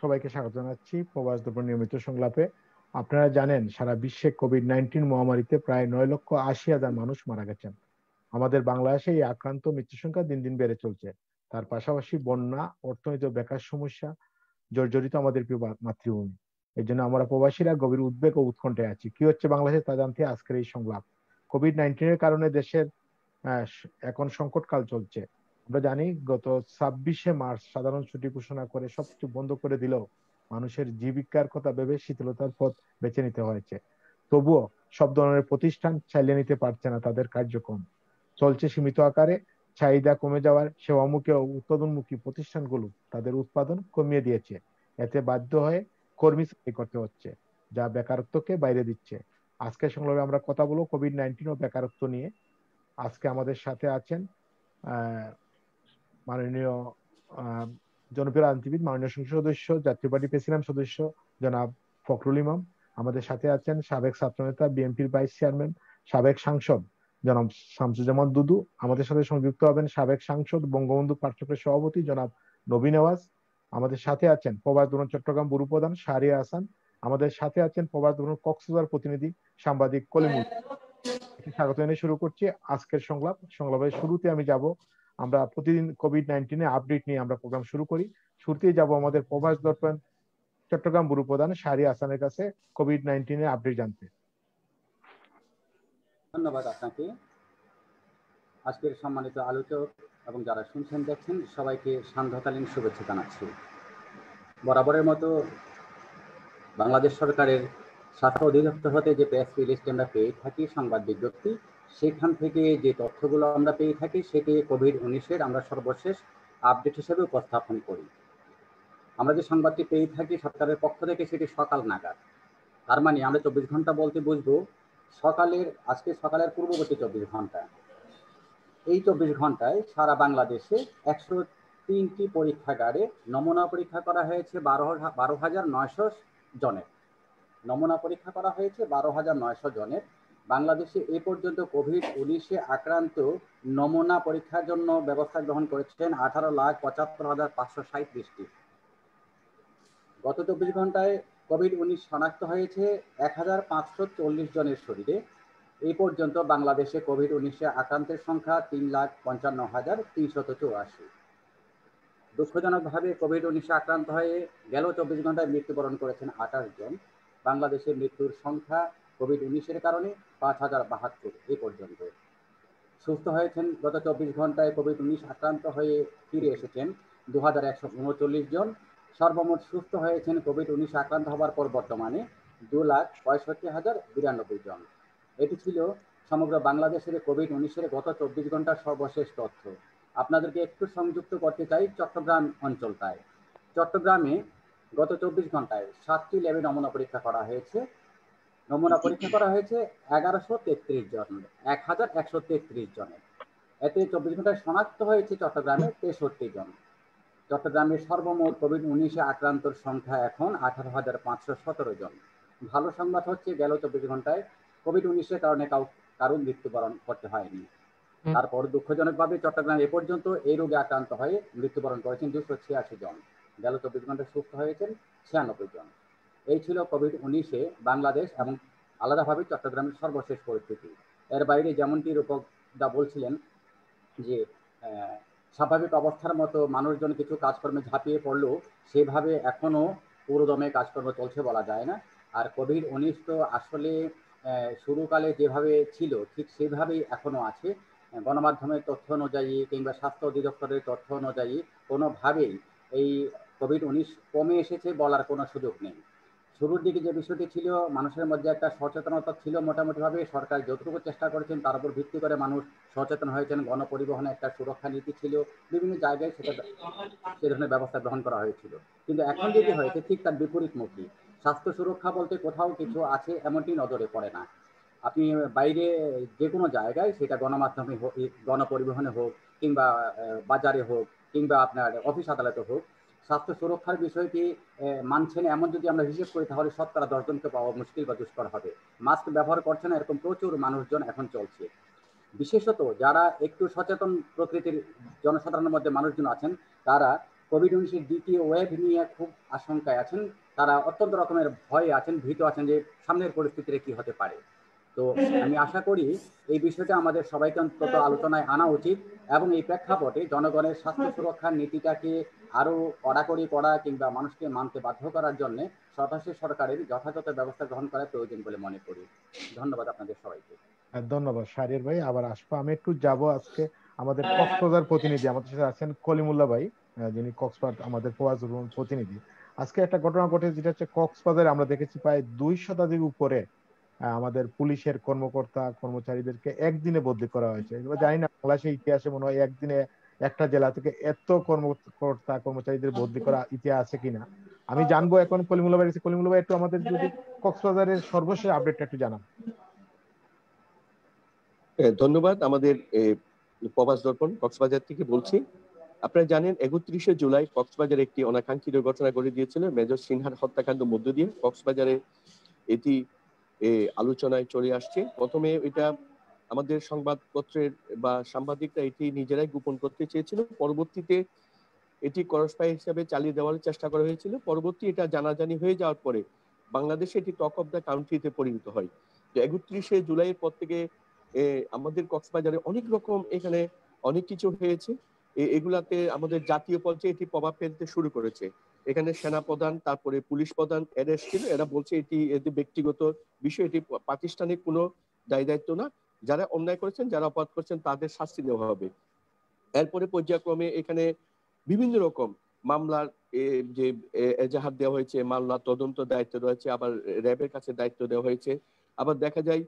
সবাইকে স্বাগত জানাচ্ছি প্রবাস দর্পণ নিয়মিত সংলাপে। আপনারা জানেন সারা বিশ্বে কোভিড-19 মহামারীতে প্রায় 9,80,000 মানুষ মারা গেছেন। আমাদের বাংলাদেশে এই আক্রান্ত মৃত্যু সংখ্যা দিন দিন বেড়ে চলছে। তার পাশাপাশি বন্যা, অর্থনৈতিক বেকার সমস্যা জর্জরিত আমাদের প্রিয় মাতৃভূমি। এই জন্য আমরা প্রবাসীরা গভীর উদ্বেগ ও উৎকণ্ঠায় আছি। কি হচ্ছে বাংলাদেশে তা জানতে আজকের এই সংলাপ। কোভিড-19 এর কারণে দেশের এখন সংকটকাল চলছে। আমরা জানি গত 26শে মার্চ সাধারণ ছুটি ঘোষণা করে সবকিছু বন্ধ করে দিলেও মানুষের জীবিকার কথা ভেবে শীতলতার পথ বেছে নিতে হয়েছে। তবুও সব ধরনের প্রতিষ্ঠান চালিয়ে নিতে পারছে না তাদের কার্যক্রম। চলছে সীমিত আকারে। চাহিদা কমে যাওয়ার সেবামুখী ও উৎপাদনমুখী প্রতিষ্ঠানগুলো তাদের উৎপাদন কমিয়ে দিয়েছে। এতে বাধ্য হয়ে কর্মী ছাঁটাই করতে হচ্ছে, যা বেকারত্বকে বাইরে দিচ্ছে। আজকের সংলাপে আমরা কথা বলবো কোভিড-19 ও বেকারত্ব নিয়ে। আজকে আমাদের সাথে আছেন আহ মাননীয় আহ জনপ্রিয় রাজনীতিবিদ, মাননীয় সংসদ সদস্য, জাতীয় পার্টি প্রেসিডেন্ট সদস্য জনাব ফখরুল ইমাম। আমাদের সাথে আছেন সাবেক ছাত্রনেতা, বিএনপির ভাইস চেয়ারম্যান, সাবেক সাংসদ জনাব শামসুজ্জামান দুদু। আমাদের সাথে সংযুক্ত হবেন সাবেক সাংসদ, বঙ্গবন্ধু পার্থক্যের সভাপতি জনাব নবী নওয়াজ। আমাদের সাথে আছেন প্রবাস দরুন চট্টগ্রাম ব্যুরো প্রধান শাহরিয়ার হাসান। আমাদের সাথে আছেন প্রবাস দরুন কক্সবাজার প্রতিনিধি সাংবাদিক কলিমুল। স্বাগত জানিয়ে শুরু করছি আজকের সংলাপের শুরুতে আমি যাব, আমরা প্রতিদিন কোভিড-19 এর আপডেট নিয়ে আমরা প্রোগ্রাম শুরু করি। শুরুতেই যাব আমাদের প্রবাস দর্পণ চট্টগ্রাম ব্যুরো প্রধান শাহরিয়ার হাসানের কাছে কোভিড-19 এর আপডেট জানতে। ধন্যবাদ আপনাকে। আজকের সম্মানিত আলোচক এবং যারা শুনছেন দেখছেন সবাইকে সান্ধ্যকালীন শুভেচ্ছা জানাচ্ছি। বরাবরের মতো বাংলাদেশ সরকারের স্বাস্থ্য অধিদপ্তর হতে যে প্রেস রিলিজ আমরা পেয়ে থাকি, সংবাদ বিজ্ঞপ্তি, সেখান থেকে যে তথ্যগুলো আমরা পেয়ে থাকি সেটি কোভিড-19 আমরা সর্বশেষ আপডেট হিসেবে উপস্থাপন করি। আমরা যে সংবাদটি পেয়ে থাকি সরকারের পক্ষ থেকে সেটি সকাল নাগাদ, তার মানে আমরা 24 ঘন্টা বলতে বুঝবো আজকে সকালের পূর্ববর্তী 24 ঘন্টা। এই 24 ঘন্টায় সারা বাংলাদেশে 103টি পরীক্ষাগারে নমুনা পরীক্ষা করা হয়েছে 12,900 জনের। নমুনা পরীক্ষা করা হয়েছে 12,900 জনের। বাংলাদেশে এ পর্যন্ত কোভিড-19 আক্রান্ত নমুনা পরীক্ষার জন্য ব্যবস্থা গ্রহণ করেছেন 18,75,537টি। গত 24 ঘন্টায় কোভিড-19 শনাক্ত হয়েছে 1,540 জনের শরীরে। এই পর্যন্ত বাংলাদেশে কোভিড-19 আক্রান্তের সংখ্যা 3,55,384। দুঃখজনকভাবে কোভিড-19 আক্রান্ত হয়ে গেল 24 ঘন্টায় মৃত্যুবরণ করেছেন 28 জন। বাংলাদেশের মৃত্যুর সংখ্যা কোভিড-19 কারণে 5,072 এই পর্যন্ত। সুস্থ হয়েছেন গত 24 ঘন্টায় কোভিড-19 আক্রান্ত হয়ে ফিরে এসেছেন 2,139 জন। সর্বমোট সুস্থ হয়েছেন কোভিড-19 আক্রান্ত হওয়ার পর বর্তমানে 2,65,092 জন। এটি ছিল সমগ্র বাংলাদেশের কোভিড-19 গত 24 ঘন্টার সর্বশেষ তথ্য। আপনাদেরকে একটু সংযুক্ত করতে চাই চট্টগ্রাম অঞ্চলটায়। চট্টগ্রামে গত 24 ঘন্টায় 7টি ল্যাবে নমুনা পরীক্ষা করা হয়েছে। নমুনা পরীক্ষা করা হয়েছে 1133 জন, 1,133 জনের। এতে 24 ঘন্টায় শনাক্ত হয়েছে চট্টগ্রামে 63 জন। চট্টগ্রামের সর্বমোট কোভিড-19 আক্রান্তর সংখ্যা এখন 18,517 জন। ভালো সংবাদ হচ্ছে গেল 24 ঘন্টায় কোভিড-19 কারণে কারণ মৃত্যুবরণ করতে হয়নি। তারপর দুঃখজনকভাবে চট্টগ্রাম এ পর্যন্ত এই রোগে আক্রান্ত হয়ে মৃত্যুবরণ করেছেন 286 জন। গেল 24 ঘন্টায় সুস্থ হয়েছেন 96 জন। এই ছিল কোভিড-19 বাংলাদেশ এবং আলাদাভাবে চট্টগ্রামের সর্বশেষ পরিস্থিতি। এর বাইরে যেমনটি রূপকদা বলছিলেন যে স্বাভাবিক অবস্থার মতো মানুষজন কিছু কাজকর্মে ঝাঁপিয়ে পড়লেও সেভাবে এখনো পুরোদমে কাজকর্ম চলছে বলা যায় না। আর কোভিড-19 তো আসলে শুরুকালে যেভাবে ছিল ঠিক সেভাবেই এখনো আছে। গণমাধ্যমের তথ্য অনুযায়ী কিংবা স্বাস্থ্য অধিদপ্তরের তথ্য অনুযায়ী কোনোভাবেই এই কোভিড-19 কমে এসেছে বলার কোনো সুযোগ নেই। শুরুর দিকে যে বিষয়টি ছিল মানুষের মধ্যে একটা সচেতনতা ছিল, মোটামুটিভাবে সরকার যতটুকু চেষ্টা করেছেন তার উপর ভিত্তি করে মানুষ সচেতন হয়েছেন। গণপরিবহনে একটা সুরক্ষা নীতি ছিল, বিভিন্ন জায়গায় সে ধরনের ব্যবস্থা গ্রহণ করা হয়েছিল। কিন্তু এখন যেটি হয়েছে ঠিক তার বিপরীতমুখী। স্বাস্থ্য সুরক্ষা বলতে কোথাও কিছু আছে এমনটি নজরে পড়ে না। আপনি বাইরে যে কোনো জায়গায়, সেটা গণমাধ্যমে হোক, গণপরিবহনে হোক, কিংবা বাজারে হোক, কিংবা আপনার অফিস আদালতে হোক, স্বাস্থ্য সুরক্ষার বিষয়টি মানছেন এমন যদি আমরা হিসেব করি তাহলে 10 জনকে পাওয়া মুশকিল বা দুষ্কর হবে। মাস্ক ব্যবহার করছে না এরকম প্রচুর মানুষজন এখন চলছে। বিশেষত যারা একটু সচেতন প্রকৃতির জনসাধারণের মধ্যে মানুষজন আছেন তারা কোভিড-19 দ্বিতীয় ওয়েভ নিয়ে খুব আশঙ্কায় আছেন। তারা অত্যন্ত রকমের ভয়ে আছেন, ভীত আছেন যে সামনের পরিস্থিতিতে কি হতে পারে। তো আমি আশা করি এই বিষয়টা আমাদের সবাইকে অন্তত আলোচনায় আনা উচিত এবং এই প্রেক্ষাপটে জনগণের স্বাস্থ্য সুরক্ষার নীতিটাকে আরো কড়াকড়ি করা কিংবা মানুষকে মানতে বাধ্য করার জন্য সরকারের যথাযথ ব্যবস্থা গ্রহণ করা প্রয়োজন বলে মনে করি। ধন্যবাদ আপনাদের সবাইকে। ধন্যবাদ শাহরিয়ার ভাই, আবার আসবো। আমি একটু যাব আজকে আমাদের কক্সবাজার প্রতিনিধি আমাদের সাথে আছেন কলিমুল্লাহ ভাই, যিনি কক্সবাজার আমাদের প্রবাসী প্রতিনিধি। আজকে একটা ঘটনা ঘটে, যেটা হচ্ছে কক্সবাজারে আমরা দেখেছি প্রায় 2 শতাধিক উপরে আমাদের পুলিশের কর্মকর্তা কর্মচারীদেরকে একদিনে বদলি করা হয়েছে। এগুলো জানি না বাংলাদেশের ইতিহাসে মনে হয় একদিনে একটা জেলা থেকে এত কর্মকর্তা কর্মচারীদের বদলি করা ইতিহাস আছে কিনা। আমি জানবো এখন কলিমুল্লাহ ভাই। কলিমুল্লাহ ভাই, একটু আমাদের যদি কক্সবাজারের সর্বশেষ আপডেটটা একটু জানান। ধন্যবাদ। আমাদের প্রবাস দর্পণ কক্সবাজার থেকে বলছি। আপনারা জানেন 31শে জুলাই কক্সবাজারে একটি অনাকাঙ্ক্ষিত ঘটনা ঘটে গিয়েছিল। মেজর সিনহার হত্যাকাণ্ড মধ্য দিয়ে কক্সবাজারে এটি আলোচনায় চলে আসছে। প্রথমে এটা আমাদের সংবাদপত্রের বা সাংবাদিকরা এটি নিজেরাই গোপন করতে চেয়েছিল। পরবর্তীতে এটি করসপাই হিসাবে চালিয়ে দেওয়ার চেষ্টা করা হয়েছিল। পরবর্তী এটা জানাজানি হয়ে যাওয়ার পরে বাংলাদেশে এটি টক অফ দ্য কান্ট্রিতে পরিণত হয়। তো 31শে জুলাইয়ের পর থেকে আমাদের কক্সবাজারে অনেক রকম এখানে অনেক কিছু হয়েছে। এগুলাতে আমাদের জাতীয় পর্যায়ে এটি প্রভাব ফেলতে শুরু করেছে। এখানে সেনা প্রধান, তারপরে পুলিশ প্রধান অ্যারেস্ট ছিল। এরা বলছে এটি ব্যক্তিগত বিষয়, এটি প্রাতিষ্ঠানিক কোনো দায় দায়িত্ব না। যারা অন্যায় করেছেন, যারা অপরাধ করেছেন, তাদের শাস্তি দেওয়া হবে। এরপরে পর্যায়ক্রমে এখানে বিভিন্ন রকম মামলার যে এজাহার দেওয়া হয়েছে, মামলা তদন্ত দায়িত্ব রয়েছে, আবার র্যাবের কাছে দায়িত্ব দেওয়া হয়েছে। আবার দেখা যায়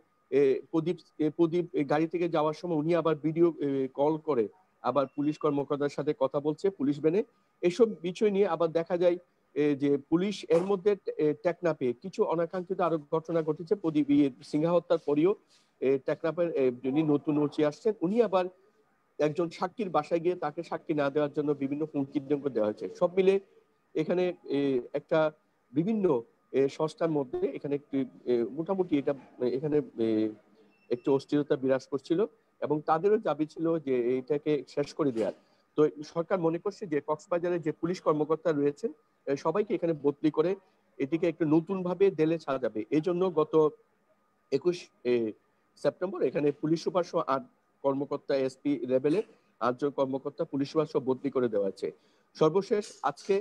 প্রদীপ গাড়ি থেকে যাওয়ার সময় উনি আবার ভিডিও কল করে আবার পুলিশ কর্মকর্তার সাথে কথা বলছে পুলিশ ভ্যানে। এসব বিষয় নিয়ে আবার দেখা যায় যে পুলিশ এর মধ্যে টেকনাফে কিছু অনাকাঙ্ক্ষিত আরো ঘটনা ঘটেছে। প্রদীপ সিংহা হত্যার পরেও টেকনাফের যিনি নতুন ওসি আসছেন, উনি আবার একজন সাক্ষীর বাসায় গিয়ে তাকে সাক্ষী না দেওয়ার জন্য বিভিন্ন হুমকি দেওয়া হয়েছে। সব মিলে এখানে একটা বিভিন্ন সংস্থার মধ্যে এখানে একটি মোটামুটি এটা এখানে একটু অস্থিরতা বিরাজ করছিল এবং তাদেরও দাবি ছিল যে এটাকে শেষ করে দেওয়ার। তো সরকার মনে করছে যে কক্সবাজারে যে পুলিশ কর্মকর্তা রয়েছেন সবাইকে এখানে বদলি করে এটিকে একটু নতুন ভাবে দেলে সাজাবে। এই জন্য গত 21 সেপ্টেম্বর এখানে পুলিশ সুপার 8 কর্মকর্তা, এসপি লেভেলে 8 জন কর্মকর্তা পুলিশ সুপার বদলি করে দেওয়া হয়েছে। সর্বশেষ আজকে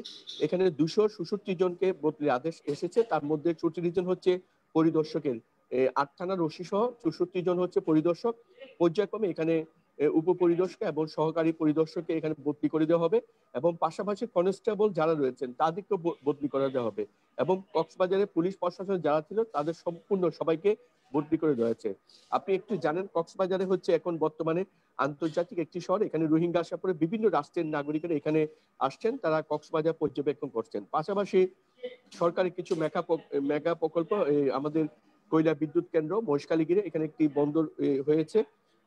এখানে 266 জনকে বদলির আদেশ এসেছে। তার মধ্যে 34 জন হচ্ছে পরিদর্শকের, 8 থানার ওসি সহ 64 জন হচ্ছে পরিদর্শক। পর্যায়ক্রমে এখানে উপপরিদর্শক এবং সহকারী পরিদর্শককে এখানে বদলি করে দেওয়া হবে এবং পাশাপাশি কনস্টেবল যারা রয়েছেন তাদেরকেও বদলি করে দেওয়া হবে এবং কক্সবাজারে পুলিশ প্রশাসন যারা ছিল তাদের সম্পূর্ণ সবাইকে বদলি করে দেওয়া হয়েছে। আপনি একটু জানেন কক্সবাজারে হচ্ছে এখন বর্তমানে আন্তর্জাতিক একটি শহর। এখানে রোহিঙ্গা আসার পরে বিভিন্ন রাষ্ট্রের নাগরিকরা এখানে আসছেন, তারা কক্সবাজার পর্যবেক্ষণ করছেন। পাশাপাশি সরকারের কিছু মেগা প্রকল্প, আমাদের কয়লা বিদ্যুৎ কেন্দ্র মহেশখালীগিরে এখানে একটি বন্দর হয়েছে।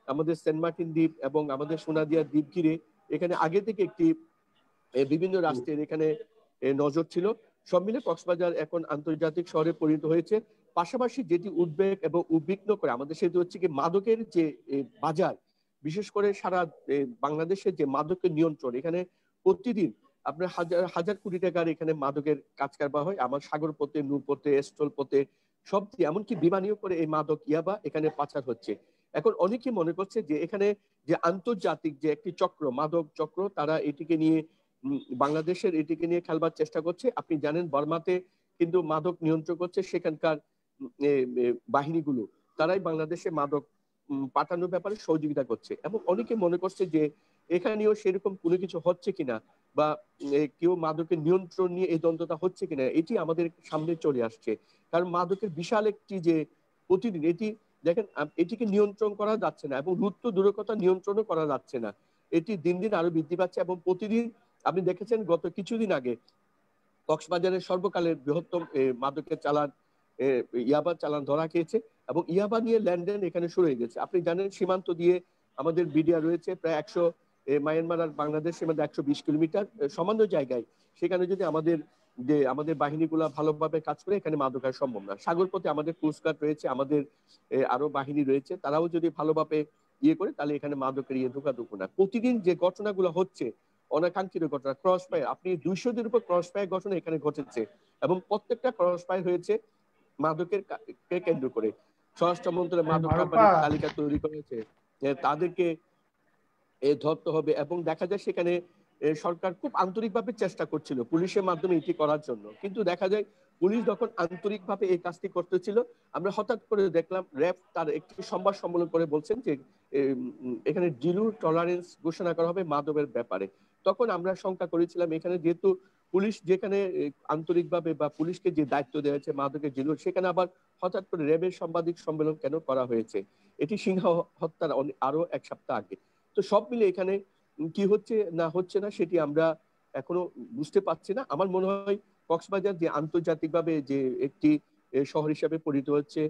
আমাদের সেন্ট মার্টিন দ্বীপ এবং আমাদের সোনাদিয়া দ্বীপ ঘিরে এখানে আগে থেকে একটি বিভিন্ন রাষ্ট্রের এখানে নজর ছিল। সব মিলে কক্সবাজার এখন আন্তর্জাতিক শহরে পরিণত হয়েছে। পাশাপাশি যেটি উদ্বেগ এবং উদ্বিগ্ন করে আমাদের সেটি হচ্ছে কি মাদকের যে বাজার, বিশেষ করে সারা বাংলাদেশের যে মাদকের নিয়ন্ত্রণ। এখানে প্রতিদিন আপনার হাজার হাজার কোটি টাকার এখানে মাদকের কাজ কারবার হয়। আমার সাগর পথে, নূরপথে, এস্টল পথে, সব এমনকি বিমানীয় করে এই মাদক ইয়াবা এখানে পাচার হচ্ছে। এখন অনেকে মনে করছে যে এখানে যে আন্তর্জাতিক যে একটি চক্র, মাদক চক্র, তারা এটিকে নিয়ে বাংলাদেশের এটিকে নিয়ে খেলবার চেষ্টা করছে। আপনি জানেন বর্মাতে কিন্তু মাদক নিয়ন্ত্রণ করছে সেখানকার বাহিনীগুলো, তারাই বাংলাদেশে মাদক পাঠানোর ব্যাপারে সহযোগিতা করছে এবং অনেকে মনে করছে যে এখানেও সেরকম কোনো কিছু হচ্ছে কিনা বা কেউ মাদকের নিয়ন্ত্রণ নিয়ে এই দ্বন্দ্বটা হচ্ছে কিনা, এটি আমাদের সামনে চলে আসছে। কারণ মাদকের বিশাল একটি যে প্রতিদিন এটি দেখেন, এটিকে নিয়ন্ত্রণ করা যাচ্ছে না এবং রুদ্ধ দূরকতা নিয়ন্ত্রণও করা যাচ্ছে না। এটি দিন দিন আরো বৃদ্ধি পাচ্ছে এবং প্রতিদিন আপনি দেখেছেন গত কিছুদিন আগে কক্সবাজারের সর্বকালের বৃহত্তম মাদকের চালান, ইয়াবা চালান ধরা খেয়েছে এবং ইয়াবা নিয়ে লেনদেন এখানে শুরু হয়ে গেছে। আপনি জানেন সীমান্ত দিয়ে আমাদের বিডিয়া রয়েছে প্রায় 100, মায়ানমার আর বাংলাদেশ সীমান্ত 120 কিলোমিটার সামান্য জায়গায়। সেখানে যদি আমাদের বাহিনীগুলো ভালোভাবে কাজ করে এখানে মাদক আর সম্ভব না। সাগরপথে আমাদের কোস্টগার্ড রয়েছে, আমাদের আরো বাহিনী রয়েছে, তারাও যদি ভালোভাবে ইয়ে করে তাহলে এখানে মাদকের ঢোকাঢুকু না। প্রতিদিন যে ঘটনাগুলো হচ্ছে অনাকাঙ্ক্ষিত ঘটনা, ক্রস ফায়ার, আপনি 200-র উপর ক্রস ফায়ার ঘটনা এখানে ঘটেছে এবং প্রত্যেকটা ক্রস ফায়ার হয়েছে মাদকের কে কেন্দ্র করে। স্বরাষ্ট্র মন্ত্রণালয় মাদক কোম্পানির তালিকা তৈরি করেছে, তাদেরকে ধরতে হবে এবং দেখা যায় সেখানে সরকার খুব আন্তরিকভাবে চেষ্টা করছিল পুলিশের মাধ্যমে এটি করার জন্য, কিন্তু দেখা যায় পুলিশ যখন আন্তরিকভাবে এই কাজটি করতেছিল, আমরা হঠাৎ করে দেখলাম র্যাব তার একটি সংবাদ সম্মেলন করে বলছেন যে এখানে জিরো টলারেন্স ঘোষণা করা হবে মাদকের ব্যাপারে। তখন আমরা শঙ্কা করেছিলাম এখানে যেহেতু পুলিশ যেখানে আন্তরিকভাবে বা পুলিশকে যে দায়িত্ব দেওয়া হয়েছে মাদকের জিরো, সেখানে আবার হঠাৎ করে র্যাবের সাংবাদিক সম্মেলন কেন করা হয়েছে? এটি সিংহ হত্যার আরো এক সপ্তাহ আগে। তো সব মিলে এখানে কি হচ্ছে না হচ্ছে না সেটি আমরা এখনো বুঝতে পারছি না। আমার মনে হয় কক্সবাজার যে আন্তর্জাতিকভাবে যে একটি শহর হিসাবে পরিণত হচ্ছে,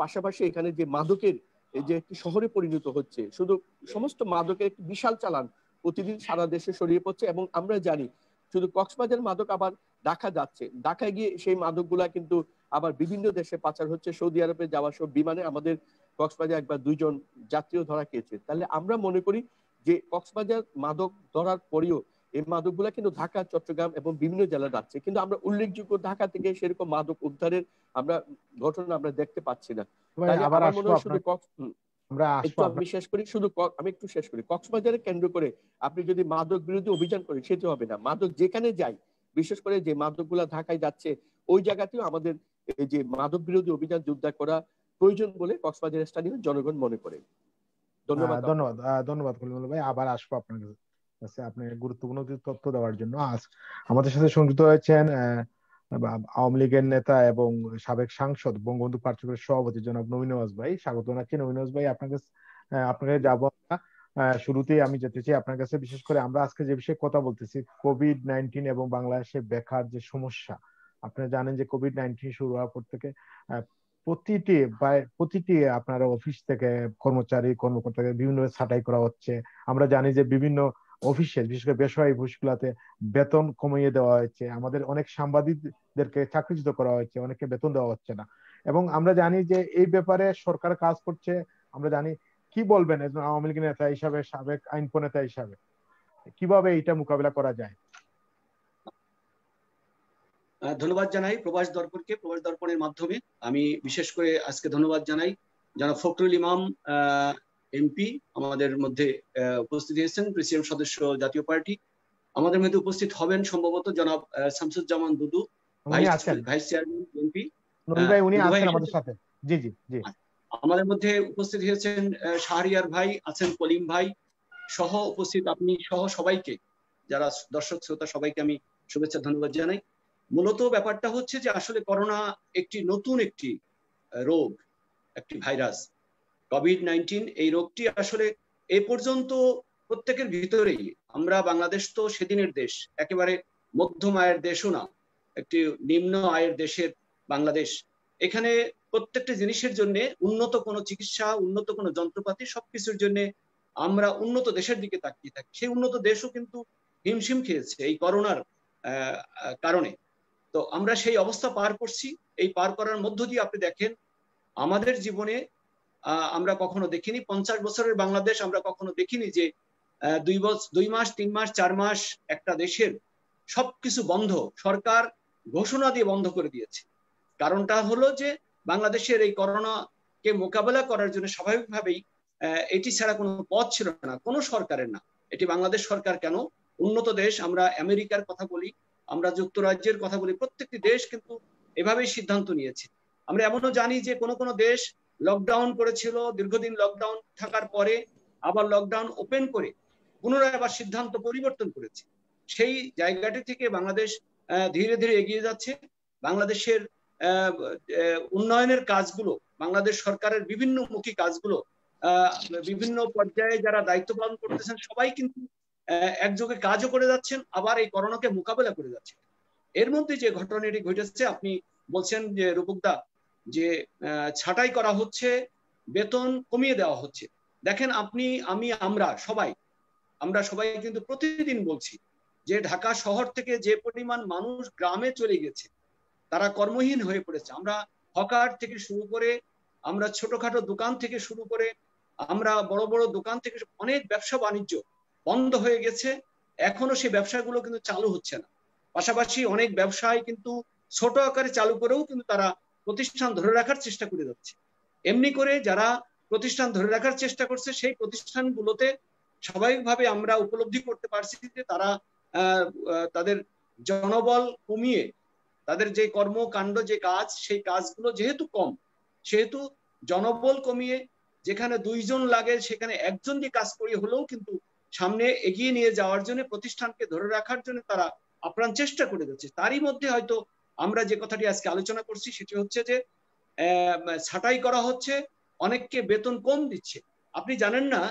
পাশাপাশি এখানে যে মাদকের যে একটি শহরে পরিণত হচ্ছে, শুধু সমস্ত মাদকের একটি বিশাল চালান প্রতিদিন সারা দেশে ছড়িয়ে পড়ছে এবং আমরা জানি শুধু কক্সবাজার মাদক আবার ঢাকা যাচ্ছে, ঢাকায় গিয়ে সেই মাদকগুলা কিন্তু আবার বিভিন্ন দেশে পাচার হচ্ছে। সৌদি আরবে যাওয়ার সব বিমানে আমাদের কক্সবাজার একবার 2জন যাত্রীও ধরা খেয়েছে। তাহলে আমরা মনে করি যে কক্সবাজার মাদক ধরার পরেও এই মাদকগুলা কিন্তু ঢাকা, চট্টগ্রাম এবং বিভিন্ন জেলা যাচ্ছে, কিন্তু আমরা উল্লেখযোগ্য ঢাকা থেকে সেরকম মাদক উদ্ধারের আমরা ঘটনা আমরা দেখতে পাচ্ছি না। তাহলে আমার মনে হয় শুধু আমি শেষ করি, আমি একটু শেষ করি, কক্সবাজারে কেন্দ্র করে আপনি যদি মাদক বিরোধী অভিযান করেন সেটা হবে না। মাদক যেখানে যায়, বিশেষ করে যে মাদকগুলা ঢাকায় যাচ্ছে ওই জায়গাতেও আমাদের এই যে মাদক বিরোধী অভিযান জোরদার করা প্রয়োজন বলে কক্সবাজারের স্থানীয় জনগণ মনে করে। ধন্যবাদ। ধন্যবাদ খলিলুল্লাহ ভাই, আবার আসবো আপনার কাছে আপনি গুরুত্বপূর্ণ তথ্য দেওয়ার জন্য। আজ আমাদের সাথে সংযুক্ত হয়েছেন আওয়ামী লীগের নেতা এবং সাবেক সাংসদ বঙ্গবন্ধু পার্টির সভাপতি জনাব নবীন নওয়াজ ভাই। স্বাগত জানাচ্ছি নবীন নওয়াজ ভাই আপনাকে যাবো। শুরুতেই আমি যেতে চাই আপনার কাছে, বিশেষ করে আমরা আজকে যে বিষয়ে কথা বলতেছি কোভিড-19 এবং বাংলাদেশে বেকার যে সমস্যা। আপনারা জানেন যে কোভিড-19 শুরু হওয়ার পর থেকে প্রতিটি আপনার অফিস থেকে কর্মকর্তাকে বিভিন্ন ছাঁটাই করা হচ্ছে। আমরা জানি যে বিভিন্ন অফিসে, বিশেষ করে বেসরকারি অফিসগুলোতে বেতন কমিয়ে দেওয়া হয়েছে। আমাদের অনেক সাংবাদিকদেরকে চাকরিচ্যুত করা হয়েছে, অনেককে বেতন দেওয়া হচ্ছে না। এবং আমরা জানি যে এই ব্যাপারে সরকার কাজ করছে। আমরা জানি, কি বলবেন একজন আওয়ামী লীগ নেতা হিসাবে, সাবেক আইন প্রণেতা হিসাবে, কিভাবে এটা মোকাবিলা করা যায়? ধন্যবাদ জানাই প্রবাস দর্পণকে। প্রবাস দর্পণের মাধ্যমে আমি বিশেষ করে আজকে ধন্যবাদ জানাই জনাব ফখরুল ইমাম এমপি আমাদের মধ্যে উপস্থিত হয়েছেন, প্রেসিডিয়াম সদস্য জাতীয় পার্টি। আমাদের মধ্যে উপস্থিত হবেন সম্ভবত জনাব শামসুজ্জামান দুদু, ভাইস চেয়ারম্যান এমপি। আমাদের সাথে জি জি জি আমাদের মধ্যে উপস্থিত হয়েছেন শাহরিয়ার ভাই, আছেন কলিম ভাই সহ উপস্থিত আপনি সহ সবাইকে, যারা দর্শক শ্রোতা সবাইকে আমি শুভেচ্ছা ধন্যবাদ জানাই। মূলত ব্যাপারটা হচ্ছে যে আসলে করোনা একটি নতুন একটি রোগ, একটি ভাইরাস কোভিড-19। এই রোগটি আসলে এ পর্যন্ত প্রত্যেকের ভিতরেই, আমরা বাংলাদেশ তো সেদিনের দেশ, একেবারে মধ্যম আয়ের দেশও না, একটি নিম্ন আয়ের দেশের বাংলাদেশ। এখানে প্রত্যেকটা জিনিসের জন্য উন্নত কোনো চিকিৎসা, উন্নত কোনো যন্ত্রপাতি, সবকিছুর জন্য আমরা উন্নত দেশের দিকে তাকিয়ে থাকি। সেই উন্নত দেশও কিন্তু হিমশিম খেয়েছে এই করোনার কারণে। তো আমরা সেই অবস্থা পার করছি। এই পার করার মধ্য দিয়ে আপনি দেখেন আমাদের জীবনে আমরা কখনো দেখিনি, 50 বছরের বাংলাদেশ আমরা কখনো দেখিনি যে 2 মাস 3 মাস 4 মাস একটা দেশের সবকিছু বন্ধ, সরকার ঘোষণা দিয়ে বন্ধ করে দিয়েছে। কারণটা হলো যে বাংলাদেশের এই করোনাকে মোকাবেলা করার জন্য স্বাভাবিকভাবেই এটি ছাড়া কোনো পথ ছিল না, কোনো সরকারের না। এটি বাংলাদেশ সরকার কেন, উন্নত দেশ, আমরা আমেরিকার কথা বলি, আমরা যুক্তরাজ্যের কথা বলি, প্রত্যেকটি দেশ কিন্তু এভাবেই সিদ্ধান্ত নিয়েছে। আমরা এমনও জানি যে কোনো কোনো দেশ লকডাউন করেছিল, দীর্ঘদিন লকডাউন থাকার পরে আবার লকডাউন ওপেন করে পুনরায় আবার সিদ্ধান্ত পরিবর্তন করেছে। সেই জায়গাটি থেকে বাংলাদেশ ধীরে ধীরে এগিয়ে যাচ্ছে। বাংলাদেশের উন্নয়নের কাজগুলো, বাংলাদেশ সরকারের বিভিন্ন মুখী কাজগুলো বিভিন্ন পর্যায়ে যারা দায়িত্ব পালন করতেছেন সবাই কিন্তু একযোগে কাজও করে যাচ্ছেন, আবার এই করোনাকে মোকাবেলা করে যাচ্ছেন। এর মধ্যে যে ঘটনাটি ঘটেছে, আপনি বলছেন যে রূপকদা যে ছাঁটাই করা হচ্ছে, বেতন কমিয়ে দেওয়া হচ্ছে। দেখেন আপনি, আমি, আমরা সবাই কিন্তু প্রতিদিন বলছি যে ঢাকা শহর থেকে যে পরিমাণ মানুষ গ্রামে চলে গেছে, তারা কর্মহীন হয়ে পড়েছে। আমরা হকার থেকে শুরু করে, আমরা ছোটখাটো দোকান থেকে শুরু করে, আমরা বড় বড় দোকান থেকে অনেক ব্যবসা বাণিজ্য বন্ধ হয়ে গেছে। এখনো সেই ব্যবসাগুলো কিন্তু চালু হচ্ছে না। পাশাপাশি অনেক ব্যবসায় কিন্তু ছোট আকারে চালু করেও কিন্তু তারা প্রতিষ্ঠান ধরে রাখার চেষ্টা করে যাচ্ছে। এমনি করে যারা প্রতিষ্ঠান ধরে রাখার চেষ্টা করছে সেই প্রতিষ্ঠানগুলোতে স্বাভাবিকভাবে আমরা উপলব্ধি করতে পারছি যে তারা তাদের জনবল কমিয়ে তাদের যে কর্মকাণ্ড যে কাজ সেই কাজগুলো যেহেতু কম, সেহেতু জনবল কমিয়ে যেখানে 2 জন লাগে সেখানে 1 জন দিয়ে কাজ করিয়ে হলেও কিন্তু সামনে এগিয়ে নিয়ে যাওয়ার জন্য, প্রতিষ্ঠানকে ধরে রাখার জন্য তারা আপ্রাণ চেষ্টা করে যাচ্ছে। তারই মধ্যে হয়তো আমরা যে কথাটি আজকে আলোচনা করছি সেটি হচ্ছে যে ছাঁটাই করা হচ্ছে, অনেককে বেতন কম দিচ্ছে। আপনি জানেন না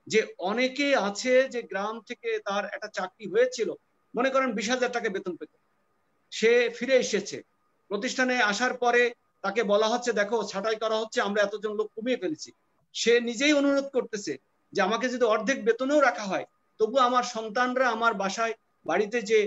যে অনেকে আছে যে গ্রাম থেকে তার একটা চাকরি হয়েছিল, মনে করেন 20,000 টাকা বেতন পেত, সে ফিরে এসেছে, প্রতিষ্ঠানে আসার পরে তাকে বলা হচ্ছে দেখো ছাঁটাই করা হচ্ছে, আমরা এতজন লোক কমিয়ে ফেলেছি। সে নিজেই অনুরোধ করতেছে যে আমাকে যদি অর্ধেক বেতনেও রাখা হয় তবু আমার সন্তানরা আমার বাসায় বাড়িতে যে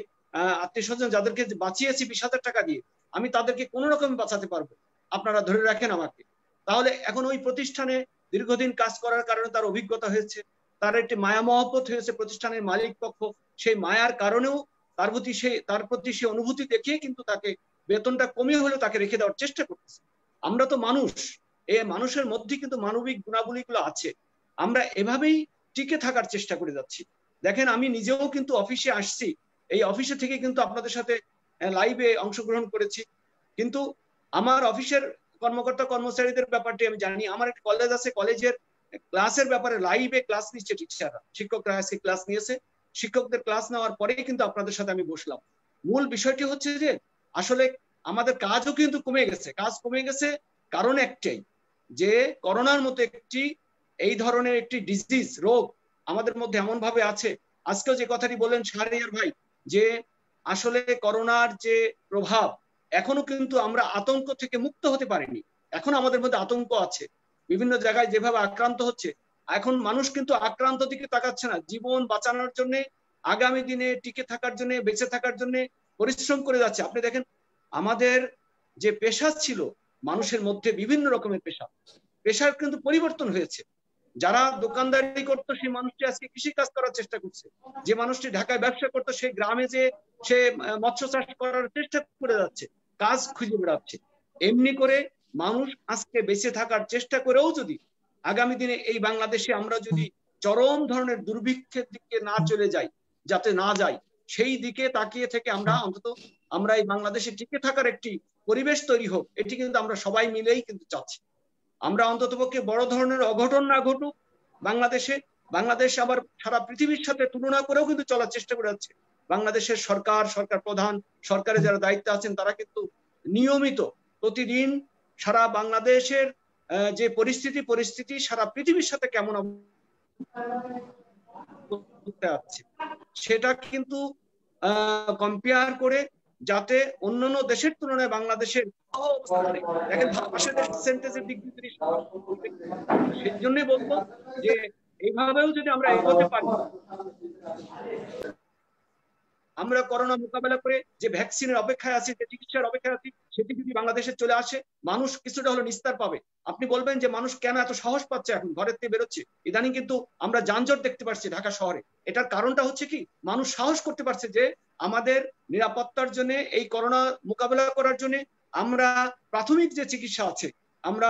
আত্মীয় স্বজন যাদেরকে বাঁচিয়েছি 20,000 টাকা দিয়ে, আমি তাদেরকে কোনো রকম বাঁচাতে পারবো, আপনারা ধরে রাখেন আমাকে। তাহলে এখন ওই প্রতিষ্ঠানে দীর্ঘদিন কাজ করার কারণে তার অভিজ্ঞতা হয়েছে, তার একটি মায়া মহব্বত হয়েছে প্রতিষ্ঠানের মালিক পক্ষ, সেই মায়ার কারণেও তার প্রতি সে অনুভূতি দেখিয়ে কিন্তু তাকে বেতনটা কমিয়ে হলেও তাকে রেখে দেওয়ার চেষ্টা করতেছে। আমরা তো মানুষ, এই মানুষের মধ্যে কিন্তু মানবিক গুণাবলীগুলো আছে, আমরা এভাবেই টিকে থাকার চেষ্টা করে যাচ্ছি। দেখেন আমি নিজেও কিন্তু অফিসে আসছি, এই অফিসে থেকে কিন্তু আপনাদের সাথে লাইভে অংশগ্রহণ করেছি, কিন্তু আমার অফিসের কর্মকর্তা কর্মচারীদের ব্যাপারটি আমি জানি। আমার একটা কলেজ আছে, কলেজের ক্লাসের ব্যাপারে লাইভে ক্লাস নিচ্ছে টিচাররা, শিক্ষকরা আজকে ক্লাস নিয়েছে, শিক্ষকদের ক্লাস নেওয়ার পরেই কিন্তু আপনাদের সাথে আমি বসলাম। মূল বিষয়টি হচ্ছে যে আসলে আমাদের কাজও কিন্তু কমে গেছে। কাজ কমে গেছে কারণ একটাই, যে করোনার মতো একটি এই ধরনের একটি ডিজিজ রোগ আমাদের মধ্যে এমন ভাবে আছে। আজকেও যে কথাটি বললেন শাহরিয়ার ভাই, যে আসলে করোনার যে প্রভাব এখনো কিন্তু আমরা আতঙ্ক থেকে মুক্ত হতে পারিনি, এখন আমাদের মধ্যে আতঙ্ক আছে। বিভিন্ন জায়গায় যেভাবে আক্রান্ত হচ্ছে, এখন মানুষ কিন্তু আক্রান্ত দিকে তাকাচ্ছে না, জীবন বাঁচানোর জন্য, আগামী দিনে টিকে থাকার জন্য, বেঁচে থাকার জন্য পরিশ্রম করে যাচ্ছে। আপনি দেখেন আমাদের যে পেশা ছিল মানুষের মধ্যে, বিভিন্ন রকমের পেশার কিন্তু পরিবর্তন হয়েছে। যারা দোকানদারি করতো সেই মানুষটি আজকে কৃষি কাজ করার চেষ্টা করছে, যে মানুষটি ঢাকায় ব্যবসা করতো সেই গ্রামে যে সে মৎস্য চাষ করার চেষ্টা করে যাচ্ছে, কাজ খুঁজে বেড়াচ্ছে। এমনি করে মানুষ আজকে বেঁচে থাকার চেষ্টা করেও যদি আগামী দিনে এই বাংলাদেশে আমরা যদি চরম ধরনের দুর্ভিক্ষের দিকে না চলে যাই, যাতে না যাই, সেই দিকে তাকিয়ে থেকে আমরা অন্তত আমরা এই বাংলাদেশে টিকে থাকার একটি পরিবেশ তৈরি হোক, এটি কিন্তু আমরা সবাই মিলেই কিন্তু চাচ্ছি। আমরা অন্ততপক্ষে বড় ধরনের অঘটন না ঘটুক বাংলাদেশে। বাংলাদেশ আবার সারা পৃথিবীর সাথে তুলনা করেও কিন্তু চলার চেষ্টা করে যাচ্ছে। বাংলাদেশের সরকার প্রধান, সরকারে যারা দায়িত্বে আছেন তারা কিন্তু নিয়মিত প্রতিদিন সারা বাংলাদেশের যে পরিস্থিতি সারা পৃথিবীর সাথে কেমন আছে সেটা কিন্তু কম্পেয়ার করে, যাতে অন্যান্য দেশের তুলনায় বাংলাদেশের দেখেন পার্সেন্টেজের দিক দিয়ে সেই জন্যই বলবো যে এইভাবেও যদি আমরা এগোতে পারি, আমরা করোনা মোকাবেলা করে যে ভ্যাকসিনের অপেক্ষায় আছি, যে চিকিৎসার অপেক্ষায় আছি, সেটি যদি বাংলাদেশে চলে আসে মানুষ কিছুটা হলো নিস্তার পাবে। আপনি বলবেন যে মানুষ কেন এত সাহস পাচ্ছে এখন ঘরের থেকে বেরোচ্ছে, ইদানিং কিন্তু আমরা যানজট দেখতে পাচ্ছি ঢাকা শহরে। এটার কারণটা হচ্ছে কি, মানুষ সাহস করতে পারছে যে আমাদের নিরাপত্তার জন্য, এই করোনা মোকাবেলা করার জন্য আমরা প্রাথমিক যে চিকিৎসা আছে, আমরা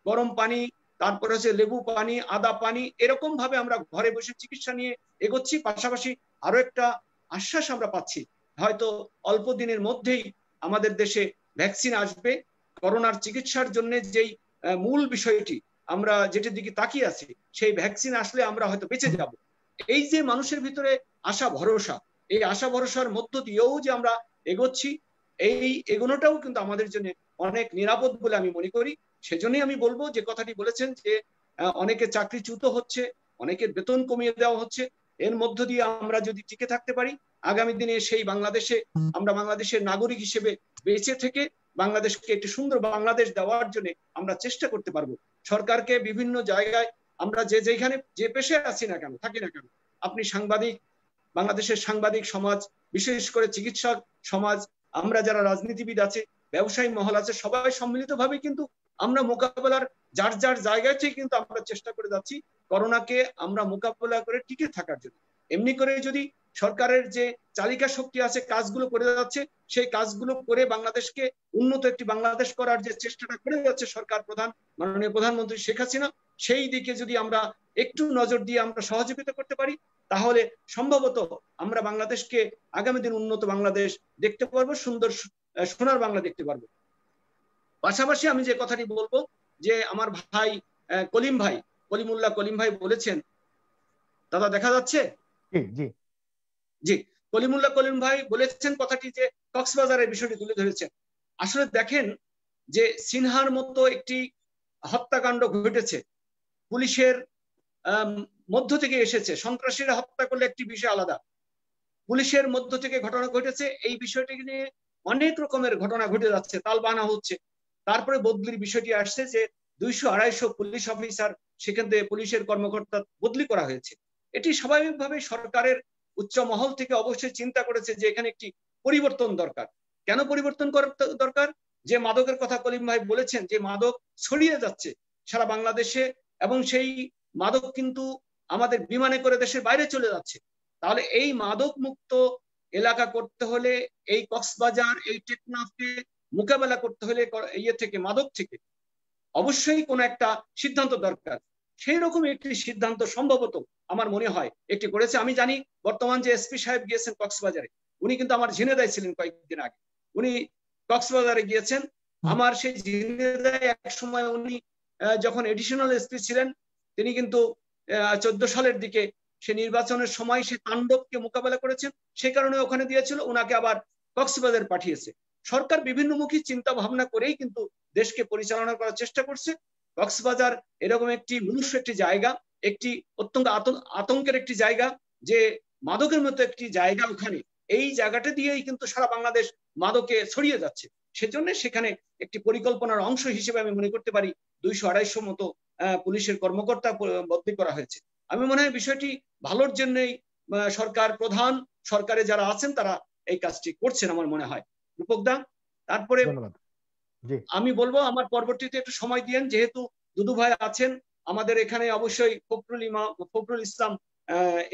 গরম পানি, তারপরে হচ্ছে লেবু পানি, আদা পানি, এরকম ভাবে আমরা ঘরে বসে চিকিৎসা নিয়ে এগোচ্ছি। পাশাপাশি আরো একটা আশ্বাস আমরা পাচ্ছি, হয়তো অল্প দিনের মধ্যেই আমাদের দেশে ভ্যাকসিন আসবে। করোনার চিকিৎসার জন্য যেই মূল বিষয়টি আমরা যেটির দিকে তাকিয়ে আছি, সেই ভ্যাকসিন আসলে আমরা হয়তো বেঁচে যাব। এই যে মানুষের ভিতরে আশা ভরসা, এই আশা ভরসার মধ্য দিয়েও যে আমরা এগোচ্ছি, এই এগোনোটাও কিন্তু আমাদের জন্য অনেক নিরাপদ বলে আমি মনে করি। সেজন্যই আমি বলবো যে কথাটি বলেছেন যে অনেকে চাকরিচ্যুত হচ্ছে, অনেকের বেতন কমিয়ে দেওয়া হচ্ছে, এর মধ্য দিয়ে আমরা যদি টিকে থাকতে পারি আগামী দিনে সেই বাংলাদেশে আমরা বাংলাদেশের নাগরিক হিসেবে বেঁচে থেকে বাংলাদেশকে একটি সুন্দর বাংলাদেশ দেওয়ার জন্য আমরা চেষ্টা করতে পারবো। সরকারকে বিভিন্ন জায়গায় আমরা যেখানে যে পেশায় আছি না কেন, থাকি না কেন, আপনি সাংবাদিক, বাংলাদেশের সাংবাদিক সমাজ, বিশেষ করে চিকিৎসক সমাজ, আমরা যারা রাজনীতিবিদ আছে, ব্যবসায়ী মহল আছে, সবাই সম্মিলিতভাবে কিন্তু আমরা মোকাবেলার যার জায়গায় থেকে কিন্তু আমরা চেষ্টা করে যাচ্ছি করোনাকে আমরা মোকাবেলা করে টিকে থাকার জন্য। এমনি করে যদি সরকারের যে চালিকা শক্তি আছে কাজগুলো করে যাচ্ছে, সেই কাজগুলো করে বাংলাদেশকে উন্নত একটি বাংলাদেশ করার যে চেষ্টাটা করে যাচ্ছে সরকার প্রধান মাননীয় প্রধানমন্ত্রী শেখ হাসিনা, সেই দিকে যদি আমরা একটু নজর দিয়ে আমরা সহযোগিতা করতে পারি, তাহলে সম্ভবত আমরা বাংলাদেশকে আগামী দিন উন্নত বাংলাদেশ দেখতে পারবো, সুন্দর সোনার বাংলা দেখতে পারবো। পাশাপাশি আমি যে কথাটি বলবো যে আমার ভাই কলিমুল্লাহ কলিম ভাই বলেছেন, দাদা দেখা যাচ্ছে? জি জি, কলিমুল্লাহ কলিম ভাই বলেছেন কথাটি যে কক্সবাজারের বিষয়টি তুলে ধরেছেন। আসলে দেখেন যে সিনহার মতো একটি হত্যাকাণ্ড ঘটেছে, পুলিশের মধ্য থেকে এসেছে, সন্ত্রাসীরা হত্যা করলে একটি বিষয় আলাদা, পুলিশের মধ্য থেকে ঘটনা ঘটেছে, এই বিষয়টি নিয়ে অনেক রকমের ঘটনা ঘটে যাচ্ছে, তালবাহানা হচ্ছে। তারপরে বদলির বিষয়টি আসছে যে 200-250 পুলিশ অফিসার সেখান থেকে পুলিশের কর্মকর্তা বদলি করা হয়েছে। এটি স্বাভাবিকভাবে সরকারের উচ্চ মহল থেকে অবশ্যই চিন্তা করেছে যে এখানে একটি পরিবর্তন দরকার। কেন পরিবর্তন করার দরকার? যে মাদকের কথা কলিম ভাই বলেছেন, যে মাদক ছড়িয়ে যাচ্ছে সারা বাংলাদেশে, এবং সেই মাদক কিন্তু আমাদের বিমানে করে দেশের বাইরে চলে যাচ্ছে। তাহলে এই মাদক মুক্ত এলাকা করতে হলে, এই কক্সবাজার, এই টেকনাফকে মোকাবেলা করতে হলে মাদক থেকে অবশ্যই কোন একটা সিদ্ধান্ত দরকার। সেই রকম একটি সিদ্ধান্ত সম্ভবত আমার মনে হয় একটি করেছে। আমি জানি বর্তমান যে এসপি সাহেব গিয়েছেন কক্সবাজারে, উনি কিন্তু আমার ঝিনেদায় ছিলেন কয়েকদিন আগে, উনি কক্সবাজারে গিয়েছেন। আমার সেই ঝিনেদায় এক সময় উনি যখন এডিশনাল এসপি ছিলেন, তিনি কিন্তু 14 সালের দিকে সে নির্বাচনের সময় সে তাণ্ডবকে মোকাবেলা করেছেন, সে কারণে ওখানে দিয়েছিল, ওনাকে আবার কক্সবাজার পাঠিয়েছে। সরকার বিভিন্নমুখী চিন্তা ভাবনা করেই কিন্তু দেশকে পরিচালনা করার চেষ্টা করছে। কক্সবাজার এরকম একটি মনুষ্য একটি জায়গা, একটি অত্যন্ত আতঙ্কের একটি জায়গা, যে মাদকের মতো একটি জায়গা, ওখানে এই জায়গাটা দিয়েই কিন্তু সারা বাংলাদেশ মাদকে ছড়িয়ে যাচ্ছে। সেজন্য সেখানে একটি পরিকল্পনার অংশ হিসেবে আমি মনে করতে পারি 200-250 মতো পুলিশের কর্মকর্তা বদলি করা হয়েছে। আমি মনে হয় বিষয়টি ভালোর জন্যই সরকার প্রধান, সরকারে যারা আছেন তারা এই কাজটি করছেন আমার মনে হয়। রূপকদা, তারপরে আমি বলবো আমার পরবর্তীতে একটু সময় দিয়েন, যেহেতু দুদু ভাই আছেন আমাদের এখানে, অবশ্যই ফখরুল ইসলাম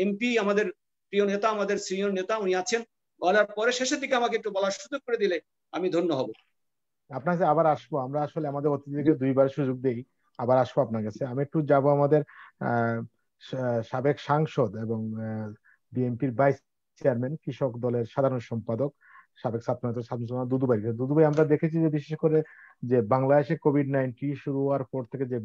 এমপি, আমাদের প্রিয় নেতা, আমাদের সিনিয়র নেতা, উনি আছেন। বলার পরে শেষের দিকে আমাকে একটু বলার সুযোগ করে দিলে আমি ধন্য হব। আপনার কাছে আবার আসবো, আমরা আসলে আমাদের অতিথিকে 2বার সুযোগ দেই, আবার আসবো আপনার কাছে। আমি একটু যাব আমাদের সাবেক সাংসদ এবং বিএনপির ভাইস চেয়ারম্যান, কৃষক দলের সাধারণ সম্পাদক, সাবেক ছাত্রনেতা দুদু ভাই, আমরা দেখেছি যে বিশেষ করে যে বাংলাদেশে কোভিড-19 শুরু হওয়ার পর থেকে যে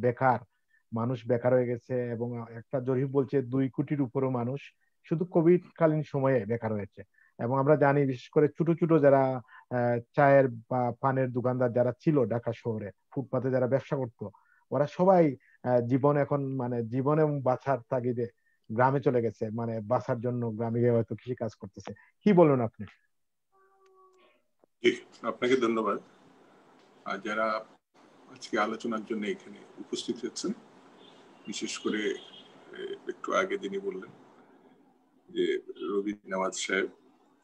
মানুষ বেকার হয়ে গেছে, এবং একটা জরিপ বলছে 2 কোটির উপরও মানুষ শুধু কোভিড কালীন সময়ে বেকার হয়েছে। এবং আমরা জানি বিশেষ করে ছোট ছোট যারা চায়ের বা পানের দোকানদার যারা ছিল ঢাকা শহরে, ফুটপাতে যারা ব্যবসা করতো, ওরা সবাই জীবন এখন জীবনে বাঁচার তাগিদে গ্রামে চলে গেছে, বাঁচার জন্য গ্রামে গিয়ে হয়তো কৃষি কাজ করতেছে। কি বলুন আপনি? আপনাকে ধন্যবাদ। আর যারা আজকে আলোচনার জন্য এখানে উপস্থিত হয়েছেন, বিশেষ করে একটু আগে যিনি বললেন যে রবি নওয়াজ সাহেব,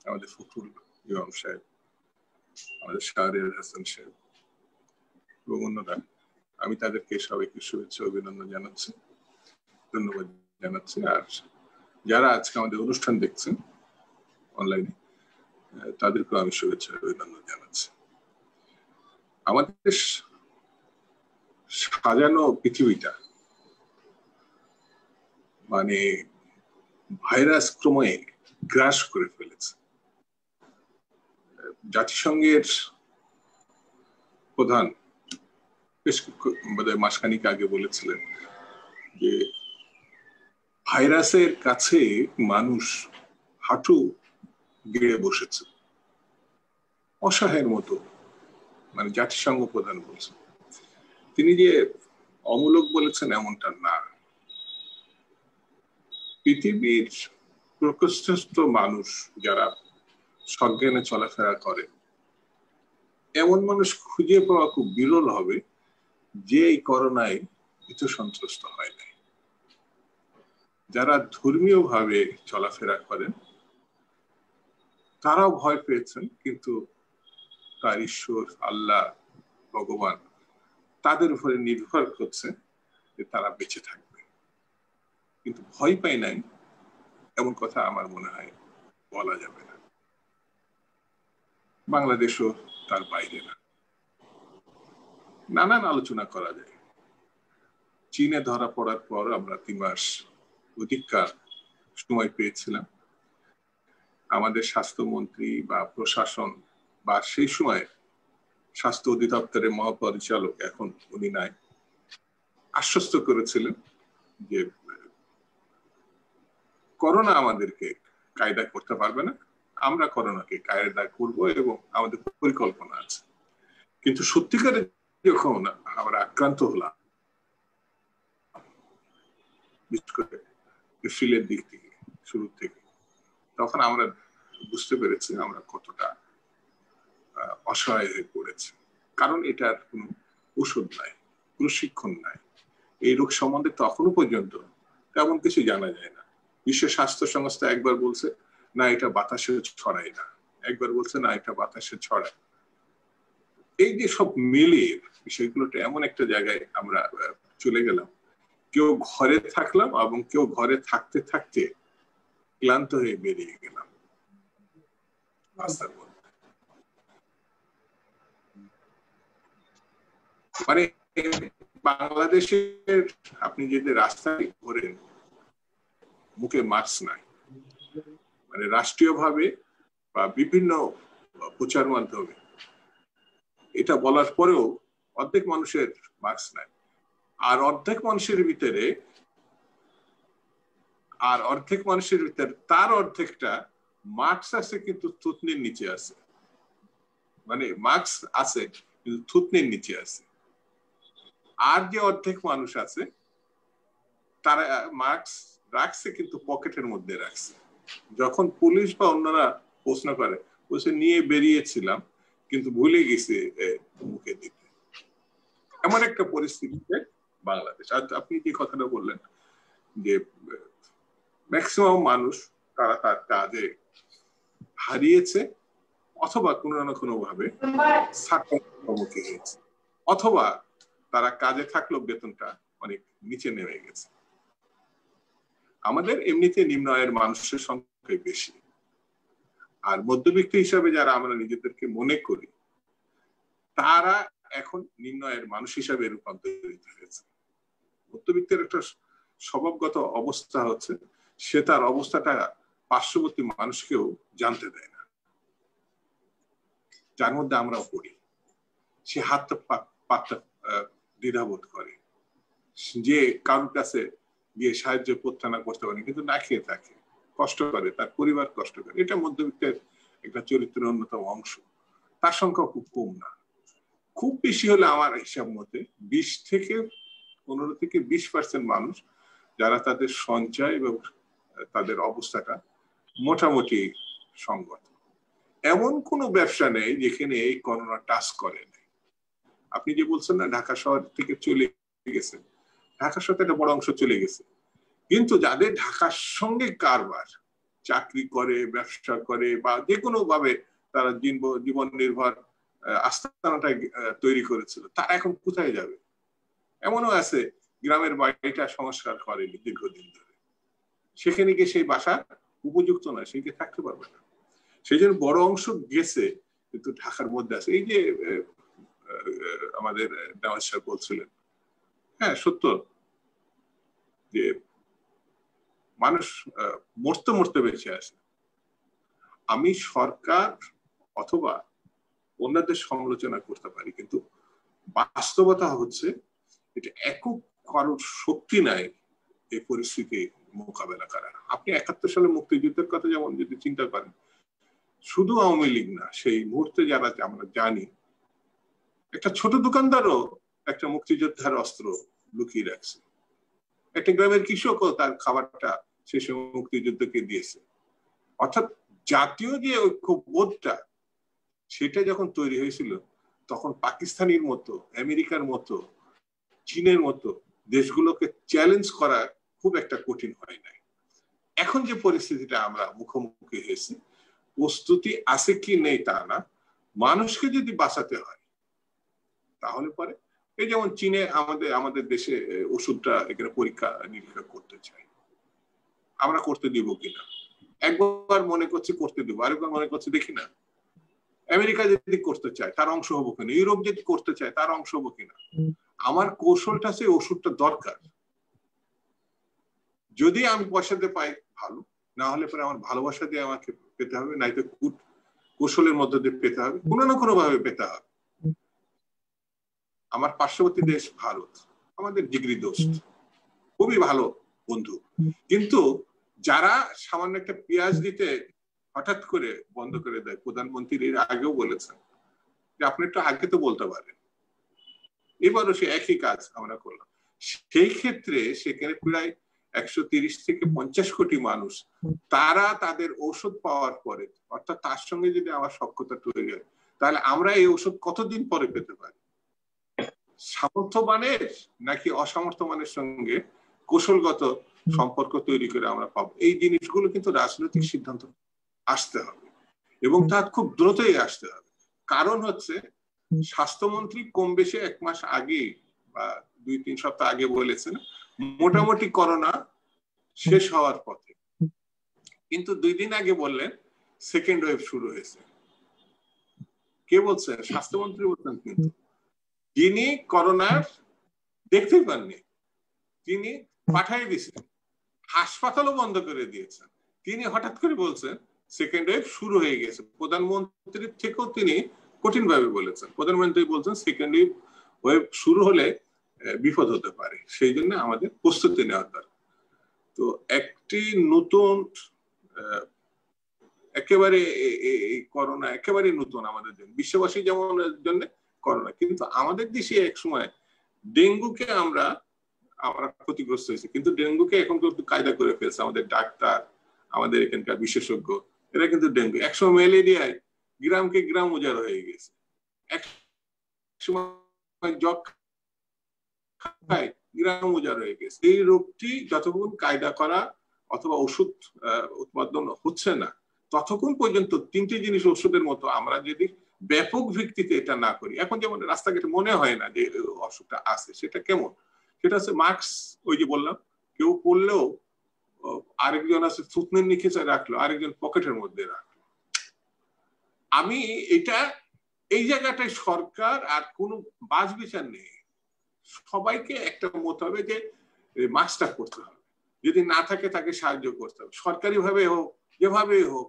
আমাদের ফখরুল ইমাম সাহেব, আমাদের শাহরিয়ার হাসান সাহেব এবং অন্যরা, আমি তাদেরকে সবাইকে শুভেচ্ছা অভিনন্দন জানাচ্ছি, ধন্যবাদ জানাচ্ছি। আর যারা আজকে আমাদের অনুষ্ঠান দেখছেন অনলাইনে, তাদেরকেও আমি শুভেচ্ছা অভিনন্দন জানাচ্ছি। আমাদের সাজানো পৃথিবীটা ভাইরাস ক্রমে গ্রাস করে ফেলেছে। জাতিসংঘের প্রধান বেশ মাসখানিক আগে বলেছিলেন যে ভাইরাসের কাছে মানুষ হাঁটু গেড়ে বসেছে, অসহায়ের মতো। জাতিসংঘ প্রধান বলছেন। তিনি যে অমূলক বলেছেন এমনটা না। পৃথিবীর প্রকৃতিস্থ মানুষ যারা সজ্ঞানে চলাফেরা করে, এমন মানুষ খুঁজে পাওয়া খুব বিরল হবে যে এই করোনায় ভীত সন্ত্রস্ত হয় নাই। যারা ধর্মীয় ভাবে চলাফেরা করেন তারাও ভয় পেয়েছেন, কিন্তু তার ঈশ্বর, আল্লাহ, ভগবান তাদের উপরে নির্ভর করছে যে তারা বেঁচে থাকবে, কিন্তু ভয় পায় নাই এমন কথা আমার মনে হয় বলা যাবে না। বাংলাদেশও তার বাইরে না। নানান আলোচনা করা যায়। চীনে ধরা পড়ার পর আমরা 3 মাস অধিককাল সময় পেয়েছিলাম। আমাদের স্বাস্থ্যমন্ত্রী বা প্রশাসন বা সেই সময় স্বাস্থ্য অধিদপ্তরের মহাপরিচালক, এখন উনি নাই, আশ্বস্ত করেছিলেন যে করোনা আমাদেরকে কায়দা করতে পারবে না, আমরা করোনাকে কায়দা করব এবং আমাদের পরিকল্পনা আছে। কিন্তু সত্যিকারে যখন আমরা আক্রান্ত হলাম, বিশেষ করে এপ্রিলের দিক থেকে, শুরু থেকে, তখন আমরা বুঝতে পেরেছি আমরা কতটা অসহায় হয়ে পড়েছি। কারণ এটার কোনো ওষুধ নাই, প্রশিক্ষণ নাই। এই রোগ সম্বন্ধে তখনও পর্যন্ত তেমন কিছু জানা যায় না। বিশ্ব স্বাস্থ্য সংস্থা একবার বলছে না এটা বাতাসে ছড়ায় না, একবার বলছে না এটা বাতাসে ছড়ায়। এই যে সব মিলিয়ে বিষয়গুলোটা এমন একটা জায়গায় আমরা চলে গেলাম, কেউ ঘরে থাকলাম এবং কেউ ঘরে থাকতে থাকতে ক্লান্ত হয়ে বেরিয়ে গেলাম রাস্তার মধ্যে। মানে বাংলাদেশের আপনি যদি রাস্তায় ঘোরেন, মুখে মাস্ক নাই। মানে রাষ্ট্রীয়ভাবে বা বিভিন্ন প্রচার মাধ্যমে এটা বলার পরেও অর্ধেক মানুষের মাস্ক নাই। আর অর্ধেক মানুষের ভিতরে তার অর্ধেকটা মাস্ক আছে কিন্তু থুতনির নিচে আছে। মানে মাস্ক আছে কিন্তু থুতনির নিচে আছে। আর যে অর্ধেক মানুষ আছে তারা মাস্ক রাখছে কিন্তু পকেটের মধ্যে রাখছে। যখন পুলিশ বা অন্যরা প্রশ্ন করে, বলছে নিয়ে বেরিয়েছিলাম কিন্তু ভুলে গেছে মুখে দিতে। এমন একটা পরিস্থিতিতে বাংলাদেশ। আর আপনি যে কথাটা বললেন যে ম্যাক্সিমাম মানুষ তারা তার কাজে হারিয়েছে অথবা কোনো না কোনো ভাবে মুখে হয়েছে, অথবা তারা কাজে থাকলেও বেতনটা অনেক নিচে নেমে গেছে। আমাদের এমনিতে নিম্ন আয়ের মানুষের সংখ্যা বেশি, আর মধ্যবিত্ত হিসাবে যারা আমরা নিজেদেরকে মনে করি তারা এখন নিম্ন আয়ের মানুষ হিসাবে রূপান্তরিত হয়েছে। মধ্যবিত্তের একটা স্বভাবগত অবস্থা হচ্ছে সে তার অবস্থাটা পার্শ্ববর্তী মানুষকেও জানতে দেয় না, যার মধ্যে আমরাও পড়ি। সে হাত পাতটা দ্বিধাবোধ করে, যে কারোর কাছে গিয়ে সাহায্য প্রার্থনা করতে পারে কিন্তু না খেয়ে থাকে, কষ্ট করে, তার পরিবার কষ্ট করে। এটা মধ্যবিত্তের একটা চরিত্রের অন্যতম অংশ। তার সংখ্যা খুব কম না, খুব বেশি হলে আমার হিসাব মতে 15 থেকে 20% মানুষ যারা তাদের সঞ্চয় এবং তাদের অবস্থাটা মোটামুটি সঙ্গত। এমন কোনো ব্যবসা নেই যেখানে এই করোনা টাচ করে নাই। আপনি যে বলছেন না ঢাকা শহর থেকে চলে গেছে, ঢাকা শহর একটা বড় অংশ চলে গেছে, কিন্তু যাদের ঢাকার সঙ্গে কারবার, চাকরি করে, ব্যবসা করে বা যে কোনো ভাবে তারা জীবন নির্ভর আস্থানাটা তৈরি করেছিল, তারা এখন কোথায় যাবে? এমনও আছে গ্রামের বাড়িটা সংস্কার করেনি দীর্ঘদিন ধরে, সেখানে গিয়ে সেই বাসা উপযুক্ত নয়, সেখানে থাকতে পারবে না। সেই জন্য বড় অংশ গেছে কিন্তু ঢাকার মধ্যে আছে। এই যে আমাদের নেওয়াজ সাহেব বলছিলেন, হ্যাঁ সত্য যে মানুষ মরতে মরতে বেঁচে আছে। আমি সরকার অথবা অন্যদের সমালোচনা করতে পারি, কিন্তু বাস্তবতা হচ্ছে এটা একক কারোর শক্তি নাই এই পরিস্থিতি মোকাবেলা করার। আপনি 71 সালে মুক্তিযুদ্ধের কথা যেমন যদি চিন্তা করেন, শুধু আওয়ামী লীগ না, সেই মুহূর্তে যারা আমরা জানি, একটা ছোট দোকানদারও একটা মুক্তিযোদ্ধার অস্ত্র লুকিয়ে রাখছে। একটা গ্রামের কৃষকও তার খাবারটা সেই সময় মুক্তিযুদ্ধকে দিয়েছে। অর্থাৎ জাতীয় যে ঐক্যবোধটা সেটা যখন তৈরি হয়েছিল তখন পাকিস্তানের মতো, আমেরিকার মতো, চীনের মতো দেশগুলোকে চ্যালেঞ্জ করা খুব একটা কঠিন হয় নাই। এখন যে পরিস্থিতিটা আমরা মুখোমুখি হয়েছি, প্রস্তুতি আছে কি নেই তা না, মানুষকে যদি বাঁচাতে হয় তাহলে পরে এই যেমন চীনে আমাদের দেশে ওষুধটা এখানে পরীক্ষা নিরীক্ষা করতে চাই, আমরা করতে দিব কিনা। একবার মনে করছি করতে দেবো, আরেকবার মনে করছি দেখি না। আমেরিকা যদি করতে চায় তার অংশ হবো কিনা, ইউরোপ যদি করতে চায় তার অংশ হবো কিনা। আমার কৌশলটা আছে, ওষুধটা দরকার। যদি আমি পয়সা দিয়ে পাই ভালো, না হলে পরে আমার ভালোবাসা দিয়ে আমাকে পেতে হবে, নাইতো কৌশলের মধ্যে দিয়ে পেতে হবে, কোনো না কোনো ভাবে পেতে হবে। আমার পার্শ্ববর্তী দেশ ভারত আমাদের জিগরি দোস্ত, খুবই ভালো বন্ধু, কিন্তু যারা সামান্য একটা পেঁয়াজ দিতে হঠাৎ করে বন্ধ করে দেয়, প্রধানমন্ত্রী এর আগেও বলেছেন যে আপনি একটু আগে তো বলতে পারেন, এবারও সে একই কাজ আমরা করলাম। সেই ক্ষেত্রে সেখানে প্রায় 130 থেকে 50 কোটি মানুষ, তারা তাদের ঔষধ পাওয়ার পরে, অর্থাৎ তার সঙ্গে যদি আমার সখ্যতা তৈরি হয়, তাহলে আমরা এই ওষুধ কতদিন পরে পেতে পারি? সামর্থ্যবানের নাকি অসামর্থ্যবানের সঙ্গে কৌশলগত সম্পর্ক তৈরি করে আমরা পাবো? এই জিনিসগুলো কিন্তু রাজনৈতিক সিদ্ধান্ত আসতে হবে, এবং তা খুব দ্রুতই আসতে হবে। কারণ হচ্ছে স্বাস্থ্যমন্ত্রী কম বেশি 1 মাস আগে বা 2-3 সপ্তাহ আগে বলেছেন মোটামুটি করোনা শেষ হওয়ার পথে, কিন্তু 2 দিন আগে বললেন সেকেন্ড ওয়েভ শুরু হয়েছে। কে বলছেন? স্বাস্থ্যমন্ত্রী বলছেন। কিন্তু যিনি করোনার দেখতে পাননি, তিনি পাঠিয়ে দিয়েছেন, হাসপাতালও বন্ধ করে দিয়েছেন, তিনি হঠাৎ করে বলছেন সেকেন্ড ওয়েভ শুরু হয়ে গেছে। প্রধানমন্ত্রীর থেকেও তিনি কঠিন ভাবে বলেছেন। প্রধানমন্ত্রী বলছেন সেকেন্ড ওয়েভ শুরু হলে বিপদ হতে পারে, সেই জন্য আমাদের প্রস্তুতি নেওয়ার দরকার। তো একটি নতুন একেবারে এই করোনা একেবারে নতুন আমাদের জন্য, বিশ্ববাসী যেমন জন্য করোনা, কিন্তু আমাদের দেশে এক সময় ডেঙ্গুকে আমরা ক্ষতিগ্রস্ত হয়েছি, কিন্তু ডেঙ্গুকে এখন কিন্তু কায়দা করে ফেলছে আমাদের ডাক্তার, আমাদের এখানকার বিশেষজ্ঞ, এরা কিন্তু ডেঙ্গু, একসময় ম্যালেরিয়ায় গ্রামকে গ্রাম উজাড় হয়ে গেছে, এক সময় যক্ষায় গ্রাম উজাড় হয়ে গেছে। এই রোগটি যতক্ষণ কায়দা করা অথবা ওষুধ উৎপাদন হচ্ছে না, ততক্ষণ পর্যন্ত 3টে জিনিস ওষুধের মতো আমরা যদি ব্যাপক ভিত্তিতে এটা না করি, এখন যেমন রাস্তাঘাটে মনে হয় না যে অসুখটা আছে, সেটা কেমন? সেটা হচ্ছে মাস্ক, ওই যে বললাম, কেউ পড়লেও আরেকজন আছে থুতনির নিচে রাখলো, আরেকজন পকেটের মধ্যে রাখলো। আমি এটা এই জায়গাটায় সরকার আর কোনো বাজ বিচার নেই, সবাইকে একটা মত হবে যে মাস্কটা করতে হবে, যদি না থাকে তাকে সাহায্য করতে হবে, সরকারি ভাবে হোক যেভাবে হোক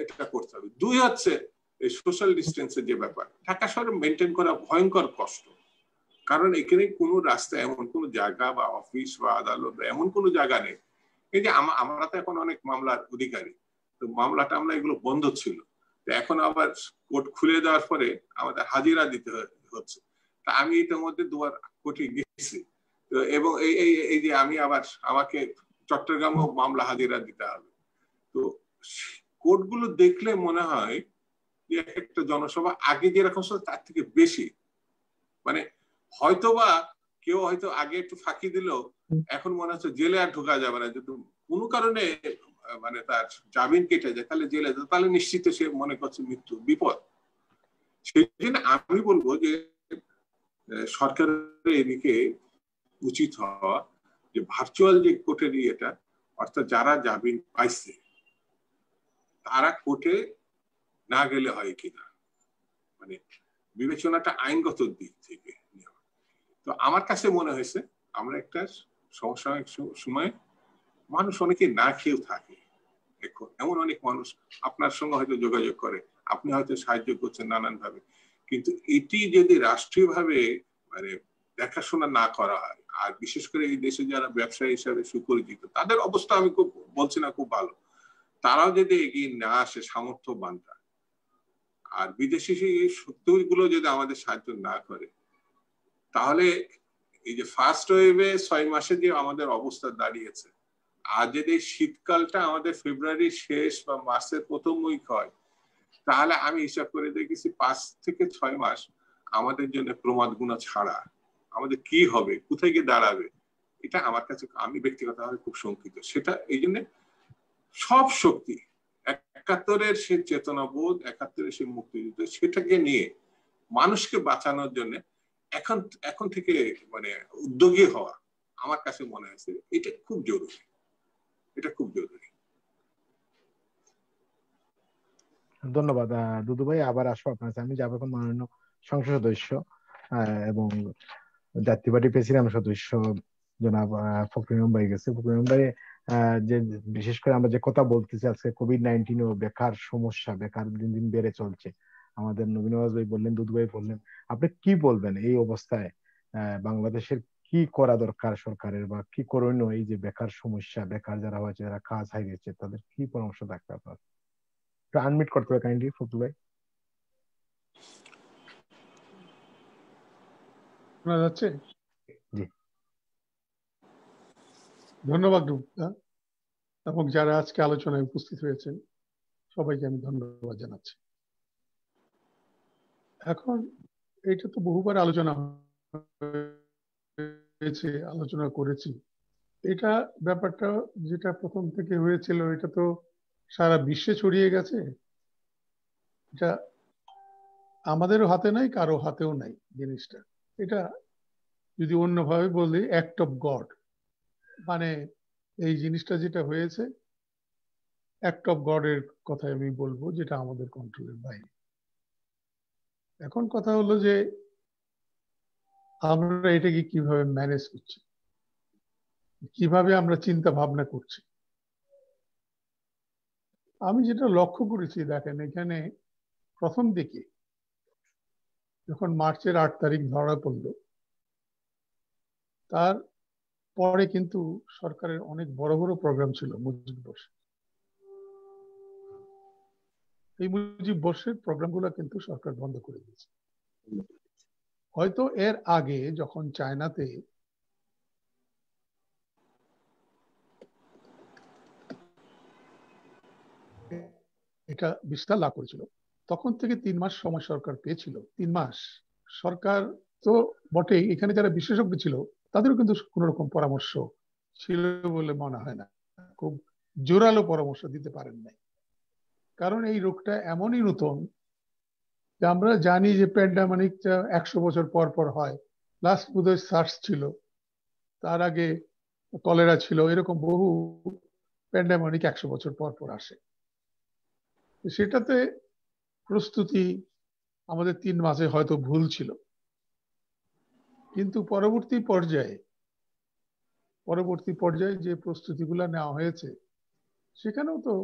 এটা করতে হবে। 2 হচ্ছে সোশ্যাল ডিস্টেন্সের যে ব্যাপার, ঢাকা শহরে মেনটেন করা ভয়ঙ্কর কষ্ট, কারণ এখানে কোনো রাস্তা এমন কোনো জায়গা বা অফিস বা আদালত বা এমন কোনো জায়গা নেই। এই যে আমরা তো এখন অনেক মামলার অধিকারী, তো মামলাটা আমরা এগুলো বন্ধ ছিল, তো এখন আবার কোর্ট খুলে দেওয়ার পরে আমাদের হাজিরা দিতে হচ্ছে। তা আমি এটার মধ্যে 2বার কোর্টে গেছি, তো এবং এই যে আমি আবার আমাকে চট্টগ্রামেও মামলা হাজিরা দিতে হবে। তো কোর্টগুলো দেখলে মনে হয় যে একটা জনসভা আগে যেরকম ছিল তার থেকে বেশি, মানে হয়তোবা কেউ হয়তো আগে একটু ফাঁকি দিল, এখন মনে হচ্ছে জেলে আর ঢোকা যাবে না, যদি কোনো কারণে মানে তার জামিন কেটে যায় তাহলে জেলে, তাহলে নিশ্চিত সে মনে করছে মৃত্যু বিপদ। সেই জন্য আমি বলবো যে সরকারের এদিকে উচিত হওয়া যে ভার্চুয়াল যে কোর্টের এটা, অর্থাৎ যারা জামিন পাইছে তারা কোর্টে না গেলে হয় কিনা, মানে বিবেচনাটা আইনগত দিক থেকে। তো আমার কাছে মনে হয়েছে আমরা একটা সমসাময়িক সময় মানুষ অনেকে না খেয়েও থাকে, এমন অনেক মানুষ আপনার সঙ্গে হয়তো যোগাযোগ করে, আপনি হয়তো সাহায্য করছেন নানান ভাবে, কিন্তু এটি যদি রাষ্ট্রীয় ভাবে মানে দেখাশোনা না করা হয়, আর বিশেষ করে এই দেশে যারা ব্যবসায়ী হিসাবে সুপরিচিত, তাদের অবস্থা আমি খুব বলছি না খুব ভালো, তারাও যদি এগিয়ে না আসে সামর্থ্যবানরা, আর বিদেশি শক্তিগুলো যদি আমাদের সাহায্য না করে, তাহলে এই যে ফার্স্ট ওয়েভে 6 মাসে যে আমাদের অবস্থা দাঁড়িয়েছে, আর যদি শীতকালটা আমাদের ফেব্রুয়ারি শেষ বা মার্চের প্রথম উইক হয়, তাহলে আমি হিসাব করে দেখেছি 5 থেকে 6 মাস আমাদের জন্য প্রমাদ গুণা ছাড়া আমাদের কি হবে, কোথায় গিয়ে দাঁড়াবে, এটা আমার কাছে আমি ব্যক্তিগতভাবে খুব শঙ্কিত। সেটা এই জন্য সব শক্তি 71-এর সে চেতনাবোধ, 71-এর সে মুক্তিযুদ্ধ, সেটাকে নিয়ে মানুষকে বাঁচানোর জন্য এখন থেকে মানে উদ্যোগী হওয়া আমার কাছে মনে হয়েছে এটা খুব জরুরি। এটা খুব জরুরি। ধন্যবাদ দুদু ভাই। আবার আসবো আপনার কাছে। আমি যাবো এখন মাননীয় সংসদ সদস্য এবং জাতীয় পার্টি প্রেসিডেন্ট সদস্য জনাব ফখরুল ভাই গেছে। ফখরুল ভাই যে বিশেষ করে আমরা যে কথা বলতেছি আজকে কোভিড-19 ও বেকার সমস্যা, বেকার দিন দিন বেড়ে চলছে। আমাদের নবীন নওয়াজ ভাই বললেন, দুদু ভাই বললেন, আপনি কি বলবেন এই অবস্থায় বাংলাদেশের কি করা দরকার সরকারের, বা কি করণীয় এই যে বেকার সমস্যা, বেকার যারা হয়েছে, যারা কাজ হারিয়েছে, তাদের কি পরামর্শ থাকবে আপনার? একটু আনমিট করতে হবে কাইন্ডলি ফখরুল ভাই। শোনা যাচ্ছে? জি। ধন্যবাদ রূপদা, এবং যারা আজকে আলোচনায় উপস্থিত হয়েছেন সবাইকে আমি ধন্যবাদ জানাচ্ছি। এখন এটা তো বহুবার আলোচনা হয়েছে, আলোচনা করেছি। এটা ব্যাপারটা যেটা প্রথম থেকে হয়েছিল এটা তো সারা বিশ্বে ছড়িয়ে গেছে। এটা আমাদেরও হাতে নাই, কারো হাতেও নাই জিনিসটা। এটা যদি অন্যভাবে বলি, অ্যাক্ট অফ গড, মানে এই জিনিসটা যেটা হয়েছে অ্যাক্ট অফ গডের কথা আমি বলবো, যেটা আমাদের কন্ট্রোলের বাইরে। এখন কথা হলো যে আমরা এটাকে কিভাবে ম্যানেজ করছি, কিভাবে আমরা চিন্তা ভাবনা করছি। আমি যেটা লক্ষ্য করেছি, দেখেন এখানে প্রথম দিকে যখন মার্চের 8 তারিখ ধরা পড়লো, তার পরে কিন্তু সরকারের অনেক বড় বড় প্রোগ্রাম ছিল মুজিব বর্ষে। এই মুজিব বর্ষের প্রোগ্রামগুলো কিন্তু সরকার বন্ধ করে দিয়েছে। হয়তো এর আগে যখন চায়নাতে এটা বিস্তার লাভ করেছিল, তখন থেকে 3 মাস সময় সরকার পেয়েছিল। 3 মাস সরকার তো বটেই, এখানে যারা বিশেষজ্ঞ ছিল তাদেরও কিন্তু কোন রকম পরামর্শ ছিল বলে মনে হয় না, খুব জোরালো পরামর্শ দিতে পারেন নাই। কারণ এই রোগটা এমনই নতুন যে আমরা জানি যে প্যান্ডামিকটা 100 বছর পর পর হয়। লাস্ট বোধহয় সার্স ছিল, তার আগে কলেরা ছিল, এরকম বহু প্যান্ডামিক 100 বছর পর পর আসে। সেটাতে প্রস্তুতি আমাদের 3 মাসে হয়তো ভুল ছিল, কিন্তু পরবর্তী পর্যায়ে যে প্রস্তুতিগুলো নেওয়া হয়েছে সেখানেও তো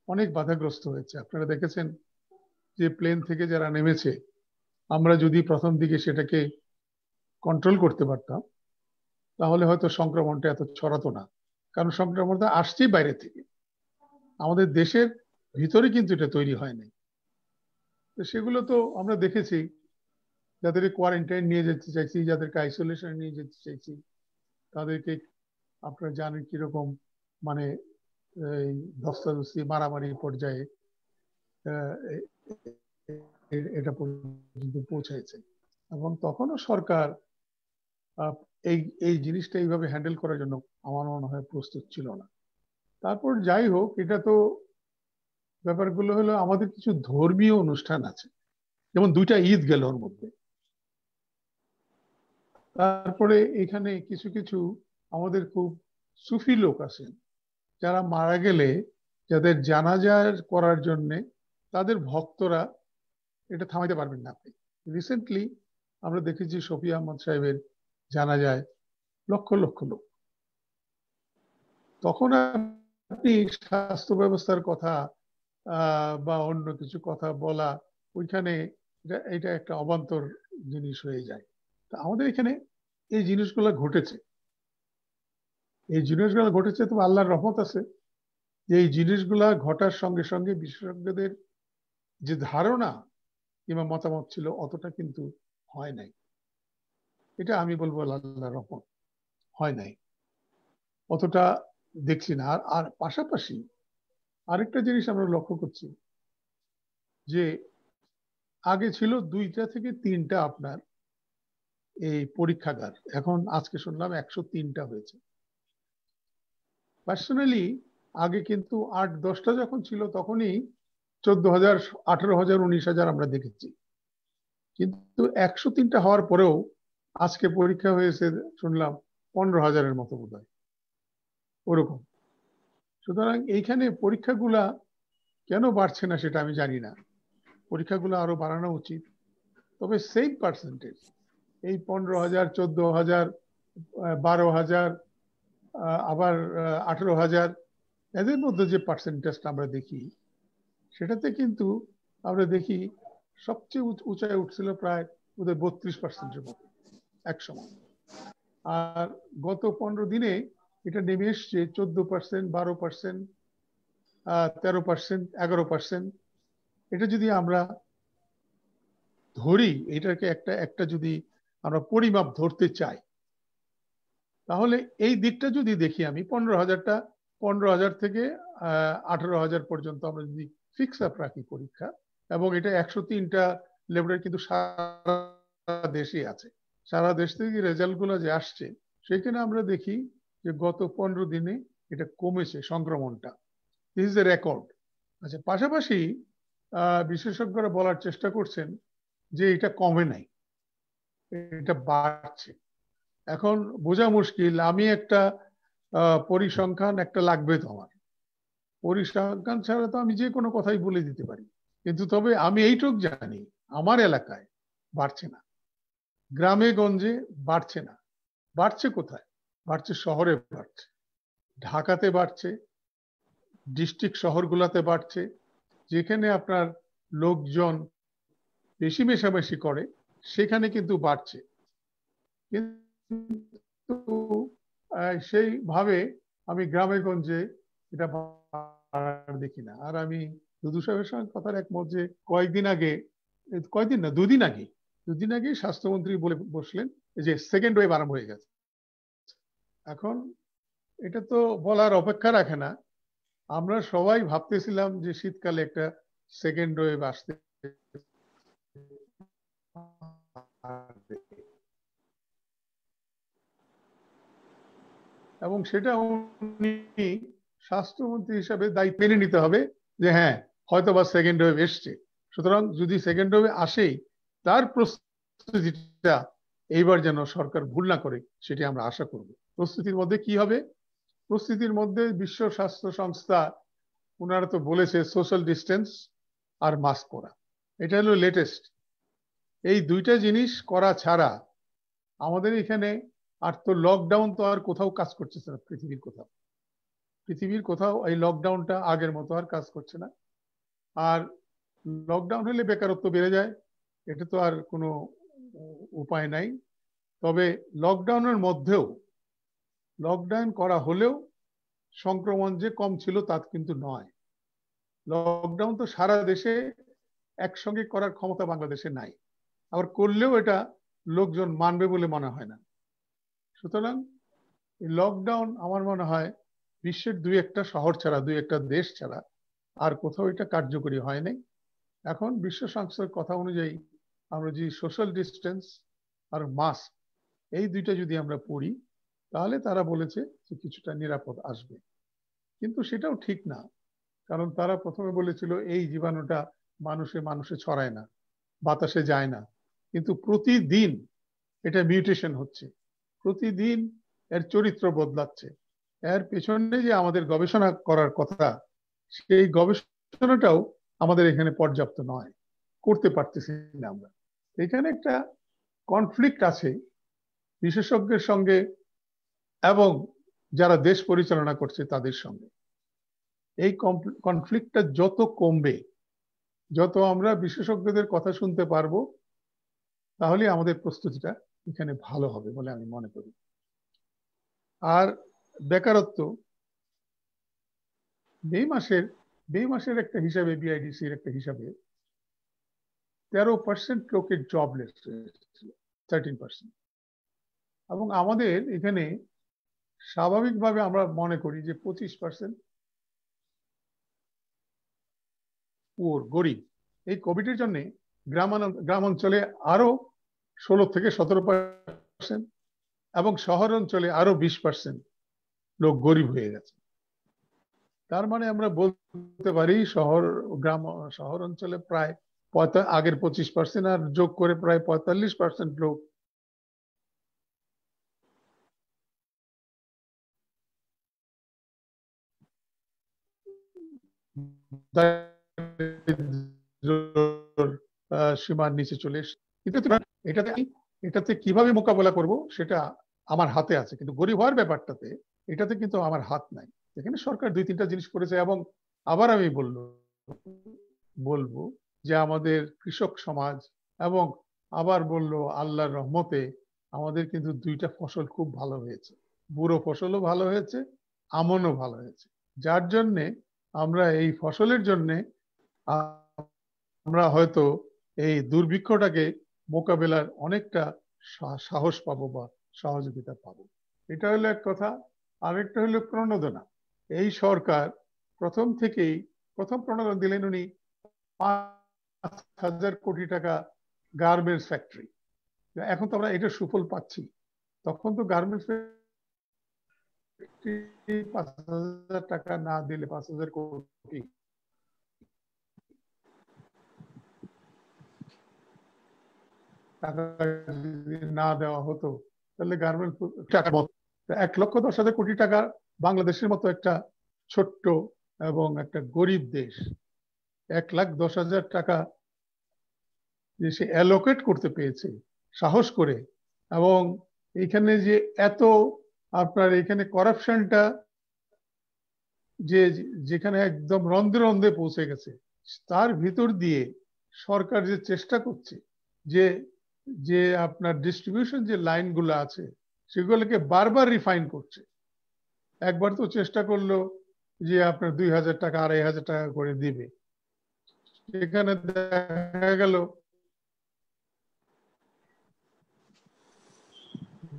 অনেক বাধাগ্রস্ত হয়েছে। আপনারা দেখেছেন যে প্লেন থেকে যারা নেমেছে, আমরা যদি প্রথম দিকে সেটাকে কন্ট্রোল করতে পারতাম তাহলে হয়তো সংক্রমণটা এত ছড়াতো না। কারণ সংক্রমণটা আসছেই বাইরে থেকে, আমাদের দেশের ভিতরে কিন্তু এটা তৈরি হয়নি। তো সেগুলো তো আমরা দেখেছি, যাদেরকে কোয়ারেন্টাইন নিয়ে যেতে চাইছি, যাদেরকে আইসোলেশনে নিয়ে যেতে চাইছি, তাদেরকে আপনারা জানেন কিরকম মানে এই ধস্তাধস্তি মারামারি পর্যায়ে এটা পর্যন্ত পৌঁছাইছে। এবং তখনও সরকার এই এই জিনিসটা এইভাবে হ্যান্ডেল করার জন্য আমার মনে হয় প্রস্তুত ছিল না। তারপর যাই হোক, এটা তো ব্যাপারগুলো হলো আমাদের কিছু ধর্মীয় অনুষ্ঠান আছে, যেমন 2টা ঈদ গেল ওর মধ্যে। তারপরে এখানে কিছু কিছু আমাদের খুব সুফি লোক আছেন, যারা মারা গেলে যাদের জানাজা করার জন্য তাদের ভক্তরা এটা থামাইতে পারবেন না। আপনি রিসেন্টলি আমরা দেখেছি শফি আহমদ সাহেবের জানাজায় লক্ষ লক্ষ লোক। তখন আপনি স্বাস্থ্য ব্যবস্থার কথা বা অন্য কিছু কথা বলা, ওইখানে এটা একটা অবান্তর জিনিস হয়ে যায়। তা আমাদের এখানে এই জিনিসগুলো ঘটেছে, তবে আল্লাহর রহমত আছে যে এই জিনিসগুলা ঘটার সঙ্গে সঙ্গে বিশেষজ্ঞদের যে ধারণা কিংবা মতামত ছিল অতটা কিন্তু হয় নাই। এটা আমি বলবো আল্লাহর রহমত, হয় নাই অতটা দেখছি না। আর পাশাপাশি আরেকটা জিনিস আমরা লক্ষ্য করছি যে আগে ছিল 2টা থেকে 3টা আপনার এই পরীক্ষাগার, এখন আজকে শুনলাম 103টা হয়েছে। পার্সোনালি আগে কিন্তু 8-10টা যখন ছিল তখনই 14,000, 18,000, 19,000 আমরা দেখেছি। কিন্তু 103টা হওয়ার পরেও আজকে পরীক্ষা হয়েছে শুনলাম 15,000-এর মতো বোধ হয়, ওরকম। সুতরাং এইখানে পরীক্ষাগুলা কেন বাড়ছে না সেটা আমি জানি না, পরীক্ষাগুলো আরো বাড়ানো উচিত। তবে সেম পার্সেন্টেজ, এই 15,000, 14,000, 12,000, আবার 18,000, এদের মধ্যে যে পার্সেন্টেজটা আমরা দেখি, সেটাতে কিন্তু আমরা দেখি সবচেয়ে উঁচায় উঠছিল প্রায় ওদের 32%-এর মতো এক সময়। আর গত 15 দিনে এটা নেমে এসছে 14%, 12%, 13%, 11%। এটা যদি আমরা ধরি, এটাকে একটা যদি আমরা পরিমাপ ধরতে চাই, তাহলে এই দিকটা যদি দেখি আমি 15,000 থেকে 18,000 পর্যন্ত আমরা যদি ফিক্স আপ রাখি পরীক্ষা, এবং এটা 103টা লেভেলের কিন্তু সারা দেশে আছে, সারা দেশ থেকে রেজাল্ট গুলো যে আসছে সেখানে আমরা দেখি যে গত 15 দিনে এটা কমেছে সংক্রমণটা। This is a record. আচ্ছা, পাশাপাশি বিশেষজ্ঞরা বলার চেষ্টা করছেন যে এটা কমে নাই, এটা বাড়ছে। এখন বোঝা মুশকিল, আমি একটা পরিসংখ্যান একটা লাগবে তো, আমার পরিসংখ্যান ছাড়া তো আমি যে কোনো কথাই বলে দিতে পারি, কিন্তু তবে আমি এইটুক জানি আমার এলাকায় বাড়ছে না, গ্রামে গঞ্জে বাড়ছে না। বাড়ছে কোথায়? বাড়ছে শহরে, বাড়ছে ঢাকাতে, বাড়ছে ডিস্ট্রিক্ট শহরগুলোতে, বাড়ছে যেখানে আপনার লোকজন বেশি মেশামেশি করে সেখানে কিন্তু বাড়ছে। কিন্তু সেইভাবে আমি গ্রামে গঞ্জে এটা দেখি না। আর আমি দুদু সাহেবের সঙ্গে কথার একমত যে দুদিন আগে স্বাস্থ্যমন্ত্রী বলে বসলেন যে সেকেন্ড ওয়েভ আরম্ভ হয়ে গেছে। এখন এটা তো বলার অপেক্ষা রাখে না। আমরা সবাই ভাবতেছিলাম যে শীতকালে একটা সেকেন্ড ওয়েভ আসতে, এবং সেটা উনি স্বাস্থ্যমন্ত্রী হিসাবে দায়িত্ব মেনে নিতে হবে যে হ্যাঁ, হয়তো বা সেকেন্ড ওয়েভ এসছে। সুতরাং যদি সেকেন্ড ওয়েভ আসেই, তার প্রস্তুতিটা এইবার যেন সরকার ভুল না করে সেটি আমরা আশা করব। প্রস্তুতির মধ্যে কি হবে? প্রস্তুতির মধ্যে বিশ্ব স্বাস্থ্য সংস্থা ওনারা তো বলেছে সোশ্যাল ডিস্টেন্স আর মাস্ক পরা, এটা হলো লেটেস্ট। এই দুইটা জিনিস করা ছাড়া আমাদের এখানে আর তো লকডাউন তো আর কোথাও কাজ করছে না, পৃথিবীর কোথাও এই লকডাউনটা আগের মতো আর কাজ করছে না। আর লকডাউন হলে বেকারত্ব বেড়ে যায়, এটা তো আর কোনো উপায় নাই। তবে লকডাউনের মধ্যেও, লকডাউন করা হলেও সংক্রমণ যে কম ছিল তা কিন্তু নয়। লকডাউন তো সারা দেশে একসঙ্গে করার ক্ষমতা বাংলাদেশে নাই, আবার করলেও এটা লোকজন মানবে বলে মনে হয় না। সুতরাং লকডাউন আমার মনে হয় বিশ্বের 2-1টা শহর ছাড়া, 2-1টা দেশ ছাড়া আর কোথাও এটা কার্যকরী হয় নাই। এখন বিশ্ব সংস্থার কথা অনুযায়ী আমরা যদি সোশ্যাল ডিস্টেন্স আর মাস্ক এই দুইটা যদি আমরা পড়ি, তাহলে তারা বলেছে যে কিছুটা নিরাপদ আসবে। কিন্তু সেটাও ঠিক না, কারণ তারা প্রথমে বলেছিল এই জীবাণুটা মানুষে ছড়ায় না, বাতাসে যায় না, কিন্তু প্রতিদিন এটা মিউটেশন হচ্ছে, প্রতিদিন এর চরিত্র বদলাচ্ছে। এর পেছনে যে আমাদের গবেষণা করার কথা, সেই গবেষণাটাও আমাদের এখানে পর্যাপ্ত নয়, করতে পারতেছি না আমরা। এখানে একটা কনফ্লিক্ট আছে বিশেষজ্ঞের সঙ্গে এবং যারা দেশ পরিচালনা করছে তাদের সঙ্গে। এই কনফ্লিক্টটা যত কমবে, যত আমরা বিশেষজ্ঞদের কথা শুনতে পারবো, তাহলে আমাদের প্রস্তুতিটা এখানে ভালো হবে বলে আমি মনে করি। আর বেকারত্ব, মে মাসের একটা হিসাবে, বিআইডিসির একটা হিসাবে 13% লোকের জবলেস ছিল, 13%। এবং আমাদের এখানে স্বাভাবিকভাবে আমরা মনে করি যে 25% গরিব। এই কোভিডের জন্য গ্রাম অঞ্চলে আরো 16 থেকে 17% এবং শহর অঞ্চলে আরো 20% লোক গরিব হয়ে গেছে। তার মানে আমরা বলতে পারি শহর অঞ্চলে প্রায় আগের 25% আর যোগ করে প্রায় 45% লোক সীমার নিচে চলে এসেছে। কিন্তু এটাতে এটাতে কিভাবে মোকাবেলা করব সেটা আমার হাতে আছে, কিন্তু গরিব হওয়ার ব্যাপারটাতে এটাতে কিন্তু আমার হাত নাই। এখানে সরকার 2-3টা জিনিস করেছে, এবং আবার আমি বলবো যে আমাদের কৃষক সমাজ, এবং আবার বললো আল্লাহর রহমতে আমাদের কিন্তু 2টা ফসল খুব ভালো হয়েছে, বুড়ো ফসলও ভালো হয়েছে, আমনও ভালো হয়েছে, যার জন্যে আমরা এই ফসলের জন্যে আমরা হয়তো এই দুর্ভিক্ষটাকে মোকাবেলার অনেকটা সাহস পাবো বা সহযোগিতা পাবো। এটা হলো এক কথা। আরেকটা হলো প্রণোদনা। এই সরকার প্রথম থেকেই প্রণোদনা দিলেন উনি 5,000 কোটি টাকা গার্মেন্টস ফ্যাক্টরি। এখন তো আমরা এটা সুফল পাচ্ছি, তখন তো গার্মেন্টস ফ্যাক্টরি 5,000 টাকা না দিলে, 5,000 কোটি টাকা যদি না দেওয়া হতো তাহলে গার্মেন্টস টাকা 1,10,000 কোটি টাকা বাংলাদেশের মতো একটা ছোট্ট এবং একটা গরিব দেশ 1,10,000 টাকা যে সে অ্যালোকেট করতে পেরেছে সাহস করে, এবং এখানে যে এত আপনার এখানে কারাপশনটা যেখানে একদম রন্ধে রন্ধে পৌঁছে গেছে, তার ভিতর দিয়ে সরকার যে চেষ্টা করছে যে যে আপনার ডিস্ট্রিবিউশন যে লাইনগুলো আছে সেগুলোকে বারবার রিফাইন করছে। একবার তো চেষ্টা করলো যে আপনার 2,000 টাকা 2,500 টাকা করে দিবে, সেখানে দেখা গেল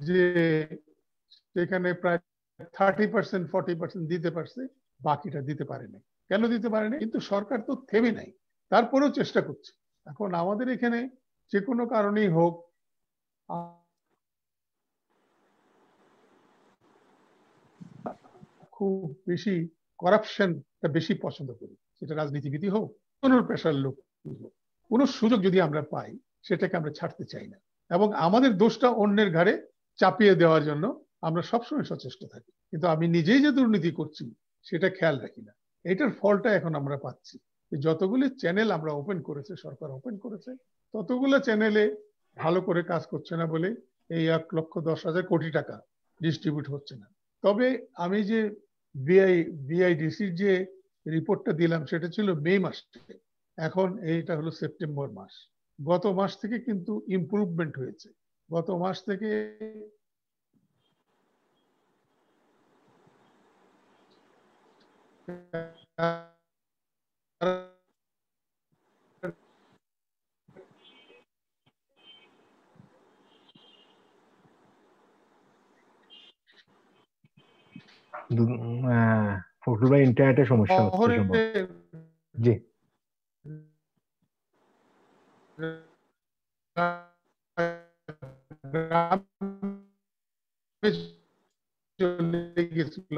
যে সেখানে প্রায় 30% 40% দিতে পারছে, বাকিটা দিতে পারেনি। কেন দিতে পারেনি? কিন্তু সরকার তো থেমে নাই, তারপরেও চেষ্টা করছে। এখন আমাদের এখানে যে কোনো কারণেই হোক খুব বেশি করাপশনটা বেশি পছন্দ করি, সেটা রাজনীতিবিদই হোক, কোন পেশার লোক হোক। কোন সুযোগ যদি আমরা পাই সেটাকে আমরা ছাড়তে চাই না, এবং আমাদের দোষটা অন্যের ঘাড়ে চাপিয়ে দেওয়ার জন্য আমরা সবসময় সচেষ্ট থাকি। কিন্তু আমি নিজেই যে দুর্নীতি করছি সেটা খেয়াল রাখি না। এটার ফলটা এখন আমরা পাচ্ছি। যতগুলো চ্যানেল আমরা ওপেন করেছে, সরকার ওপেন করেছে, ততগুলো চ্যানেলে ভালো করে কাজ করছে না বলে এই 1,10,000 কোটি টাকা ডিস্ট্রিবিউট হচ্ছে না। তবে আমি যে বিআইডিসির যে রিপোর্টটা দিলাম সেটা ছিল মে মাস থেকে, এখন এইটা হলো সেপ্টেম্বর মাস। গত মাস থেকে কিন্তু ইমপ্রুভমেন্ট হয়েছে। গত মাস থেকে ফখরুল ভাই ইন্টারনেটের সমস্যা হচ্ছে সম্ভব। জি চলে গেছিল,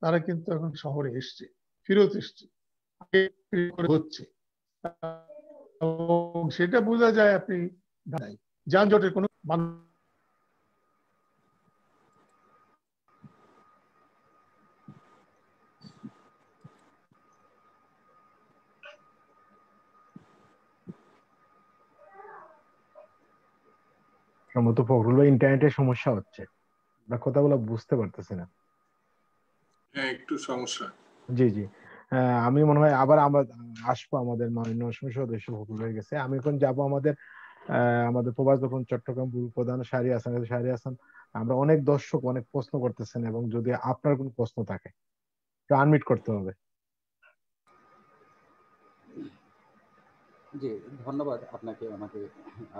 তারা কিন্তু এখন শহরে এসছে, ফিরত এসছে, হচ্ছে, এবং সেটা বোঝা যায়। আপনি যানজটের কোনো সম্ভবত ফখরুল ভাই ইন্টারনেটের সমস্যা হচ্ছে, আমরা কথাগুলো বুঝতে পারতেছি না। হ্যাঁ, একটু সমস্যা। জি জি, আমি মনে হয় আবার আমরা আসবো, আমাদের মাননীয় সংসদ সদস্য ফখরুল হয়ে গেছে। আমি এখন যাব আমাদের প্রবাস দর্পণ চট্টগ্রাম ব্যুরো প্রধান শাহরি হাসান। আমরা অনেক দর্শক অনেক প্রশ্ন করতেছেন, এবং যদি আপনার কোনো প্রশ্ন থাকে আনমিট করতে হবে। জি, ধন্যবাদ আপনাকে আমাকে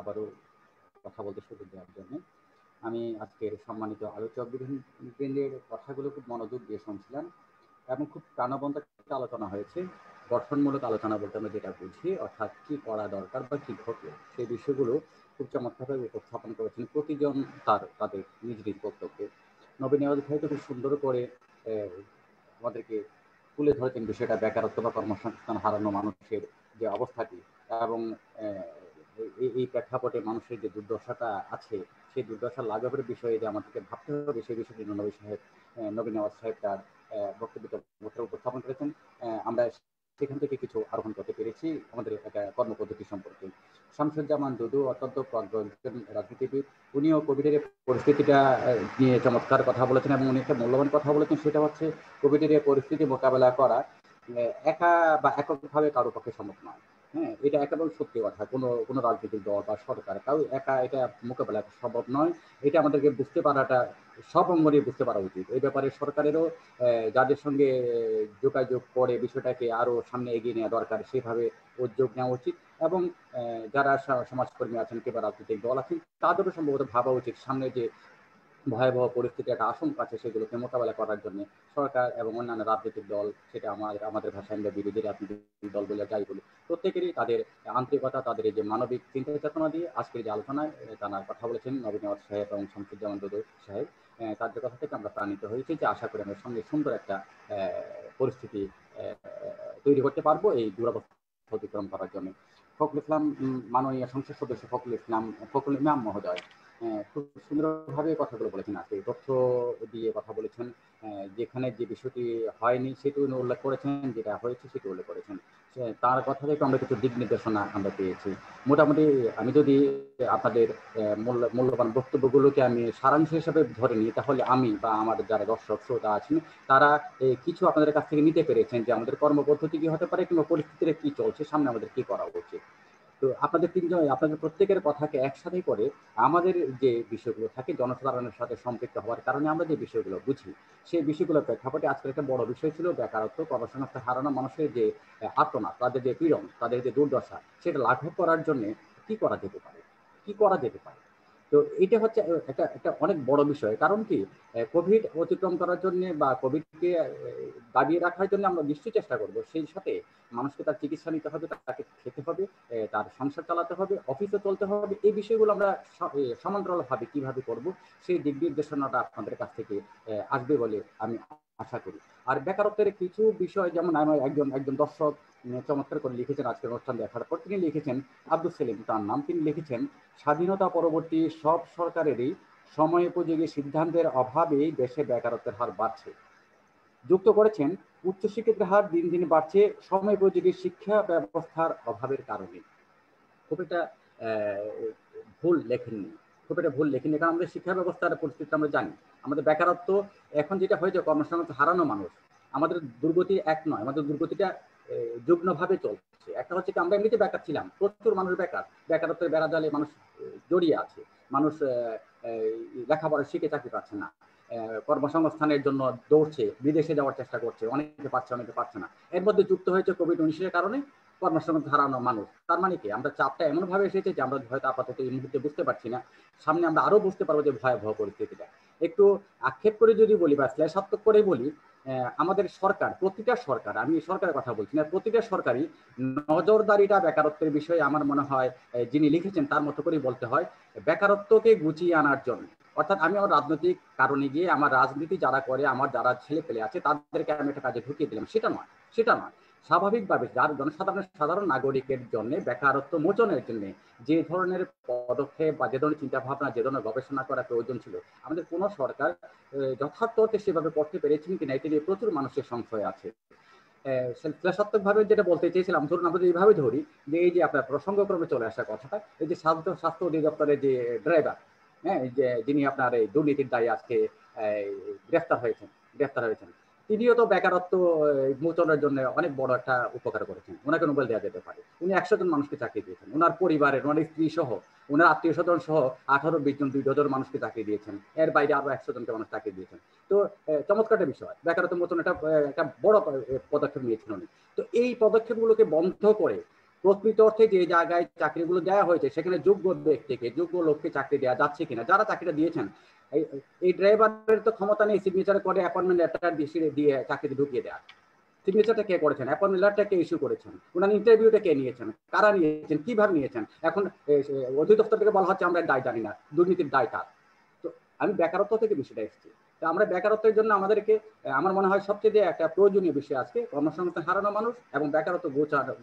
আবারও কথা বলতে সুযোগ দেওয়ার জন্য। আমি আজকের সম্মানিত আলোচক বৃন্দের কথাগুলো খুব মনোযোগ দিয়ে শুনছিলাম, এবং খুব প্রাণবন্ত আলোচনা হয়েছে। গঠনমূলক আলোচনা বলতে আমরা যেটা বুঝি, অর্থাৎ কি করা দরকার বা কি ঘটলো, সেই বিষয়গুলো খুব চমৎকারভাবে উপস্থাপন করেছেন প্রতিজন তাদের নিজ নিজ বক্তব্যে। নবীন নিয়ামত ভাই খুব সুন্দর করে আমাদেরকে তুলে ধরেছেন বিষয়টা, বেকারত্ব বা কর্মসংস্থান হারানো মানুষের যে অবস্থাটি, এবং এই প্রেক্ষাপটে মানুষের যে দুর্দশাটা আছে, সেই দুর্দশা লাঘবের বিষয়ে যে আমাদেরকে ভাবতে হবে, সেই বিষয়টি নবীন নিয়ামত সাহেব তার বক্তব্য উপস্থাপন করেছেন। আমরা আমরা সেখান থেকে কিছু আরোহণ করতে পেরেছি আমাদের একটা কর্মপদ্ধতি সম্পর্কে। শামসুজ্জামান দুদু অত্যন্ত একজন রাজনীতিবিদ, উনিও কোভিডের পরিস্থিতিটা নিয়ে চমৎকার কথা বলেছেন এবং উনি একটা মূল্যবান কথা বলেছেন, সেটা হচ্ছে কোভিডের পরিস্থিতি মোকাবেলা করা একা বা এককভাবে কারো পক্ষে সম্ভব নয়। হ্যাঁ, এটা একেবারে সত্যি কথা। কোনো রাজনৈতিক দল বা সরকার কাউ একা এটা মোকাবেলা সম্ভব নয়। এটা আমাদেরকে বুঝতে পারাটা, সব অঙ্গনে বুঝতে পারা উচিত। এই ব্যাপারে সরকারেরও যাদের সঙ্গে যোগাযোগ করে বিষয়টাকে আরো সামনে এগিয়ে নেওয়া দরকার, সেভাবে উদ্যোগ নেওয়া উচিত। এবং যারা সমাজকর্মী আছেন কিংবা রাজনৈতিক দল আছেন, তাদেরও সম্ভবত ভাবা উচিত সামনে যে ভয়াবহ পরিস্থিতি, একটা আশঙ্কা আছে, সেগুলোকে মোকাবেলা করার জন্য সরকার এবং অন্যান্য রাজনৈতিক দল, সেটা আমাদের ভাষায় আমরা বিরোধী রাজনৈতিক দল বলে যাই বলি, প্রত্যেকেরই তাদের আন্তরিকতা, তাদের এই যে মানবিক চিন্তা চেতনা দিয়ে আজকের যে আলোচনায় তারা কথা বলেছেন, নবীন নওয়াজ সাহেব এবং শামসুজ্জামান দুদু সাহেব, তাদের কথা থেকে আমরা প্রাণিত হয়েছি যে আশা করি আমরা সঙ্গে সুন্দর একটা পরিস্থিতি তৈরি করতে পারবো এই দুরবস্থা অতিক্রম করার জন্য। ফখরুল ইসলাম, মাননীয় সংসদ সদস্য ফখরুল ইমাম মহোদয় খুব সুন্দরভাবে কথাগুলো বলেছেন, আজকে তথ্য দিয়ে কথা বলেছেন। যেখানে যে বিষয়টি হয়নি সেটি উল্লেখ করেছেন, যেটা হয়েছে সেটি উল্লেখ করেছেন। তার কথা থেকে আমরা কিছু দিক নির্দেশনা আমরা পেয়েছি। মোটামুটি আমি যদি আপনাদের মূল্যবান বক্তব্যগুলোকে আমি সারাংশ হিসাবে ধরে নিই, তাহলে আমি বা আমার যারা দর্শক শ্রোতা আছেন তারা কিছু আপনাদের কাছ থেকে নিতে পেরেছেন যে আমাদের কর্মপদ্ধতি কি হতে পারে কিংবা পরিস্থিতিতে কি চলছে, সামনে আমাদের কি করা উচিত। তো আপনাদের প্রত্যেকের কথাকে একসাথে করে আমাদের যে বিষয়গুলো থাকে জনসাধারণের সাথে সম্পৃক্ত হওয়ার কারণে আমরা যে বিষয়গুলো বুঝি, সেই বিষয়গুলোর প্রেক্ষাপটে আজকের একটা বড় বিষয় ছিল বেকারত্ব, কর্মসংস্থান হারানো মানুষের যে আর্তনাদ, তাদের যে পীড়ন, তাদের যে দুর্দশা, সেটা লাঘব করার জন্য কি করা যেতে পারে। তো এটা হচ্ছে একটা অনেক বড় বিষয়। কারণ কি, কোভিড অতিক্রম করার জন্য বা কোভিডকে দাবিয়ে রাখার জন্য আমরা নিশ্চয়ই চেষ্টা করব, সেই সাথে মানুষকে তার চিকিৎসা নিতে হবে, তাকে খেতে হবে, তার সংসার চালাতে হবে, অফিসে চলতে হবে। এই বিষয়গুলো আমরা সমান্তরালভাবে কিভাবে করব, সেই দিক নির্দেশনাটা আপনাদের কাছ থেকে আসবে বলে আমি আশা করি। আর বেকারত্বের কিছু বিষয়, যেমন আমার একজন দর্শক চমৎকার করে লিখেছেন আজকের অনুষ্ঠান দেখার পর, তিনি লিখেছেন, আব্দুল সেলিম তার নাম, তিনি লিখেছেন, স্বাধীনতা পরবর্তী সব সরকারেরই সময়োপযোগী সিদ্ধান্তের অভাবেই দেশে বেকারত্বের হার বাড়ছে। যুক্ত করেছেন, উচ্চশিক্ষিতের হার দিন দিন বাড়ছে সময়োপযোগী শিক্ষা ব্যবস্থার অভাবের কারণে। খুব একটা ভুল লেখেননি, কারণ আমাদের শিক্ষা ব্যবস্থার পরিস্থিতি আমরা জানি। আমাদের বেকারত্ব এখন যেটা হয়েছে, কর্মসংস্থান হারানো মানুষ, আমাদের দুর্গতি এক নয়, আমাদের দুর্গতিটা যুগ্মভাবে চলছে। একটা হচ্ছে কি, আমরা এমনিতে বেকার ছিলাম, প্রচুর মানুষ বেকারত্বের বেড়া জালে মানুষ জড়িয়ে আছে, মানুষ লেখাপড়া শিখে চাকরি পাচ্ছে না, কর্মসংস্থানের জন্য দৌড়ছে, বিদেশে যাওয়ার চেষ্টা করছে, অনেকে পাচ্ছে অনেকে পাচ্ছে না। এর মধ্যে যুক্ত হয়েছে কোভিড-19 কারণে কর্মসংস্থান হারানো মানুষ। তার মানে কি, আমরা চাপটা এমন ভাবে এসেছে যে আমরা হয়তো আপাতত এই মুহূর্তে বুঝতে পারছি না, সামনে আমরা আরো বুঝতে পারবো যে ভয়াবহ পরিস্থিতিটা। একটু আক্ষেপ করে যদি বলি বা শ্লেষাত্মক করে বলি, আমাদের সরকার, প্রতিটা সরকার, আমি সরকারের কথা বলছি না, প্রতিটা সরকারই নজরদারিটা বেকারত্বের বিষয়ে আমার মনে হয় যিনি লিখেছেন তার মতো করেই বলতে হয়, বেকারত্বকে গুছিয়ে আনার জন্য। অর্থাৎ আমি আমার রাজনৈতিক কারণে গিয়ে আমার রাজনীতি যারা করে, আমার যারা ছেলে পেলে আছে তাদেরকে আমি একটা কাজে ঢুকিয়ে দিলাম, সেটা নয়। স্বাভাবিকভাবে যার সাধারণ নাগরিকের জন্য বেকারত্ব মোচনের জন্য যে ধরনের পদক্ষেপ বা যে ধরনের চিন্তা ভাবনা, যে ধরনের গবেষণা করা প্রয়োজন ছিল, আমাদের কোনো সরকার যথার্থ অর্থে সেভাবে করতে পেরেছেন কিনা, এটি নিয়ে প্রচুর মানুষের সংশয় আছে। শ্লেষাত্মকভাবে যেটা বলতে চেয়েছিলাম, ধরুন আমরা এইভাবে ধরি যে এই যে আপনার প্রসঙ্গক্রমে চলে আসা কথাটা, এই যে স্বাস্থ্য অধিদপ্তরের যে ড্রাইভার, হ্যাঁ, যিনি আপনার এই দুর্নীতির দায়ে আজকে গ্রেফতার হয়েছেন, তিনিও তো বেকারত্ব মোচনের জন্য অনেক বড় একটা উপকার করেছেন। ওনাকে নোবেল দেওয়া যেতে পারে। উনি 100 জন মানুষকে চাকরি দিয়েছেন, ওনার পরিবারের, ওনার স্ত্রী সহ, ওনার আত্মীয় স্বজন সহ 18-20 জন, 2 ডজন মানুষকে চাকরি দিয়েছেন। এর বাইরে আরো 100 জনকে মানুষ চাকরি দিয়েছেন। তো চমৎকার একটা বিষয়, বেকারত্ব মোচন একটা বড় পদক্ষেপ নিয়েছেন উনি। তো এই পদক্ষেপগুলোকে বন্ধ করে প্রকৃত অর্থে যে জায়গায় চাকরিগুলো দেওয়া হয়েছে, সেখানে যোগ্য ব্যক্তিকে, যোগ্য লোককে চাকরি দেওয়া যাচ্ছে কিনা, যারা চাকরিটা দিয়েছেন, এই ড্রাইভারের তো ক্ষমতা নেই সিগনেচার করে অ্যাপয়েন্টমেন্ট লেটার দিয়ে চাকরিতে ঢুকিয়ে দেওয়া। সিগনেচারটা কে করেছেন, অ্যাপয়েন্টমেন্ট লেটারটা কে ইস্যু করেছেন, ওনার ইন্টারভিউটা কে নিয়েছেন, কারা নিয়েছেন, কিভাবে নিয়েছেন। এখন অধিদপ্তর থেকে বলা হচ্ছে আমরা দায় জানি না, দুর্নীতির দায় কার। তো আমি বেকারত্ব থেকে বিষয়টা এসেছি। তো আমরা বেকারত্বের জন্য আমাদেরকে, আমার মনে হয় সবচেয়ে একটা প্রয়োজনীয় বিষয় আজকে কর্মসংস্থান হারানো মানুষ এবং বেকারত্ব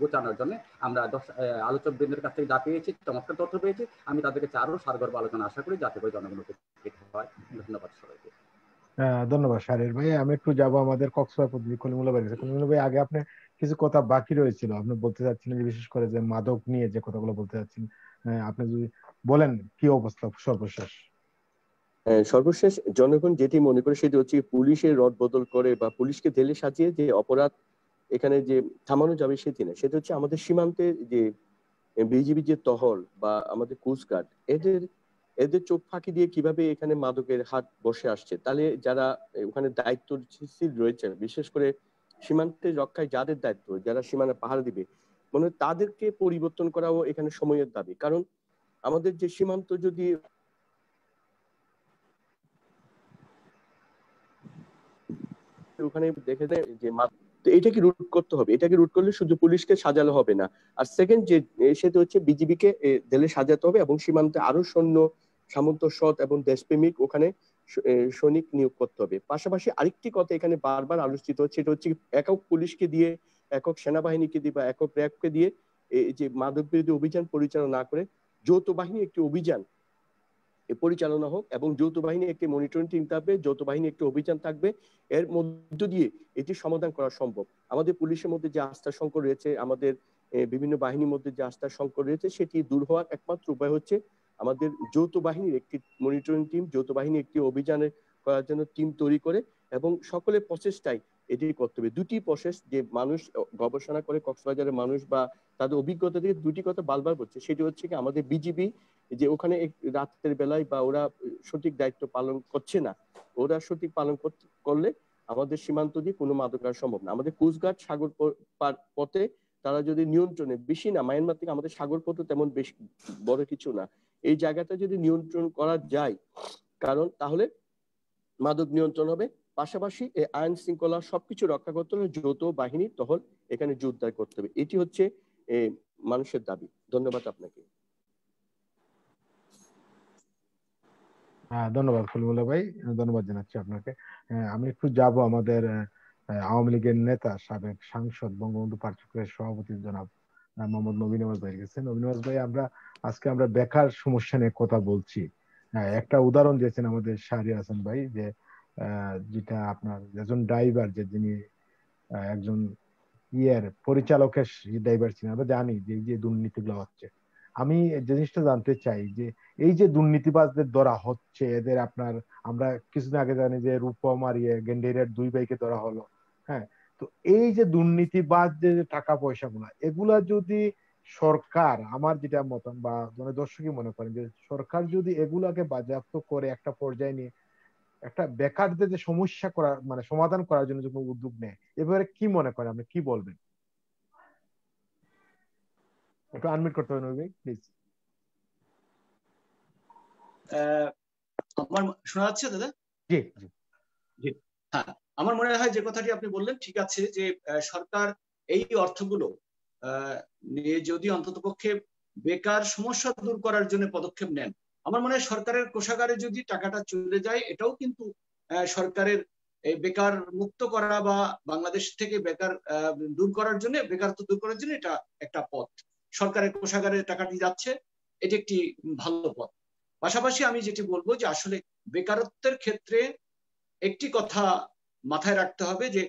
গোছানোর জন্য আমরা আলোচক বৃন্দের কাছ থেকে যা পেয়েছি, চমৎকার তথ্য পেয়েছি, আমি তাদেরকে আরো সারগর্ভ আলোচনা আশা করি, যাতে করে জনগণ উপকৃত হয়। ধন্যবাদ সবাইকে। ধন্যবাদ শাহরিয়ার ভাই। আমি একটু যাবো আমাদের কক্সবাজার প্রতিনিধি কলিমুল্লাহ ভাই কাছে। কলিমুল্লাহ ভাই, আগে আপনি কিছু কথা বাকি রয়েছিল, আপনি বলতে চাচ্ছিলেন যে বিশেষ করে যে মাদক নিয়ে যে কথাগুলো বলতে চাচ্ছেন, আপনি যদি বলেন কি অবস্থা সর্বশেষ। সর্বশেষ জনগণ যেটি মনে করে সেটি হচ্ছে পুলিশের রদ বদল করে বা পুলিশকে ঢেলে সাজিয়ে যে অপরাধ এখানে যে থামানো যাবে সেটি না, সেটা হচ্ছে আমাদের সীমান্তে যে বিজিবি যে টহল বা আমাদের কোস্টগার্ড এদের এদের চোখ ফাঁকি দিয়ে কিভাবে এখানে মাদকের হাট বসে আসছে। তাহলে যারা ওখানে দায়িত্বশীল রয়েছে, বিশেষ করে সীমান্তে রক্ষায় যাদের দায়িত্ব, যারা সীমানা পাহারা দিবে, মনে হয় তাদেরকে পরিবর্তন করাও এখানে সময়ের দাবি। কারণ আমাদের যে সীমান্ত যদি ওখানে দেখে যায় যে তো এটাকে রুট করতে হবে। এটাকে রুট করলে শুধু পুলিশকে সাজালে হবে না। আর সেকেন্ড যে সেটা হচ্ছে বিজিবিকে দেলে সাজাতে হবে এবং সীমান্তে আরো সৈন্য সামন্ত সৎ এবং দেশপ্রেমিক ওখানে সৈনিক নিয়োগ করতে হবে। পাশাপাশি আরেকটি কথা এখানে বারবার আলোচিত হচ্ছে, সেটা হচ্ছে একক পুলিশকে দিয়ে, একক সেনাবাহিনীকে দিয়ে বা একক র্যাবকে দিয়ে এই যে মাদক বিরোধী অভিযান পরিচালনা না করে যৌথ বাহিনী একটি অভিযান পরিচালনা হোক এবং যৌথ বাহিনী একটি মনিটরিং টিম থাকবে, যৌথ বাহিনী একটি অভিযান থাকবে। এর মধ্য দিয়ে এটি সমাধান করা সম্ভব। আমাদের পুলিশের মধ্যে যে আস্থার সংকট রয়েছে, আমাদের বিভিন্ন বাহিনীর মধ্যে যে আস্থার সংকট রয়েছে, সেটি দূর হওয়ার একমাত্র উপায় হচ্ছে আমাদের যৌথ বাহিনীর একটি মনিটরিং টিম, যৌথ বাহিনী একটি অভিযানে করার জন্য টিম তৈরি করে এবং সকলের প্রচেষ্টায় এটি করতে হবে। দুটি প্রসেস যে মানুষ গবেষণা করে, কক্সবাজারের মানুষ বা তাদের অভিজ্ঞতা থেকে দুটি কথা বারবার বলছে, সেটি হচ্ছে কি আমাদের বিজিবি যে ওখানে রাতের বেলায় বা ওরা সঠিক দায়িত্ব পালন করছে না। ওরা সঠিক পালন করলে আমাদের সীমান্ত দিয়ে কোনো মাদক আনা সম্ভব না। আমাদের কোস্টগার্ড সাগর পথে তারা যদি নিয়ন্ত্রণে, বেশি না, মায়ানমার থেকে আমাদের সাগর পথে তেমন বেশি বড় কিছু না, এই জায়গাটা যদি নিয়ন্ত্রণ করা যায়, কারণ তাহলে মাদক নিয়ন্ত্রণ হবে। পাশাপাশি এই আইন শৃঙ্খলা সবকিছু রক্ষা করতে হলে যৌথ বাহিনী টহল এখানে জোরদার করতে হবে। এটি হচ্ছে মানুষের দাবি। ধন্যবাদ আপনাকে। ধন্যবাদ কলিমুল্লাহ ভাই, ধন্যবাদ জানাচ্ছি আপনাকে। আমি একটু যাব আমাদের আওয়ামী লীগের নেতা, সাবেক সাংসদ, বঙ্গবন্ধু পার্টির সভাপতি জনাব মোহাম্মদ নবী নওয়াজ ভাই গেছেন। নবী নওয়াজ ভাই, আজকে আমরা বেকার সমস্যা নিয়ে কথা বলছি। একটা উদাহরণ দিয়েছেন আমাদের শাহরিয়ার হাসান ভাই, যে যেটা আপনার একজন ড্রাইভার, যে যিনি একজন পরিচালকের ড্রাইভার ছিলেন। আমরা জানি যে এই যে দুর্নীতিগুলো হচ্ছে, আমি যে জিনিসটা জানতে চাই যে এই যে দুর্নীতিবাজদের ধরা হচ্ছে, এদের আমরা কিছুদিন আগে জানি যে রূপম আর গেন্ডেরিয়ার 2 ভাইকে ধরা হলো। হ্যাঁ, তো এই যে দুর্নীতিবাজদের যে টাকা পয়সা গুলা, এগুলা যদি সরকার, আমার যেটা মত বা দর্শকই মনে করেন যে সরকার যদি এগুলাকে বাজেয়াপ্ত করে একটা পর্যায়ে নিয়ে একটা বেকারদের যে সমস্যা করার সমাধান করার জন্য যখন উদ্যোগ নেয়, এবারে কি মনে করেন, আপনি কি বলবেন? একটু আনমিউট করতে হবে নবী প্লিজ। আমার শোনা যাচ্ছে দাদা? জি জি। হ্যাঁ, আমার মনে হয় যে কথাটি আপনি বললেন ঠিক আছে, যে সরকার এই অর্থগুলো নিয়ে যদি অন্ততপক্ষে বেকার সমস্যা দূর করার জন্য পদক্ষেপ নেন, আমার মনে হয় সরকারের কোষাগারে যদি টাকাটা চলে যায়, এটাও কিন্তু সরকারের এই বেকার মুক্ত করা বা বাংলাদেশ থেকে বেকার দূর করার জন্য, বেকারত্ব দূর করার জন্য এটা একটা পথ। সরকারের কোষাগারে টাকাটি যাচ্ছে, এটি একটি ভালো পথ। পাশাপাশি আমি যেটি বলবো যে আসলে বেকারত্বের ক্ষেত্রে একটি কথা মাথায় রাখতে হবে, যে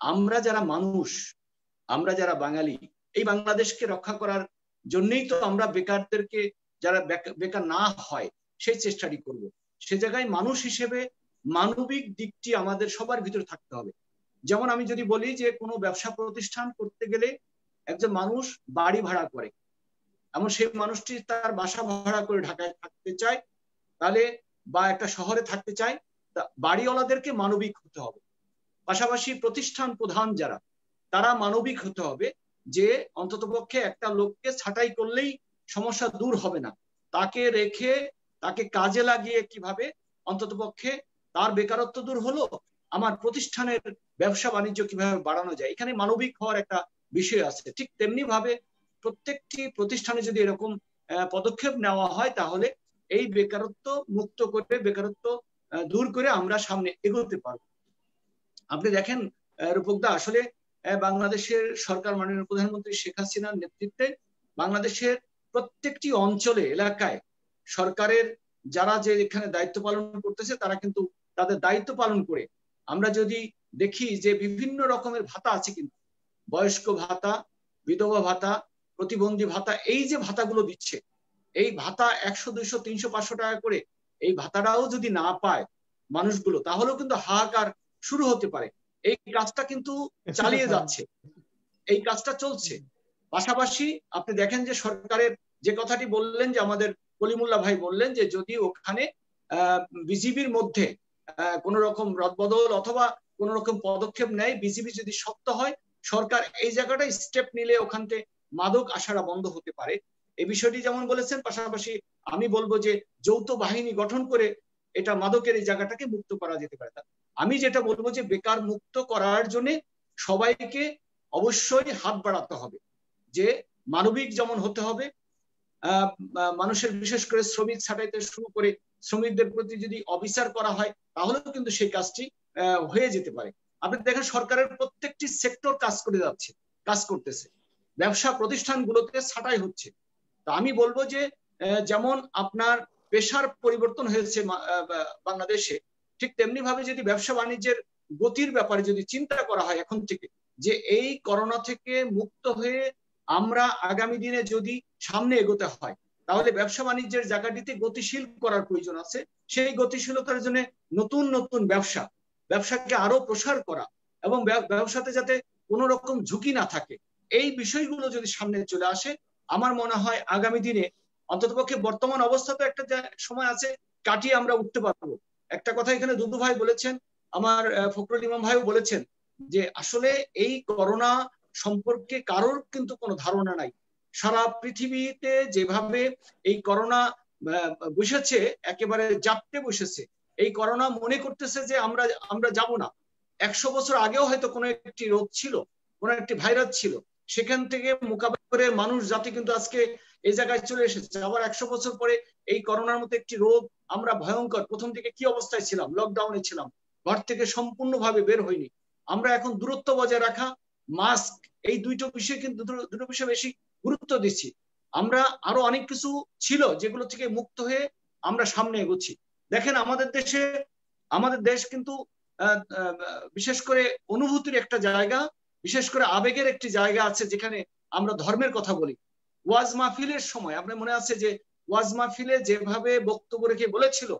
আমরা যারা মানুষ, আমরা যারা বাঙালি, এই বাংলাদেশকে রক্ষা করার জন্যই তো আমরা বেকারদেরকে, যারা বেকার না হয় সেই চেষ্টাটি করব। সে জায়গায় মানুষ হিসেবে মানবিক দিকটি আমাদের সবার ভিতরে থাকতে হবে। যেমন আমি যদি বলি যে কোনো ব্যবসা প্রতিষ্ঠান করতে গেলে একজন মানুষ বাড়ি ভাড়া করে, এমন সেই মানুষটি তার বাসা ভাড়া করে ঢাকায় থাকতে চায়, তাহলে বা একটা শহরে থাকতে চায়, বাড়িওয়ালাদেরকে মানবিক হতে হবে। পাশাপাশি প্রতিষ্ঠান প্রধান যারা, তারা মানবিক হতে হবে, যে অন্ততপক্ষে একটা লোককে ছাঁটাই করলেই সমস্যা দূর হবে না, তাকে রেখে তাকে কাজে লাগিয়ে কিভাবে অন্ততপক্ষে তার বেকারত্ব দূর হলো, আমার প্রতিষ্ঠানের ব্যবসা বাণিজ্য কিভাবে বাড়ানো যায়, এখানে মানবিক হওয়ার একটা বিষয় আছে। ঠিক তেমনি ভাবে প্রত্যেকটি প্রতিষ্ঠানে যদি এরকম পদক্ষেপ নেওয়া হয়, তাহলে এই বেকারত্ব মুক্ত করে, বেকারত্ব দূর করে আমরা সামনে এগোতে পারবো। আপনি দেখেন রূপকদা, আসলে বাংলাদেশের সরকার, মাননীয় প্রধানমন্ত্রী শেখ হাসিনার নেতৃত্বে বাংলাদেশের প্রত্যেকটি অঞ্চলে, এলাকায় সরকারের যারা যে এখানে দায়িত্ব পালন করতেছে, তারা কিন্তু তাদের দায়িত্ব পালন করে আমরা যদি দেখি যে বিভিন্ন রকমের ভাতা আছে, কিন্তু বয়স্ক ভাতা, বিধবা ভাতা, প্রতিবন্ধী ভাতা, এই যে ভাতাগুলো দিচ্ছে, এই ভাতা 100, 200, 300, 500 টাকা করে এই ভাতাটাও যদি না পায় মানুষগুলো, তাহলেও কিন্তু হাহাকার শুরু হতে পারে। এই কাজটা কিন্তু চালিয়ে যাচ্ছে, এই কাজটা চলছে। পাশাপাশি আপনি দেখেন যে সরকারের যে কথাটি বললেন, যে আমাদের কলিমুল্লাহ ভাই বললেন যে যদি ওখানে বিজিবির মধ্যে কোন রকম রদবদল অথবা কোন রকম পদক্ষেপ নেয়, বিজিবি যদি শক্ত হয়, সরকার এই জায়গাটায় স্টেপ নিলে ওখান থেকে মাদক আসারা বন্ধ হতে পারে। এই বিষয়টি যেমন বলেছেন, পাশাপাশি আমি বলবো যে যৌথ বাহিনী গঠন করে এটা মাদকের এই জায়গাটাকে মুক্ত করা যেতে পারে। আমি যেটা বলবো যে বেকার মুক্ত করার জন্য সবাইকে অবশ্যই হাত বাড়াতে হবে, যে মানবিক যেমন হতে হবে, মানুষের বিশেষ করে শ্রমিক ছাঁটাইতে শুরু করে শ্রমিকদের প্রতি যদি অবিচার করা হয়, তাহলেও কিন্তু সেই কাজটি হয়ে যেতে পারে। আপনি দেখেন সরকারের প্রত্যেকটি সেক্টর কাজ করতেছে, ব্যবসা প্রতিষ্ঠানগুলোতে ছাঁটাই হচ্ছে। তা আমি বলবো যে যেমন আপনার পেশার পরিবর্তন হয়েছে বাংলাদেশে, ঠিক তেমনি ভাবে যদি ব্যবসা বাণিজ্যের গতির ব্যাপারে যদি চিন্তা করা হয় এখন থেকে, যে এই করোনা থেকে মুক্ত হয়ে আমরা আগামী দিনে যদি সামনে এগোতে হয়, তাহলে ব্যবসা বাণিজ্যের জায়গাটিতে গতিশীল করার প্রয়োজন আছে। সেই গতিশীলতার জন্য নতুন নতুন ব্যবসাকে আরো প্রসার করা এবং ব্যবসাতে যাতে কোনো রকম ঝুঁকি না থাকে, এই বিষয়গুলো যদি সামনে চলে আসে, আমার মনে হয় আগামী দিনে অন্ততপক্ষে বর্তমান অবস্থা তো একটা সময় আছে, কাটিয়ে আমরা উঠতে পারবো। একটা কথা এখানে দুদু ভাই বলেছেন, আমার ফখরুল ইমাম ভাইও বলেছেন, যে আসলে এই করোনা সম্পর্কে কারোর কিন্তু কোনো ধারণা নাই। সারা পৃথিবীতে যেভাবে এই করোনা বসেছে, একেবারে জাপটে বসেছে, এই করোনা মনে করতেছে যে আমরা যাব না। 100 বছর আগেও হয়তো কোনো একটি রোগ ছিল, কোনো একটি ভাইরাস ছিল, সেখান থেকে মোকাবেলা করে মানুষ জাতি কিন্তু আজকে এই জায়গায় চলে এসেছে। আবার 100 বছর পরে এই করোনার মতো একটি রোগ, আমরা ভয়ঙ্কর প্রথম থেকে কি অবস্থায় ছিলাম, লকডাউনে ছিলাম, ঘর থেকে সম্পূর্ণভাবে বের হইনি। আমরা এখন দূরত্ব বজায় রাখা, মাস্ক, এই দুটো বিষয় বেশি গুরুত্ব দিচ্ছি। আমরা আরো অনেক কিছু ছিল যেগুলো থেকে মুক্ত হয়ে আমরা সামনে এগোচ্ছি। দেখেন আমাদের দেশ কিন্তু বিশেষ করে অনুভূতির একটা জায়গা, বিশেষ করে আবেগের একটি জায়গা আছে, যেখানে আমরা ধর্মের কথা বলি। ওয়াজ মাহফিলের সময় আপনার মনে আছে যে ওয়াজ মাহফিলে যেভাবে বক্তব্য রেখে বলেছিল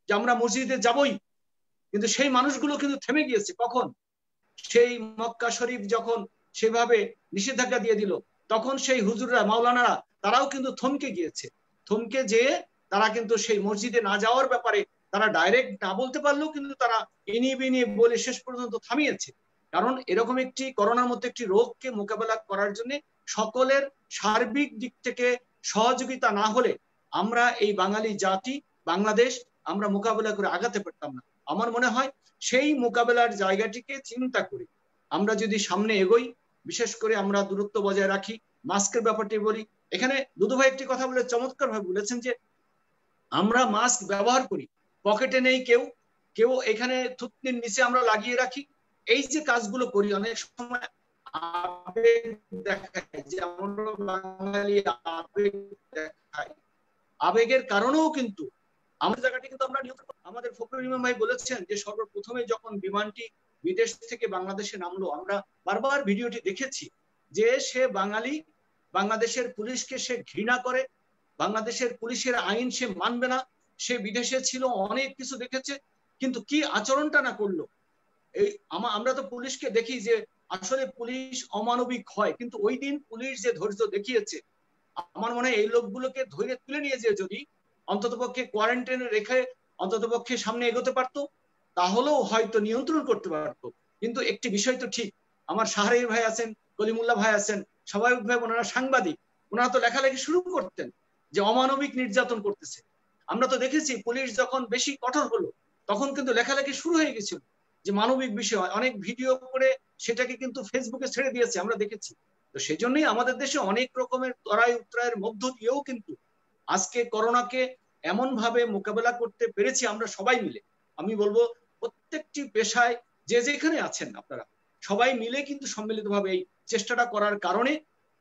যে আমরা মসজিদে যাবই, কিন্তু সেই মানুষগুলো কিন্তু থেমে গিয়েছে। কখন? সেই মক্কা শরীফ যখন সেভাবে নিষেধাজ্ঞা দিয়ে দিল, তখন সেই হুজুররা, মাওলানারা, তারাও কিন্তু থমকে গিয়েছে। থমকে যেয়ে তারা কিন্তু সেই মসজিদে না যাওয়ার ব্যাপারে তারা ডাইরেক্ট না বলতে পারলেও কিন্তু তারা ইনি বিনি বলে শেষ পর্যন্ত থামিয়েছে। কারণ এরকম একটি করোনার মতো একটি রোগকে মোকাবেলা করার জন্য সকলের সার্বিক দিক থেকে সহযোগিতা না হলে আমরা এই বাঙালি জাতি, বাংলাদেশ আমরা মোকাবেলা করে আগাতে পারতাম না। আমার মনে হয় সেই মোকাবেলার জায়গাটিকে চিন্তা করে আমরা যদি সামনে এগোই, বিশেষ করে আমরা দূরত্ব বজায় রাখি, মাস্কের ব্যাপারটি বলি। এখানে দুদু ভাই একটি কথা বলে চমৎকার ভাবে বলেছেন যে আমরা মাস্ক ব্যবহার করি, পকেটে নেই কেউ এখানে থুতনির নিচে আমরা লাগিয়ে রাখি। এই যে কাজগুলো করি, অনেক সময় আবেগ দেখায়, যে আমরা বাঙালি আবেগ দেখাই, আবেগের কারণেও কিন্তু আমাদের জায়গাটি কিন্তু আমরা নিয়ন্ত্রণ। আমাদের ফখরুল ইমাম ভাই বলেছেন যে সর্বপ্রথমে যখন বিমানটি বিদেশ থেকে বাংলাদেশে নামলো, আমরা বারবার ভিডিওটি দেখেছি যে সে বাঙালি, বাংলাদেশের পুলিশকে সে ঘৃণা করে, বাংলাদেশের পুলিশের আইন সে মানবে না, সে বিদেশে ছিল, অনেক কিছু দেখেছে, কিন্তু কি আচরণটা না করলো। এই আমরা তো পুলিশকে দেখি যে আসলে পুলিশ অমানবিক হয়, কিন্তু ওই দিন পুলিশ যে ধৈর্য দেখিয়েছে, আমার মনে হয় এই লোকগুলোকে ধৈর্য তুলে নিয়ে যে যদি অন্ততপক্ষে কোয়ারেন্টাইনে রেখে অন্ততপক্ষে সামনে এগোতে পারতো, তাহলেও হয়তো নিয়ন্ত্রণ করতে পারতো। কিন্তু একটি বিষয় তো ঠিক, আমার শাহরির ভাই আছেন, কলিমুল্লাহ ভাই আছেন, স্বাভাবিক ভাই ওনারা সাংবাদিক, ওনারা তো লেখালেখি শুরু করতেন যে অমানবিক নির্যাতন করতেছে। আমরা তো দেখেছি পুলিশ যখন বেশি কঠোর হলো, তখন কিন্তু লেখালেখি শুরু হয়ে গেছিল যে মানবিক বিষয়, অনেক ভিডিও করে সেটাকে কিন্তু ফেসবুকে ছেড়ে দিয়েছে, আমরা দেখেছি। তো সেই জন্যই আমাদের দেশে অনেক রকমের তরাই উত্তরায়ের মধ্য দিয়েও কিন্তু আজকে করোনাকে এমন ভাবে মোকাবেলা করতে পেরেছি আমরা সবাই মিলে। আমি বলবো প্রত্যেকটি পেশায় যে যেখানে আছেন আপনারা সবাই মিলে কিন্তু সম্মিলিতভাবে এই চেষ্টাটা করার কারণে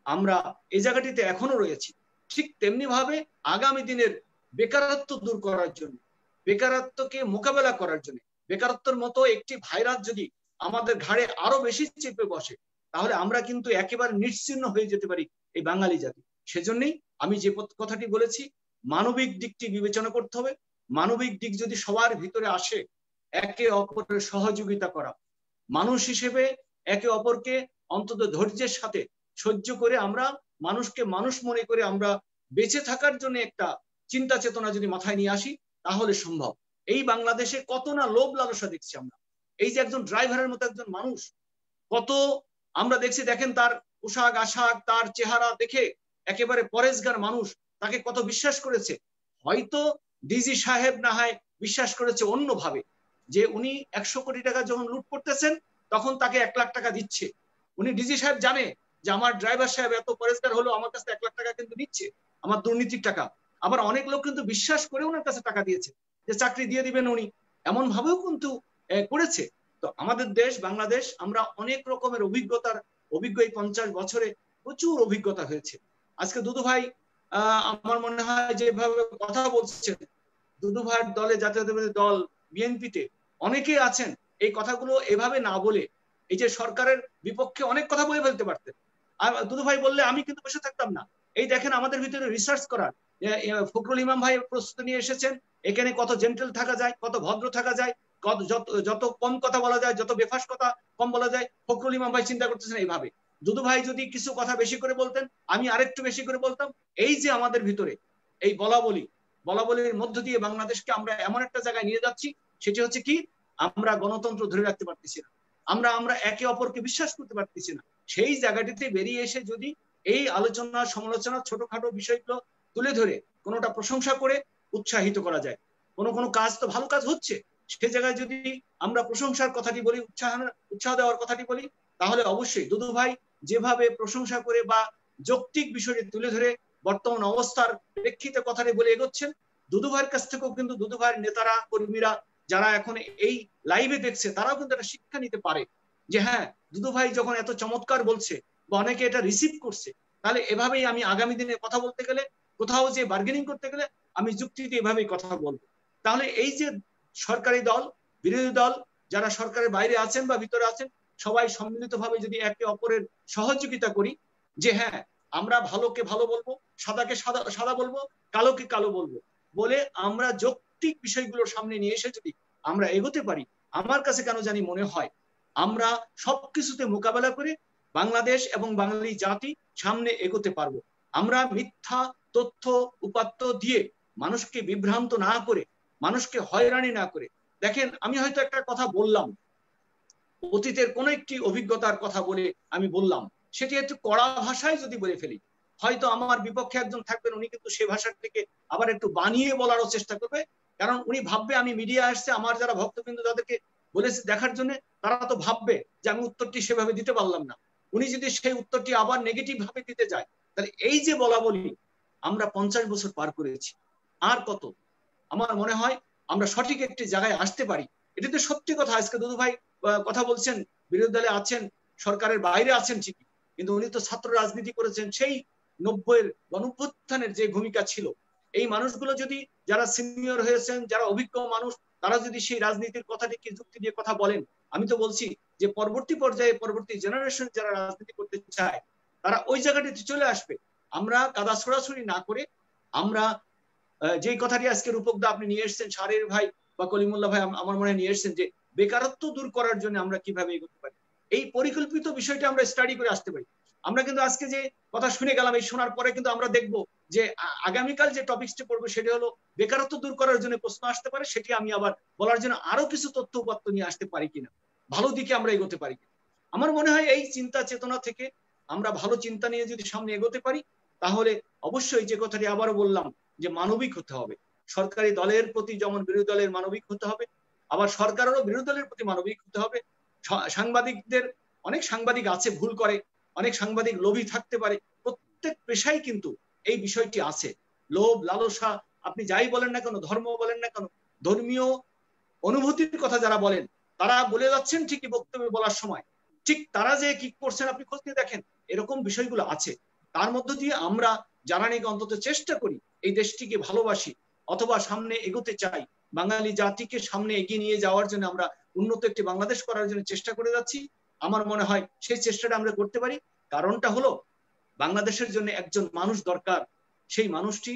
আমরা এই জায়গাটিতে এখনো রয়েছি। ঠিক তেমনি ভাবে আগামী দিনের বেকারত্ব দূর করার জন্য, বেকারত্বকে মোকাবেলা করার জন্য, বেকারত্বের মতো একটি ভাইরাস যদি আমাদের ঘাড়ে আরো বেশি চেপে বসে, তাহলে আমরা কিন্তু একেবারে নিশ্চিহ্ন হয়ে যেতে পারি এই বাঙালি জাতি। সেজন্যই আমি যে কথাটি বলেছি, মানবিক দিকটি বিবেচনা করতে হবে। মানবিক দিক যদি সবার ভিতরে আসে, একে অপরের সহযোগিতা করা, মানুষ হিসেবে একে অপরকে অন্তত ধৈর্যের সাথে সহ্য করে আমরা মানুষকে মানুষ মনে করে আমরা বেঁচে থাকার জন্য একটা চিন্তা চেতনা যদি মাথায় নিয়ে আসি, তাহলে সম্ভব। এই বাংলাদেশে কত না লোভ লালসা দেখছি আমরা। এই যে একজন ড্রাইভারের মতো একজন মানুষ, কত আমরা দেখছি, দেখেন তার পোশাক আশাক, তার চেহারা দেখে একেবারে পরেশগার মানুষ, তাকে কত বিশ্বাস করেছে। হয়তো ডিজি সাহেব না হয় বিশ্বাস করেছে অন্যভাবে, যে উনি 100 কোটি টাকা যখন লুট করতেছেন তখন তাকে 1 লাখ টাকা দিচ্ছে। উনি ডিজি সাহেব জানে যে আমার ড্রাইভার সাহেব এত পরেশগার হলো আমার কাছে 1 লাখ টাকা কিন্তু নিচ্ছে, আমার দুর্নীতির টাকা। আবার অনেক লোক কিন্তু বিশ্বাস করে ওনার কাছে টাকা দিয়েছে যে চাকরি দিয়ে দিবেন উনি, এমন ভাবেও কিন্তু করেছে। তো আমাদের দেশ বাংলাদেশ, আমরা অনেক রকমের অভিজ্ঞ এই 50 বছরে প্রচুর অভিজ্ঞতা হয়েছে। আজকে দুদু ভাই আমার মনে হয় যেভাবে কথা বলছেন, দুদু ভাইয়ের দলে, জাতীয়তাবাদী দল বিএনপিতে অনেকেই আছেন এই কথাগুলো এভাবে না বলে এই যে সরকারের বিপক্ষে অনেক কথা বলে ফেলতে পারতেন। আর দুদু ভাই বললে আমি কিন্তু বসে থাকতাম না। এই দেখেন আমাদের ভিতরে রিসার্চ করার ফখরুল ইমাম ভাই প্রস্তুতি নিয়ে এসেছেন, এখানে কত জেন্টেল থাকা যায়, কত ভদ্র থাকা যায়, যত কম কথা বলা যায়, যত বেফাস কথা কম বলা যায়, ফখরুল ইমাম ভাই চিন্তা করতেছেন এইভাবে। দুদু ভাই যদি কিছু কথা বেশি করে বলতেন, আমি আরেকটু বেশি করে বলতাম। এই যে আমাদের ভিতরে এই বলাবলির মধ্য দিয়ে বাংলাদেশকে আমরা এমন একটা জায়গায় নিয়ে যাচ্ছি, সেটি হচ্ছে কি, আমরা গণতন্ত্র ধরে রাখতে পারতেছি না, আমরা একে অপরকে বিশ্বাস করতে পারতেছি না। সেই জায়গাটিতে বেরিয়ে এসে যদি এই আলোচনা সমালোচনা ছোটখাটো বিষয়গুলো তুলে ধরে কোনোটা প্রশংসা করে উৎসাহিত করা যায়, কোনো কাজ তো ভালো কাজ হচ্ছে, সে জায়গায় যদি আমরা প্রশংসার কথাটি বলি, উৎসাহ দেওয়ার কথাটি বলি, তাহলে অবশ্যই দুদু ভাই যেভাবে প্রশংসা করে বা যৌক্তিক বিষয়টি তুলে ধরে বর্তমান অবস্থার প্রেক্ষিতে কথাটি বলে এগোচ্ছেন, দুদু ভাইয়ের কাছ থেকেও কিন্তু দুদু ভাইয়ের নেতারা কর্মীরা যারা এখন এই লাইভে দেখছে, তারাও কিন্তু একটা শিক্ষা নিতে পারে যে হ্যাঁ, দুদু ভাই যখন এত চমৎকার বলছে বা অনেকে এটা রিসিভ করছে, তাহলে এভাবেই আমি আগামী দিনে কথা বলতে গেলে, কোথাও যে বার্গেনিং করতে গেলে আমি যুক্তিতে এভাবেই কথা বলবো। তাহলে এই যে সরকারি দল, বিরোধী দল, যারা সরকারের বাইরে আছেন বা ভিতরে আছেন, সবাই সম্মিলিতভাবে যদি একে অপরের সহযোগিতা করি, যে হ্যাঁ, আমরা ভালোকে ভালো বলবো, সাদাকে সাদা বলবো, কালোকে কালো বলবো, বলে আমরা যৌক্তিক বিষয়গুলোর সামনে নিয়ে এসে যদি আমরা এগোতে পারি, আমার কাছে কেন জানি মনে হয় আমরা সবকিছুতে মোকাবেলা করে বাংলাদেশ এবং বাঙালি জাতি সামনে এগোতে পারবো। আমরা মিথ্যা তথ্য উপাত্ত দিয়ে মানুষকে বিভ্রান্ত না করে, মানুষকে হয়রানি না করে, দেখেন আমি হয়তো একটা কথা বললাম, অতীতের কোন একটি অভিজ্ঞতার কথা বলে আমি বললাম, সেটি একটু কড়া ভাষায় যদি বলে ফেলি, হয়তো আমার বিপক্ষে একজন থাকবেন, উনি কিন্তু সে ভাষাটিকে আবার একটু বানিয়ে বলারও চেষ্টা করবে, কারণ উনি ভাববে আমি মিডিয়া আসছে, আমার যারা ভক্তবৃন্দ যাদেরকে বলেছে দেখার জন্য, তারা তো ভাববে যে আমি উত্তরটি সেভাবে দিতে পারলাম না। উনি যদি সেই উত্তরটি আবার নেগেটিভ ভাবে দিতে যায়, তাহলে এই যে বলা বলি আমরা 50 বছর পার করেছি, আর কত? আমার মনে হয় আমরা সঠিক একটি জায়গায় আসতে পারি। এটা তো সত্যি কথা। আজকে দুদু ভাই কথা বলছেন, বিরোধী দলে আছেন, সরকারের বাইরে আছেন ঠিকই, কিন্তু উনি তো ছাত্র রাজনীতি করেছেন, সেই 90-এর গণঅভ্যুত্থানের যে ভূমিকা ছিল, এই মানুষগুলো যদি, যারা সিনিয়র হয়েছেন, যারা অভিজ্ঞ মানুষ, তারা যদি সেই রাজনীতির কথাটিকে যুক্তি দিয়ে কথা বলেন, আমি তো বলছি যে পরবর্তী পর্যায়ে পরবর্তী জেনারেশন যারা রাজনীতি করতে চায়, তারা ওই জায়গাটিতে চলে আসবে। আমরা কাদা ছড়াছড়ি না করে, আমরা যে কথাটি আজকে রূপকদা আপনি নিয়ে এসেছেন, শাহরিয়ার ভাই বা কলিমুল্লাহ ভাই আমার মনে নিয়ে এসেছেন, যে বেকারত্ব দূর করার জন্য আমরা কিভাবে এগোতে পারি, এই পরিকল্পিত বিষয়টা আমরা স্টাডি করে আসতে পারি। আমরা কিন্তু আজকে যে কথা শুনে গেলাম, এই শোনার পরে কিন্তু আমরা দেখবো যে আগামীকাল যে টপিকসটি পড়বো সেটি হলো বেকারত্ব দূর করার জন্য প্রশ্ন আসতে পারে, সেটি আমি আবার বলার জন্য আরো কিছু তথ্য উপাত্ত নিয়ে আসতে পারি কিনা, ভালো দিকে আমরা এগোতে পারি কিনা। আমার মনে হয় এই চিন্তা চেতনা থেকে আমরা ভালো চিন্তা নিয়ে যদি সামনে এগোতে পারি, তাহলে অবশ্যই যে কথাটি আবারও বললাম, যে মানবিক হতে হবে। সরকারি দলের প্রতি যেমন বিরোধী দলের মানবিক হতে হবে, আবার সরকারেরও বিরোধী দলের প্রতি মানবিক হতে হবে। সাংবাদিকদের, অনেক সাংবাদিক আছে ভুল করে, অনেক সাংবাদিক লোভী থাকতে পারে, প্রত্যেক পেশায় কিন্তু এই বিষয়টি আছে। লোভ লালসা, আপনি যাই বলেন না কেন, ধর্ম বলেন না কেন, ধর্মীয় অনুভূতির কথা যারা বলেন, তারা বলে যাচ্ছেন ঠিকই বক্তব্য বলার সময়, ঠিক তারা যে কি করছেন আপনি খোঁজ নিয়ে দেখেন, এরকম বিষয়গুলো আছে। তার মধ্য দিয়ে আমরা যারা নাকি অন্তত চেষ্টা করি এই দেশটিকে ভালোবাসি অথবা সামনে এগোতে চাই, বাঙালি জাতিকে সামনে এগিয়ে নিয়ে যাওয়ার জন্য, আমরা উন্নত একটি বাংলাদেশ করার জন্য চেষ্টা করে যাচ্ছি। আমার মনে হয় সেই চেষ্টাটা আমরা করতে পারি। কারণটা হলো বাংলাদেশের জন্য একজন মানুষ দরকার। সেই মানুষটি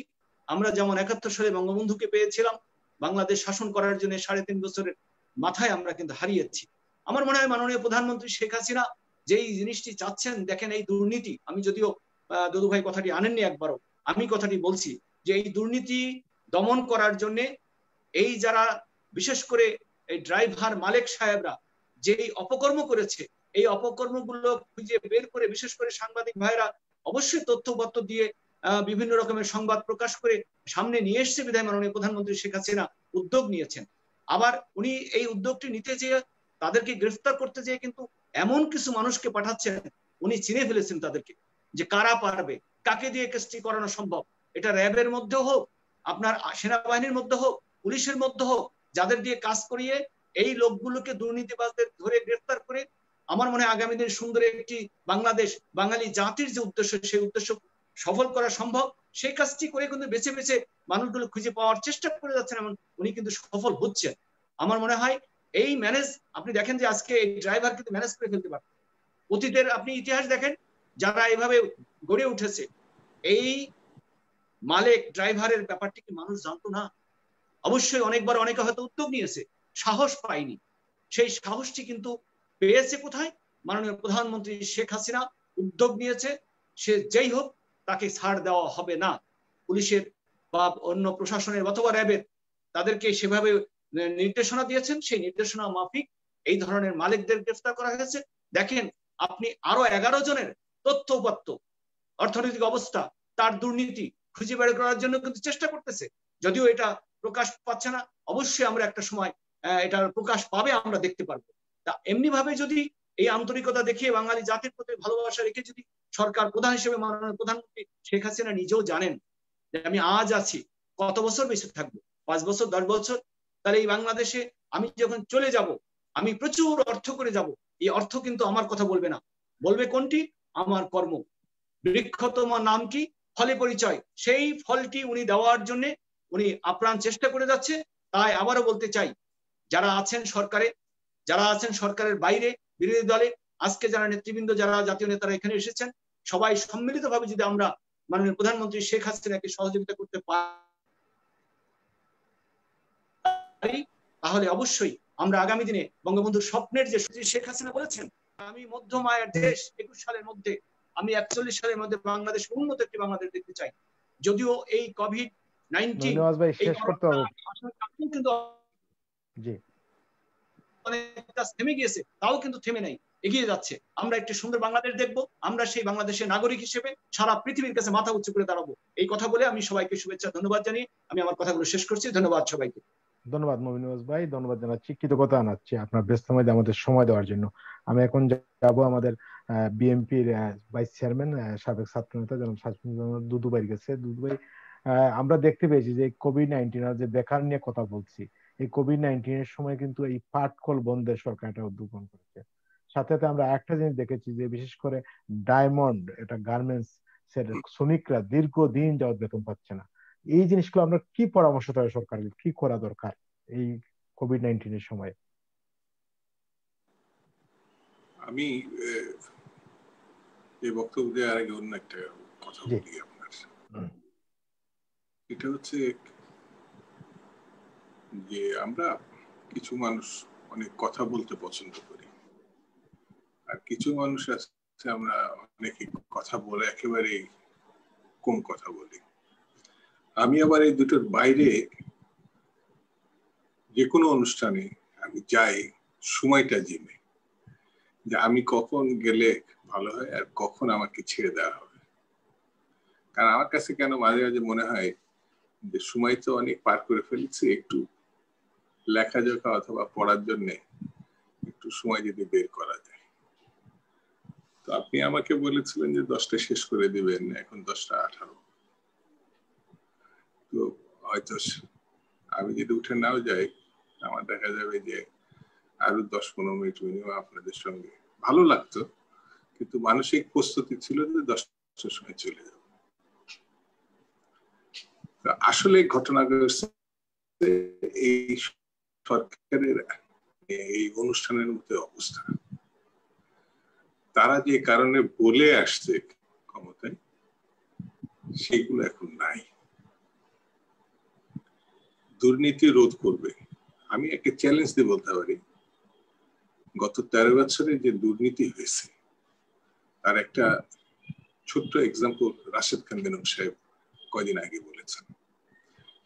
আমরা যেমন ৭১ সালে বঙ্গবন্ধুকে পেয়েছিলাম, বাংলাদেশ শাসন করার জন্য ৩.৫ বছরের মাথায় আমরা কিন্তু হারিয়েছি। আমার মনে হয় মাননীয় প্রধানমন্ত্রী শেখ হাসিনা যেই জিনিসটি চাচ্ছেন, দেখেন এই দুর্নীতি, আমি যদিও দাদু ভাই কথাটি আনেননি একবারও, আমি কথাটি বলছি যে এই দুর্নীতি দমন করার জন্য এই যারা বিশেষ করে এই ড্রাইভার মালিক সাহেবরা যেই অপকর্ম করেছে, এই অপকর্মগুলো খুঁজে বের করে বিশেষ করে সাংবাদিক ভাইরা অবশ্যই তথ্যপত্র দিয়ে বিভিন্ন রকমের সংবাদ প্রকাশ করে সামনে নিয়ে এসছে বিধায় মাননীয় প্রধানমন্ত্রী শেখ হাসিনা উদ্যোগ নিয়েছেন। আবার উনি এই উদ্যোগটি নিতে যেয়ে তাদেরকে গ্রেফতার করতে যেয়ে কিন্তু এমন কিছু মানুষকে পাঠাচ্ছেন, উনি চিনে ফেলেছেন তাদেরকে যে কারা পারবে, কাকে দিয়ে কেসটি করানো সম্ভব। এটা র্যাবের মধ্যে হোক, আপনার সেনাবাহিনীর মধ্যে হোক, পুলিশের মধ্যে হোক, যাদের দিয়ে কাজ করিয়ে এই লোকগুলোকে দুর্নীতিবাজদের ধরে গ্রেফতার করে আমার মনে হয় আগামী দিনে সুন্দর একটি বাংলাদেশ, বাঙালি জাতির যে উদ্দেশ্য, সেই উদ্দেশ্য সফল করা সম্ভব। সেই কাজটি করে কিন্তু বেছে বেছে মানুষগুলো খুঁজে পাওয়ার চেষ্টা করে যাচ্ছেন, এমন উনি কিন্তু সফল হচ্ছেন। আমার মনে হয় এই ম্যানেজ, আপনি দেখেন যে আজকে এই ড্রাইভার কিন্তু ম্যানেজ করে ফেলতে পারতেন। অতীতের আপনি ইতিহাস দেখেন, যারা এইভাবে গড়ে উঠেছে, এই মালিক ড্রাইভারের ব্যাপারটি কি মানুষ জানতো না? অবশ্যই অনেকবার অনেকে হয়তো উদ্যোগ নিয়েছে, সাহস পায়নি। সেই সাহসটি কিন্তু পেয়েছে কোথায়? মাননীয় প্রধানমন্ত্রী শেখ হাসিনা উদ্যোগ নিয়েছে, সে যেই হোক তাকে ছাড় দেওয়া হবে না। পুলিশের বা অন্য প্রশাসনের অথবা র্যাবের তাদেরকে সেভাবে নির্দেশনা দিয়েছেন, সেই নির্দেশনা মাফিক এই ধরনের মালিকদের গ্রেফতার করা হয়েছে। দেখেন আপনি আরো 11 জনের তথ্যপত্র, অর্থনৈতিক অবস্থা, তার দুর্নীতি খুঁজে বের করার জন্য কিন্তু চেষ্টা করতেছে, যদিও এটা প্রকাশ পাচ্ছে না। অবশ্যই আমরা একটা সময় এটার প্রকাশ পাবে, আমরা দেখতে পারবো। তা এমনি ভাবে যদি এই আন্তরিকতা দেখিয়ে বাঙালি জাতির প্রতি ভালোবাসা রেখে যদি সরকার প্রধান হিসেবে মাননীয় প্রধানমন্ত্রী শেখ হাসিনা নিজেও জানেন যে আমি আজ আছি, কত বছর বেঁচে থাকবো, 5 বছর 10 বছর, তাহলে এই বাংলাদেশে আমি যখন চলে যাব আমি প্রচুর অর্থ করে যাব। এই অর্থ কিন্তু আমার কথা বলবে না, বলবে কোনটি? আমার কর্ম। বৃক্ষতম নাম কি? ফলে পরিচয়। সেই ফলটি উনি দেওয়ার জন্য উনি আপ্রাণ চেষ্টা করে যাচ্ছে। তাই আবারও বলতে চাই, যারা আছেন সরকারে, যারা আছেন সরকারের বাইরে, বিরোধী দলে, আজকে যারা নেতৃবৃন্দ, যারা জাতীয় নেতারা এখানে এসেছেন, সবাই সম্মিলিতভাবে যদি আমরা মাননীয় প্রধানমন্ত্রী শেখ হাসিনাকে সহযোগিতা করতে পারি, তাহলে অবশ্যই আমরা আগামী দিনে বঙ্গবন্ধুর স্বপ্নের যে শেখ হাসিনা বলেছেন, আমি মধ্যম আয়ের দেশ 21 সালের মধ্যে, আমি 41 সালের মধ্যে বাংলাদেশ উন্নত একটি বাংলাদেশ দেখতে চাই। যদিও এই কোভিড-19 কিন্তু অনেকটা থেমে গিয়েছে, তাও কিন্তু থেমে নাই, এগিয়ে যাচ্ছে। আমরা একটি সুন্দর বাংলাদেশ দেখব, আমরা সেই বাংলাদেশের নাগরিক হিসেবে সারা পৃথিবীর কাছে মাথা উঁচু করে দাঁড়াবো। এই কথা বলে আমি সবাইকে শুভেচ্ছা ধন্যবাদ জানিয়ে আমি আমার কথাগুলো শেষ করছি। ধন্যবাদ সবাইকে। ধন্যবাদ মমিনুল ভাই, ধন্যবাদ জানাচ্ছি, কৃতজ্ঞতা জানাচ্ছি আপনার ব্যস্ত সময় আমাদের সময় দেওয়ার জন্য। আমি এখন যাব আমাদের বিএনপির ভাইস চেয়ারম্যান, সাবেক ছাত্রনেতা জনাব দুদু ভাইয়ের কাছে। দুদু ভাই, আমরা দেখতে পেয়েছি যে কোভিড-19 যে বেকার নিয়ে কথা বলছি, এই কোভিড-19 এর সময় কিন্তু এই পাটকল বন্ধের সরকার একটা উদ্যোগ গ্রহণ করেছে। সাথে সাথে আমরা একটা জিনিস দেখেছি যে বিশেষ করে ডায়মন্ড, এটা গার্মেন্টস শ্রমিকরা দীর্ঘদিন যাওয়ার বেতন পাচ্ছে না। এই জিনিসগুলো আমরা কি পরামর্শ দেওয়া সরকারের, কি করা দরকার এই কোভিড-19 এর সময়? আমি এই বক্তব্য দেওয়ার আগে অন্য একটা কথা বলি আপনার। এটা হচ্ছে যে আমরা কিছু মানুষ অনেক কথা বলতে পছন্দ করি, আর কিছু মানুষ আছে আমরা অনেকে কথা বলে একেবারে কম কথা বলি। আমি আবার এই দুটোর বাইরে যে কোনো অনুষ্ঠানে আমি যাই সময়টা জেনে, যে আমি কখন গেলে ভালো হয় আর কখন আমাকে ছেড়ে দেওয়া হবে। কারণ আমার কাছে কেন মাঝে মাঝে মনে হয় যে সময় তো অনেক পার করে ফেলেছি, একটু লেখাজোখা অথবা পড়ার জন্য একটু সময় যদি বের করা যায়। তো আপনি আমাকে বলেছিলেন যে 10টা শেষ করে দিবেন, এখন 10টা 18। তো হয়তো আমি যদি উঠে নাও যাই, আমার দেখা যাবে যে আরো 10-15 মিনিট মিনিমাম আপনাদের সঙ্গে ভালো লাগতো, কিন্তু মানসিক প্রস্তুতি ছিল যে 10টার সময় চলে যাব। আসলে ঘটনা ঘটছে এই সরকারের এই অনুষ্ঠানের মধ্যে অবস্থা, তারা যে কারণে বলে আসছে ক্ষমতায় সেগুলো এখন নাই। দুর্নীতি রোধ করবে, আমি একটা চ্যালেঞ্জ দিয়ে বলতে পারি, গত 13 বছরে যে দুর্নীতি হয়েছে তার একটা ছোট্ট এক্সাম্পল রাশেদ খান বেনম সাহেব কয়দিন আগে বলেছেন।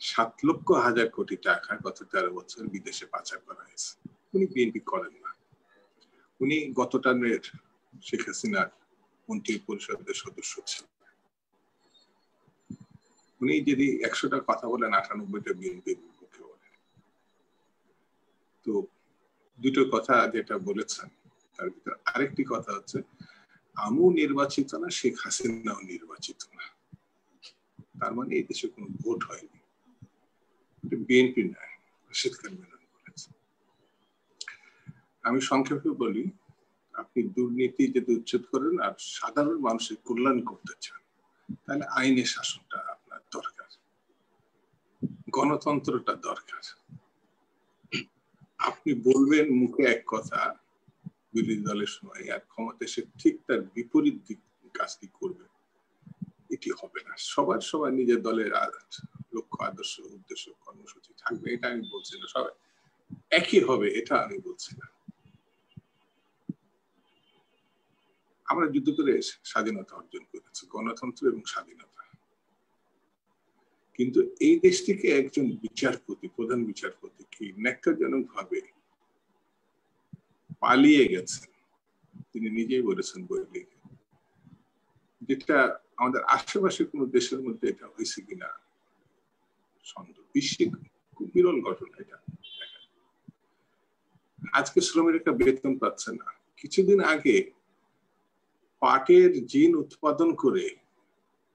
7,00,000 কোটি টাকা গত 13 বছর বিদেশে পাচার করা হয়েছে। উনি বিএনপি করেন না, উনি গত টার্মের শেখ হাসিনার মন্ত্রী পরিষদের সদস্য ছিলেন। উনি যদি 100টা কথা বলেন 98টা বিএনপির পক্ষে বলেন। তো দুটো কথা যেটা বলেছেন তার ভিতরে আরেকটি কথা হচ্ছে, আমু নির্বাচিত না, শেখ হাসিনাও নির্বাচিত না, তার মানে এই দেশে কোনো ভোট হয়নি। বিএনপি নয়, রাশেদ খান বেনম বলেছেন। আমি সংক্ষেপে বলি, আপনি দুর্নীতি যদি উচ্ছেদ করেন আর সাধারণ মানুষের কল্যাণ করতে চান, তাহলে আইনের শাসনটা আপনার দরকার, গণতন্ত্রটা দরকার। আপনি বলবেন মুখে এক কথা বিরোধী দলের সময়, আর ক্ষমতা এসে ঠিক তার বিপরীত কাজটি করবে, এটি হবে না। সবার নিজের দলের লক্ষ্য, আদর্শ, উদ্দেশ্য, কর্মসূচি থাকবে, এটা আমি বলছি না। সবাই একই হবে, এটা আমি বলছি না। আমরা যুদ্ধ করে স্বাধীনতা অর্জন করেছি, গণতন্ত্র এবং স্বাধীনতা। কিন্তু এই দেশটিকে একজন বিচারপতি, প্রধান বিচারপতি কি ন্যাক্কারজনক ভাবে পালিয়ে গেছেন, তিনি নিজেই বলেছেন বই লিখে, যেটা আমাদের আশেপাশে কোন দেশের মধ্যে এটা হয়েছে কিনা সন্দেহ। বিশ্বে খুব বিরল ঘটনা এটা। আজকে শ্রমিকরা বেতন পাচ্ছে না। কিছুদিন আগে পাটের জিন উৎপাদন করে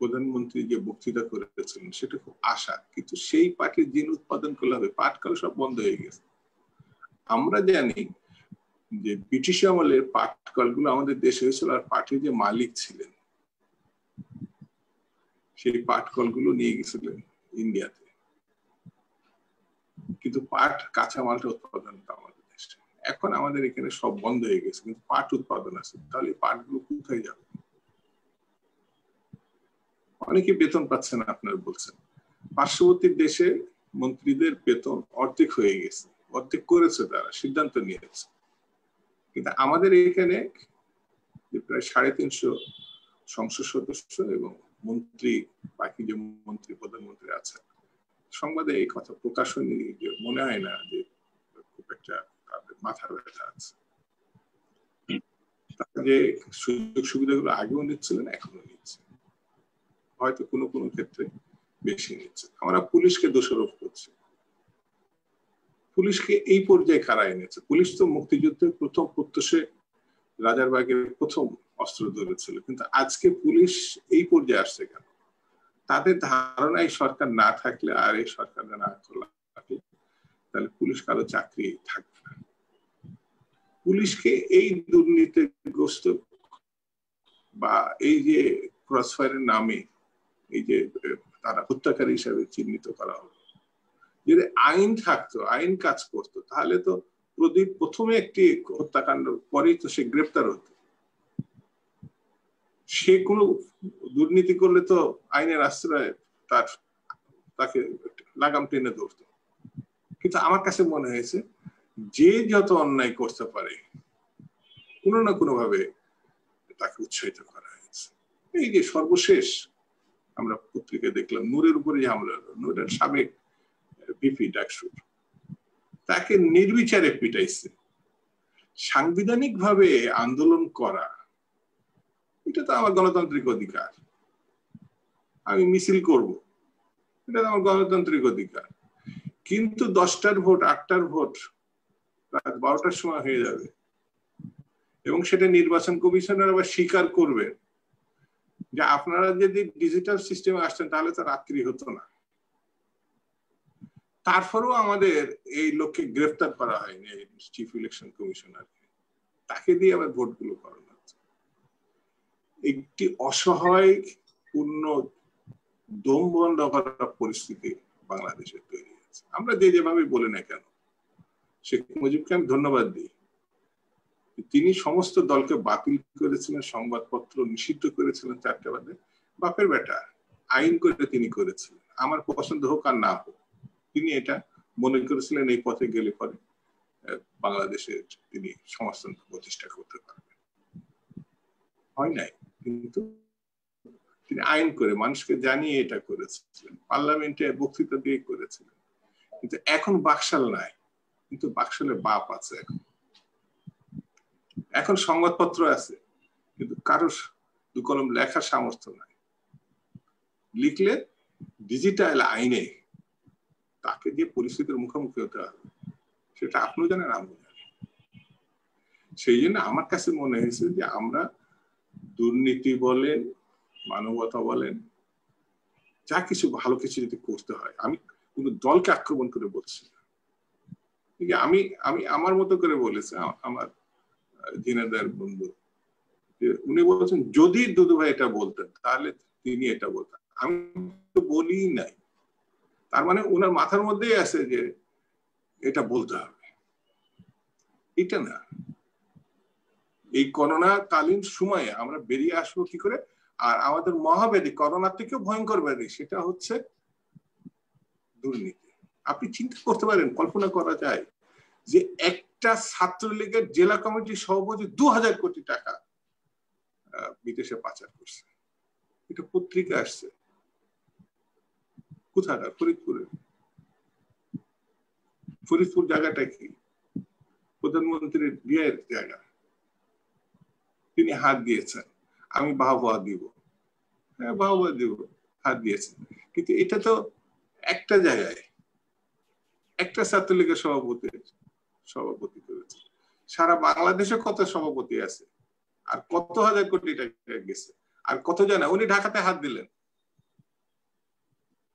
প্রধানমন্ত্রী যে বক্তৃতা করেছিলেন সেটা খুব আশা, কিন্তু সেই পাটের জিন উৎপাদন করলে হবে, পাট কল সব বন্ধ হয়ে গেছে। আমরা জানি যে ব্রিটিশ আমলের পাট কলগুলো আমাদের দেশে হয়েছিল, আর পাটের যে মালিক ছিলেন সেই পাট কলগুলো নিয়ে গেছিলেন ইন্ডিয়াতে, কিন্তু পাট কাঁচামালটা উৎপাদন আমাদের দেশে। এখন আমাদের এখানে সব বন্ধ হয়ে গেছে, কিন্তু পাট উৎপাদন আছে, তাহলে পাটগুলো কোথায় যাবে? অনেকে বেতন পাচ্ছে না আপনারা বলছেন। পার্শ্ববর্তী দেশে মন্ত্রীদের বেতন অর্ধেক হয়ে গেছে, অর্ধেক করেছে, তারা সিদ্ধান্ত নিয়েছে। কিন্তু আমাদের এখানে প্রায় 350 সংসদ সদস্য এবং মন্ত্রী, বাকি যে মন্ত্রী প্রধানমন্ত্রী আছে, সংবাদে এই কথা প্রকাশ হয়নি, যে মনে হয় না যে খুব একটা তাদের মাথা ব্যথা আছে। যে সুযোগ সুবিধাগুলো আগেও নিচ্ছিলেন, এখনো নিচ্ছে, হয়তো কোনো কোনো ক্ষেত্রে বেশি নিচ্ছে। আমরা পুলিশকে দোষারোপ করছি। পুলিশকে এই পর্যায়ে কারা এনেছে? পুলিশ তো মুক্তিযুদ্ধের প্রথম প্রত্যুষে রাজারবাগের প্রথম অস্ত্র ধরেছিল, কিন্তু আজকে পুলিশ এই পর্যায়ে আসছে কেন? তাদের ধারণা এই সরকার না থাকলে, আর এই সরকার না থাকলে, তাহলে পুলিশ কারো চাকরি থাকবে না। পুলিশকে এই দুর্নীতিগ্রস্ত বা এই যে ক্রসফায়ারের নামে এই যে তারা হত্যাকারী হিসাবে চিহ্নিত করা হলো। যদি আইন থাকতো, আইন কাজ করতো, তাহলে তো প্রদীপ প্রথমে একটি হত্যাকাণ্ড, পরেই তো সে গ্রেপ্তার হতো। সে কোনো দুর্নীতি করলে তো আইনের আশ্রয়ে তাকে লাগাম টেনে ধরতো। কিন্তু আমার কাছে মনে হয়েছে যে যত অন্যায় করতে পারে কোনো না কোনো ভাবে তাকে উৎসাহিত করা হয়েছে। এই যে সর্বশেষ আমরা পত্রিকায় দেখলাম নূরের উপরে যে হামলা হলো, নূরের সাবেক ভিপি ডাকসুর, তাকে নির্বিচারে পিটাইছে। সাংবিধানিক ভাবে আন্দোলন করা, এটা তো আমার গণতান্ত্রিক অধিকার, আমি মিছিল করব, এটা তো আমার গণতান্ত্রিক অধিকার। কিন্তু 10টার ভোট, 8টার ভোট রাত 12টার সময় হয়ে যাবে, এবং সেটা নির্বাচন কমিশনার আবার স্বীকার করবে যে আপনারা যদি ডিজিটাল সিস্টেমে আসতেন তাহলে তো রাত্রি হতো না। তারপরেও আমাদের এই লোককে গ্রেফতার করা হয়নি, চিফ ইলেকশন কমিশনার, তাকে দিয়ে আবার ভোটগুলো করানো হচ্ছে। একটি অসহায় পূর্ণ দম বন্ধ করার পরিস্থিতি বাংলাদেশে তৈরি হচ্ছে। আছে। আমরা যে যেভাবে বলি না কেন, শেখ মুজিবকে আমি ধন্যবাদ দিই, তিনি সমস্ত দলকে বাতিল করেছিলেন, সংবাদপত্র নিষিদ্ধ করেছিলেন 4টে বাদে। বাপের বেটা আইন করে তিনি করেছিলেন, আমার পছন্দ হোক আর না হোক, তিনি এটা মনে করেছিলেন এই পথে গেলে পরে বাংলাদেশে তিনি সমাজতন্ত্র প্রতিষ্ঠা করতে পারবেন। হয় নাই, কিন্তু তিনি আইন করে মানুষকে জানিয়ে এটা করেছিলেন, পার্লামেন্টে বক্তৃতা দিয়ে করেছিলেন। কিন্তু এখন বাকশাল নাই, কিন্তু বাকশালের বাপ আছে। এখন সংবাদপত্র আছে, কিন্তু কারো দু কলম লেখার সামর্থ্য নাই। লিখলে ডিজিটাল আইনে তাকে যে পরিস্থিতির মুখোমুখি হতে হবে সেটা আপনিও জানেন, আমিও জানি। সেই জন্য আমার কাছে মনে হয়েছে যে আমরা দুর্নীতি বলেন, মানবতা বলেন, যা কিছু ভালো কিছু যদি করতে হয়, আমি কিন্তু দলকে আক্রমণ করে বলছি না। আমি আমি আমার মতো করে বলেছি, আমার ঝিনাইদহের বন্ধু, উনি বলছেন যদি দুদু ভাই এটা বলতেন তাহলে তিনি এটা বলতেন, আমি তো বলি নাই। তার মানে ওনার মাথার মধ্যেই আছে যে এটা বলতে হবে। এটা না, এই করোনা কালীন সময়ে আমরা বেরিয়ে আসবো কি করে? আর আমাদের মহাব্যাধি, করোনার থেকেও ভয়ঙ্কর ব্যাধি, সেটা হচ্ছে দুর্নীতি। আপনি চিন্তা করতে পারেন, কল্পনা করা যায় যে একটা ছাত্রলীগের জেলা কমিটির সভাপতি 2000 কোটি টাকা বিদেশে পাচার করছে। এটা পত্রিকা আসছে। কোথায়? ফরিদপুরে। ফরিদপুর জায়গাটা কি? প্রধানমন্ত্রীর বিয়ের জায়গা। তিনি হাত দিয়েছেন, আমি বাহবা দিব, হ্যাঁ বাহবা দিব, হাত দিয়েছেন। কিন্তু এটা তো একটা জায়গায় একটা ছাত্রলীগের সভাপতি করেছে। সারা বাংলাদেশে কত সভাপতি আছে, আর কত হাজার কোটি টাকা গেছে, আর কত জানা উনি ঢাকাতে হাত দিলেন।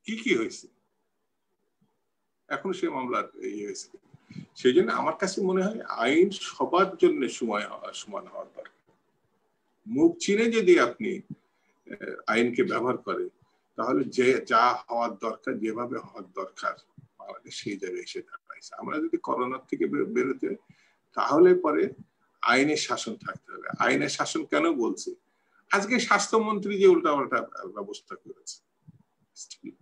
কি কি হয়েছে? এখন সে মামলা হয়েছে। সেই জন্য আমার কাছে মনে হয় আইন সবার জন্য সমান হওয়ার দরকার। মুখ চিনে যদি আপনি আইনকে ব্যবহার করেন, তাহলে যে যা হওয়ার দরকার, যেভাবে হওয়ার দরকার, বাংলাদেশ সেই জায়গায় এসে দাঁড়াইছে। আমরা যদি করোনার থেকে বেরোতে, তাহলে পরে আইনের শাসন থাকতে হবে। আইনের শাসন কেন বলছি? আজকে স্বাস্থ্যমন্ত্রী যে উল্টাপাল্টা ব্যবস্থা করেছে,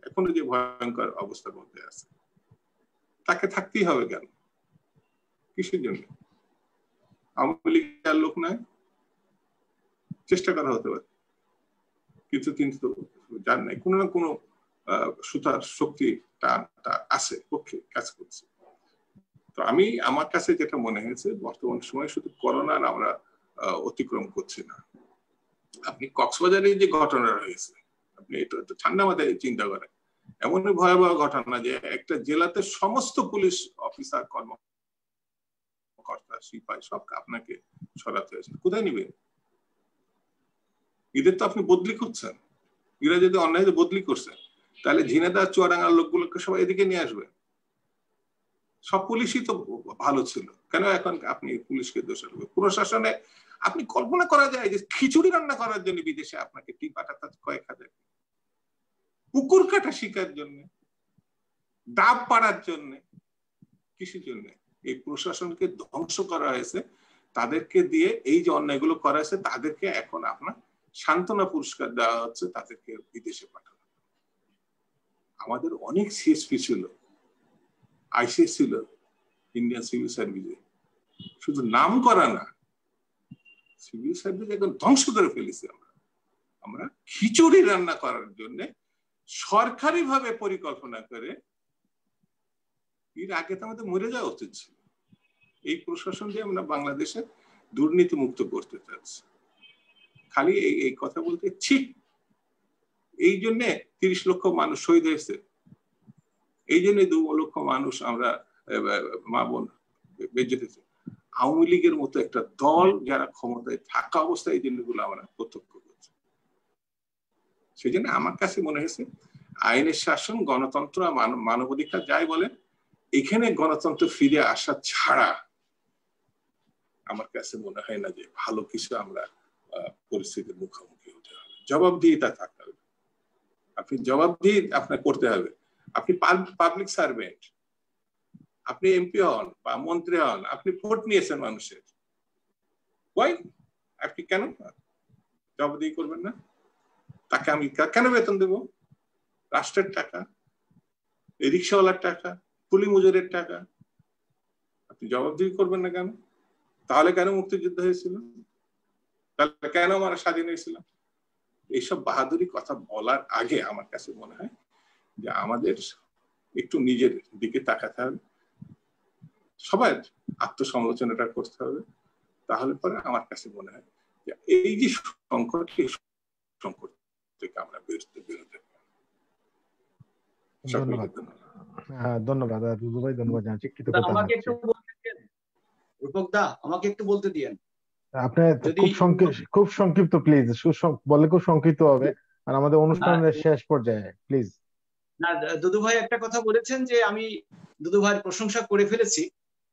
এখনো যে ভয়ঙ্কর অবস্থার মধ্যে আছে, তাকে থাকতেই হবে কেন? কিসের জন্য? আওয়ামী লীগের লোক নয়, চেষ্টা করা হতে পারে, কিন্তু জান নাই কোনো না কোনো সুতার শক্তি আছে, পক্ষে কাজ করছে। তো আমার কাছে যেটা মনে হয়েছে, বর্তমান সময়ে শুধু করোনার আমরা অতিক্রম করছি না। আপনি কক্সবাজারে যে ঘটনা হয়েছে, আপনি এটা ঠান্ডা মাথায় চিন্তা করেন, এমনই ভয়াবহ ঘটনা যে একটা জেলাতে সমস্ত পুলিশ অফিসার, কর্মকর্তা, সিপাই সব আপনাকে সরাতে হয়েছে। কোথায় নিবেন? এদের তো আপনি বদলি করছেন। এরা যদি অন্যায় বদলি করছেন, তাহলে ঝিনাইদহ চুয়াডাঙ্গার লোকগুলোকে সবাই এদিকে নিয়ে আসবেন। সব পুলিশই তো ভালো ছিল, কেন এখন আপনি পুলিশকে দোষারোপ? প্রশাসনে আপনি কল্পনা করা যায় যে খিচুড়ি রান্না করার জন্য বিদেশে আপনাকে টিম পাঠাতে কয়েক হাজার, পুকুর কাটা শিকার জন্য, ডাব পাড়ার জন্য, কিসের জন্য? এই প্রশাসনকে ধ্বংস করা হয়েছে, তাদেরকে দিয়ে এই যে অন্যায়গুলো করা হয়েছে, তাদেরকে এখন আপনার সান্ত্বনা পুরস্কার দেওয়া হচ্ছে, তাদেরকে বিদেশে পাঠানো। আমাদের অনেক সিএসপি ছিল, আইসিএস ছিল, ইন্ডিয়ান সিভিল সার্ভিসে, শুধু নাম করা না, সিভিল সার্ভিস এখন ধ্বংস করে ফেলেছি। আমরা খিচুড়ি রান্না করার জন্য সরকারি ভাবে পরিকল্পনা করে, এর আগে তো আমাদের মরে যাওয়া উচিত ছিল। এই প্রশাসন দিয়ে আমরা বাংলাদেশে দুর্নীতি মুক্ত করতে চাচ্ছি। খালি এই কথা বলতে ঠিক, এই জন্য 30 লক্ষ মানুষ শহীদ হয়েছে, এই জন্য 2 লক্ষ মানুষ আমরা মা বোন বেঁচে গেছে। আওয়ামী লীগের মতো একটা দল যারা ক্ষমতায় থাকা অবস্থায় এই জিনিসগুলো আমরা প্রত্যক্ষ করছি। সেই জন্য আমার কাছে মনে হয়েছে আইনের শাসন, গণতন্ত্র, মানবাধিকার যাই বলেন, এখানে গণতন্ত্র ফিরে আসা ছাড়া আমার কাছে মনে হয় না যে ভালো কিছু আমরা পরিস্থিতির মুখোমুখি হতে হবে। জবাবদিহিতা থাকতে হবে, আপনি জবাবদিহি আপনার করতে হবে। আপনি পাবলিক সার্ভেন্ট, আপনি এমপি হন বা মন্ত্রী হন, আপনি ভোট নিয়েছেন মানুষের, আপনি কেন জবাবদিহি করবেন না? তাকে আমি কেন বেতন দেব? রাষ্ট্রের টাকা, রিক্সাওয়ালার টাকা, কুলি মজুরের টাকা, আপনি জবাবদিহি করবেন না কেন? তাহলে কেন মুক্তিযুদ্ধ হয়েছিল? তাহলে কেন আমরা স্বাধীন হয়েছিলাম? এইসব বাহাদুরি কথা বলার আগে আমার কাছে মনে হয় যে আমাদের একটু নিজের দিকে তাকাতে হবে, সবাই আত্মসমালোচনাটা করতে হবে। তাহলে পরে আমার কাছে মনে হয় যে এই যে সংকট, এই সংকট থেকে আমরা বেরোতে ধন্যবাদ। ধন্যবাদ দুদু ভাই, ধন্যবাদ জানাচ্ছি। আমাকে একটু বলতে দিন রূপক দা, আমাকে একটু বলতে দিন। আপনি খুব সংক্ষিপ্ত প্লিজ, বলে খুব সংক্ষিপ্ত হবে, আর আমাদের অনুষ্ঠানের শেষ পর্যায়ে প্লিজ। না, দুদু ভাই একটা কথা বলেছেন যে আমি দুদু ভাইয়ের প্রশংসা করে ফেলেছি,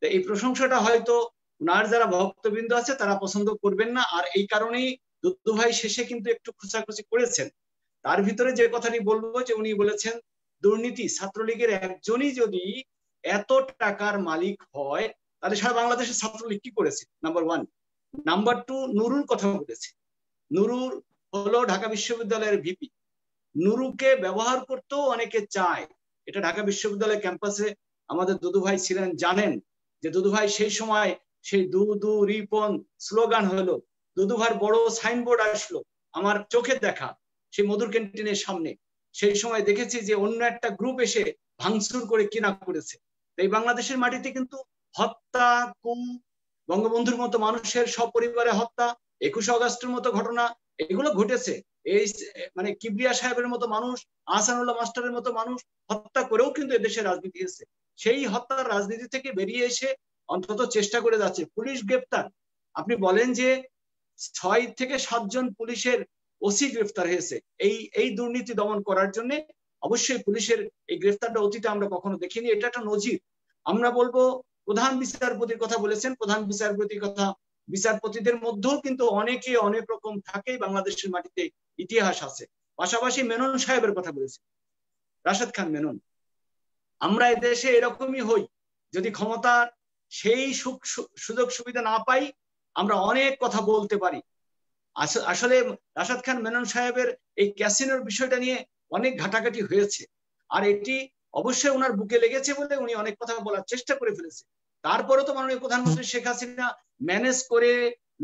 এই প্রশংসাটা হয়তো ওনার যারা ভক্তবৃন্দ আছে তারা পছন্দ করবেন না, আর এই কারণেই দুদু ভাই শেষে কিন্তু একটু খোঁচাখুচি করেছেন। তার ভিতরে যে কথাটি বলবো যে উনি বলেছেন দুর্নীতি, ছাত্রলীগের একজনই যদি এত টাকার মালিক হয় তাহলে সারা বাংলাদেশের ছাত্রলীগ কি করেছে, নাম্বার ওয়ান। নাম্বার টু, নুরুর কথা বলেছে। নুরুর হলো ঢাকা বিশ্ববিদ্যালয়ের ভিপি। নুরুকে ব্যবহার করতেও অনেকে চায়। এটা ঢাকা বিশ্ববিদ্যালয় ক্যাম্পাসে আমাদের দুদু ভাই ছিলেন, জানেন যে দুদু ভাই সেই সময় সেই দুদু রিপন স্লোগান হলো, দুদু ভাইয়ের বড় সাইনবোর্ড আসলো আমার চোখে দেখা সেই মধুর ক্যান্টিনের সামনে। সেই সময় দেখেছি যে অন্য একটা গ্রুপ এসে ভাঙচুর করে কিনা করেছে। এই বাংলাদেশের মাটিতে কিন্তু হত্যা, গুম, বঙ্গবন্ধুর মতো মানুষের সপরিবারে হত্যা, 21 আগস্টের মতো ঘটনা, এগুলো ঘটেছে। এই মানে কিবরিয়া সাহেবের মতো মানুষ, আহসানুল্লাহ মাস্টারের মতো মানুষ হত্যা করেও কিন্তু এদেশের রাজনীতি হয়েছে। সেই হত্যার রাজনীতি থেকে বেরিয়ে এসে অন্তত চেষ্টা করে যাচ্ছে। পুলিশ গ্রেপ্তার, আপনি বলেন যে 6 থেকে 7 জন পুলিশের ওসি গ্রেফতার হয়েছে এই দুর্নীতি দমন করার জন্য। অবশ্যই পুলিশের এই গ্রেফতারটা অতীতে আমরা কখনো দেখিনি, এটা একটা নজির। আমরা বলবো প্রধান বিচারপতির কথা বলেছেন, প্রধান বিচারপতির কথা, বিচারপতিদের মধ্যেও কিন্তু অনেকে অনেক রকম থাকে, বাংলাদেশের মাটিতে ইতিহাস আছে। পাশাপাশি মেনন সাহেবের কথা বলেছে, রাশেদ খান মেনন। আমরা এদেশে এরকমই হই, যদি ক্ষমতার সেই সুযোগ সুবিধা না পাই আমরা অনেক কথা বলতে পারি। আসলে রাশেদ খান মেনন সাহেবের এই ক্যাসিনোর বিষয়টা নিয়ে অনেক ঘাটাঘাটি হয়েছে, আর এটি অবশ্যই ওনার বুকে লেগেছে বলে উনি অনেক কথা বলার চেষ্টা করে ফেলেছে। তারপরে তো মাননীয় প্রধানমন্ত্রী শেখ হাসিনা ম্যানেজ করে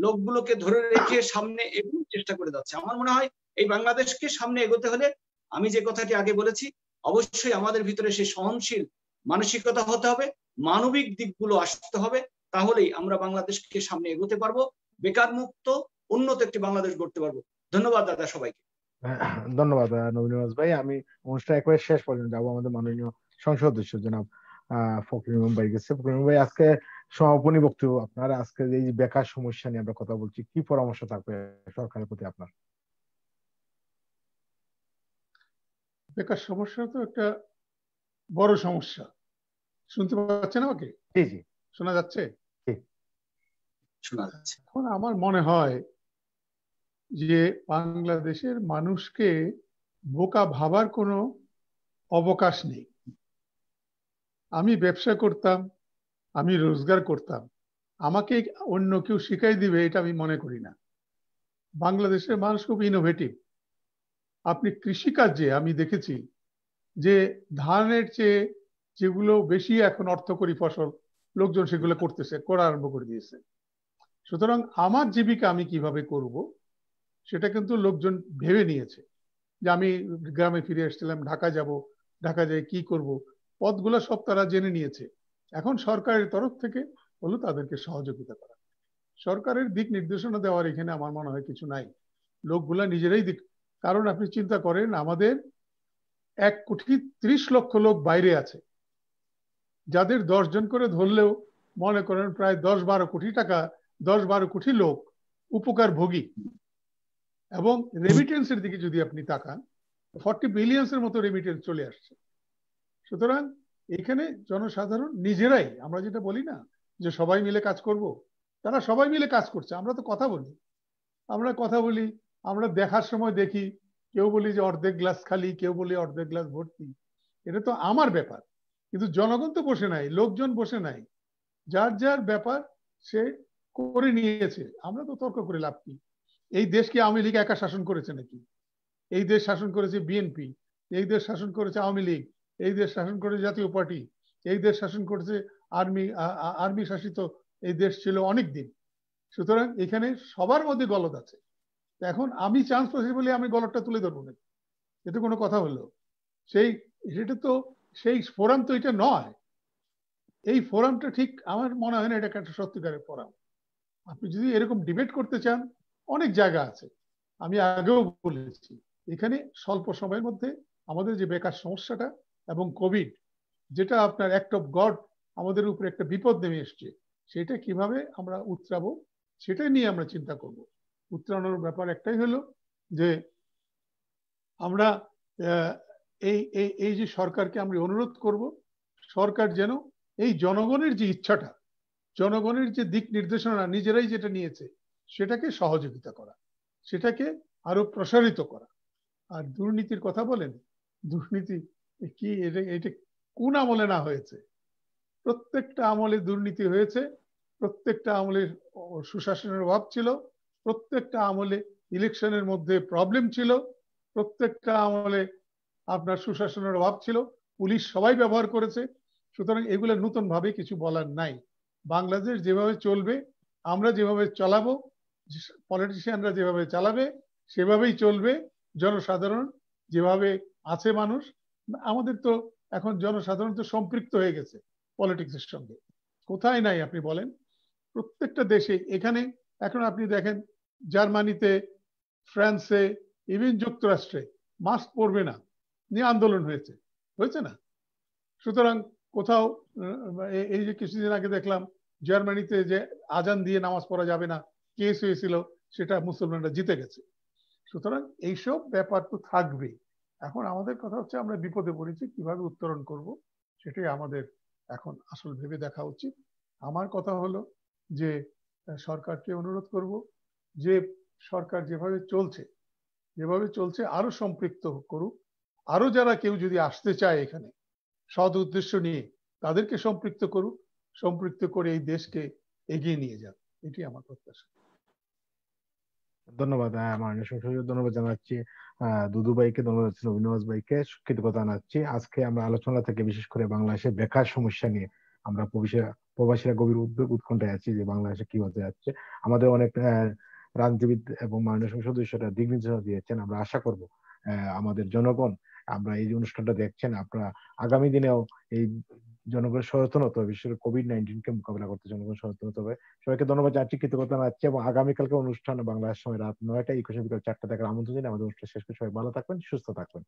লোকগুলোকে ধরে রেখে সামনে এগোনোর চেষ্টা করে যাচ্ছে। আমার মনে হয় এই বাংলাদেশকে সামনে এগোতে হলে আমি যে কথাটি আগে বলেছি, অবশ্যই আমাদের ভিতরে সেই সহনশীল মানসিকতা হতে হবে, মানবিক দিকগুলো আসতে হবে, তাহলেই আমরা বাংলাদেশকে সামনে এগোতে পারবো, বেকার মুক্ত উন্নত একটি বাংলাদেশ গড়তে পারবো। ধন্যবাদ দাদা সবাইকে। ধন্যবাদ নবীন ভাই। আমি অনুষ্ঠান একেবারে শেষ পর্যন্ত যাবো। আমাদের মাননীয় সংসদ সদস্য জনাব ফখরুল ইমাম ভাই গেছে। ফখরুল ইমাম ভাই, আজকে সমাপনী বক্তব্য আপনার, আজকে এই যে বেকার সমস্যা নিয়ে আমরা কথা বলছি, কি পরামর্শ থাকবে সরকারের প্রতি আপনার? বেকার সমস্যা তো একটা বড় সমস্যা। শুনতে পাচ্ছেন আমাকে? জি জি, শোনা যাচ্ছে? শোনা যাচ্ছে। এখন আমার মনে হয় যে বাংলাদেশের মানুষকে বোকা ভাবার কোনো অবকাশ নেই। আমি ব্যবসা করতাম, আমি রোজগার করতাম, আমাকে অন্য কেউ শিখাই দিবে এটা আমি মনে করি না। বাংলাদেশের মানুষ খুব ইনোভেটিভ। আপনি কৃষিকাজে আমি দেখেছি যে ধানের চেয়ে যেগুলো বেশি এখন অর্থকরী ফসল, লোকজন সেগুলো করা আরম্ভ করে দিয়েছে। সুতরাং আমার জীবিকা আমি কিভাবে করব সেটা কিন্তু লোকজন ভেবে নিয়েছে। যে আমি গ্রামে ফিরে এসেছিলাম, ঢাকা যাব, ঢাকা যাই কি করব, পথগুলো সব তারা জেনে নিয়েছে। এখন সরকারের তরফ থেকে হলো তাদেরকে সহযোগিতা করা। সরকারের দিক নির্দেশনা দেওয়ার এখানে আমার মনে হয় কিছু নাই, লোকগুলা নিজেরাই দিক। কারণ আপনি চিন্তা করেন, আমাদের 1,30,00,000 লোক বাইরে আছে, যাদের 10 জন করে ধরলেও মনে করেন প্রায় 10-12 কোটি টাকা, 10-12 কোটি লোক উপকার ভোগী। এবং রেমিটেন্সের দিকে যদি আপনি তাকান, 40 বিলিয়নের মতো রেমিটেন্স চলে আসছে। সুতরাং এখানে জনসাধারণ নিজেরাই, আমরা যেটা বলি না যে সবাই মিলে কাজ করব, তারা সবাই মিলে কাজ করছে। আমরা তো কথা বলি, আমরা দেখার সময় দেখি, কেউ বলি যে অর্ধেক গ্লাস খালি, কেউ বলি অর্ধেক গ্লাস ভর্তি। এটা তো আমার ব্যাপার, কিন্তু জনগণ তো বসে নাই, লোকজন বসে নাই, যার যার ব্যাপার সে করে নিয়েছে। আমরা তো তর্ক করে লাভ কি? এই দেশকে আওয়ামী লীগ একা শাসন করেছে নাকি? এই দেশ শাসন করেছে বিএনপি, এই দেশ শাসন করেছে আওয়ামী লীগ, এই দেশ শাসন করেছে জাতীয় পার্টি, এই দেশ শাসন করেছে আর্মি শাসিত এই দেশ ছিল অনেক দিন। সুতরাং এখানে সবার মধ্যে গলদ আছে। এখন আমি চান্স পাচ্ছি বলে আমি গলদটা তুলে ধরবো না, এটা কোনো কথা হলো? সেটা তো সেই ফোরাম তো এটা নয়। এই ফোরামটা ঠিক আমার মনে হয় না এটা একটা সত্যিকারের ফোরাম। আপনি যদি এরকম ডিবেট করতে চান, অনেক জায়গা আছে। আমি আগেও বলেছি, এখানে স্বল্প সময়ের মধ্যে আমাদের যে বেকার সমস্যাটা এবং কোভিড, যেটা আপনার অ্যাক্ট অফ গড আমাদের উপরে একটা বিপদ নেমে এসছে, সেটা কিভাবে আমরা উতরাবো সেটাই নিয়ে আমরা চিন্তা করব। উতরানোর ব্যাপার একটাই হলো যে আমরা এই যে সরকারকে আমরা অনুরোধ করব, সরকার যেন এই জনগণের যে ইচ্ছাটা, জনগণের যে দিক নির্দেশনা নিজেরাই যেটা নিয়েছে, সেটাকে সহযোগিতা করা, সেটাকে আরো প্রসারিত করা। আর দুর্নীতির কথা বলেন, দুর্নীতি কি এটা কোন আমলে না হয়েছে? প্রত্যেকটা আমলে দুর্নীতি হয়েছে, প্রত্যেকটা আমলে সুশাসনের অভাব ছিল, প্রত্যেকটা আমলে ইলেকশনের মধ্যে প্রবলেম ছিল, প্রত্যেকটা আমলে আপনার সুশাসনের অভাব ছিল, পুলিশ সবাই ব্যবহার করেছে। সুতরাং এগুলো নতুন ভাবে কিছু বলার নাই। বাংলাদেশ যেভাবে চলবে, আমরা যেভাবে চালাবো, পলিটিশিয়ানরা যেভাবে চালাবে সেভাবেই চলবে। জনসাধারণ যেভাবে আছে মানুষ, আমাদের তো এখন জনসাধারণ তো সম্পৃক্ত হয়ে গেছে পলিটিক্সের সঙ্গে। কোথায় নাই আপনি বলেন? প্রত্যেকটা দেশে। এখানে এখন আপনি দেখেন জার্মানিতে, ফ্রান্সে, ইভেন যুক্তরাষ্ট্রে মাস্ক পরবে না নিয়ে আন্দোলন হয়েছে, হয়েছে না? সুতরাং কোথাও এই যে কিছুদিন আগে দেখলাম জার্মানিতে যে আজান দিয়ে নামাজ পড়া যাবে না কেস হয়েছিল, সেটা মুসলমানরা জিতে গেছে। সুতরাং এইসব ব্যাপার তো থাকবে। এখন আমাদের কথা হচ্ছে আমরা বিপদে পড়েছি, কিভাবে উত্তরণ করব সেটাই আমাদের এখন আসল ভেবে দেখা উচিত। আমার কথা হলো যে সরকারকে অনুরোধ করব যে সরকার যেভাবে চলছে আরো সম্পৃক্ত করুক। আরো যারা কেউ যদি আসতে চায় এখানে সৎ উদ্দেশ্য নিয়ে, তাদেরকে সম্পৃক্ত করুক, সম্পৃক্ত করে এই দেশকে এগিয়ে নিয়ে যাক, এটি আমার প্রত্যাশা। ধন্যবাদ মাননীয় সংসদীয়, ধন্যবাদ জানাচ্ছি দুদু ভাইকে, ধন্যবাদ জানাচ্ছি অভিনবাস ভাইকে, কৃতজ্ঞতা জানাচ্ছি। আজকে আমরা আলোচনা থেকে বিশেষ করে বাংলাদেশের বেকার সমস্যা নিয়ে আমরা প্রবাসীরা গভীর উৎকণ্ঠায় আছি যে বাংলাদেশে কি হতে যাচ্ছে। আমাদের অনেক রাজনীতিবিদ এবং মাননীয় সংসদ সদস্যরা দিক নির্দেশনা দিয়েছেন। আমরা আশা করব আমাদের জনগণ, আমরা এই যে অনুষ্ঠানটা দেখছেন, আপনারা আগামী দিনেও এই জনগণের সচেতন হতে হবে, বিশেষ করে কোভিড-19 কে মোকাবিলা করতে জনগণ সচেতন হতে হবে। সবাইকে ধন্যবাদ জানাচ্ছি, কৃতজ্ঞতা জানাচ্ছি এবং আগামীকালকে অনুষ্ঠান বাংলাদেশ সময় রাত 9টায় 21 বিকাল 4টা দেখার আমন্ত্রণ জানিয়ে আমাদের অনুষ্ঠান শেষ করে সবাই ভালো থাকবেন, সুস্থ থাকবেন।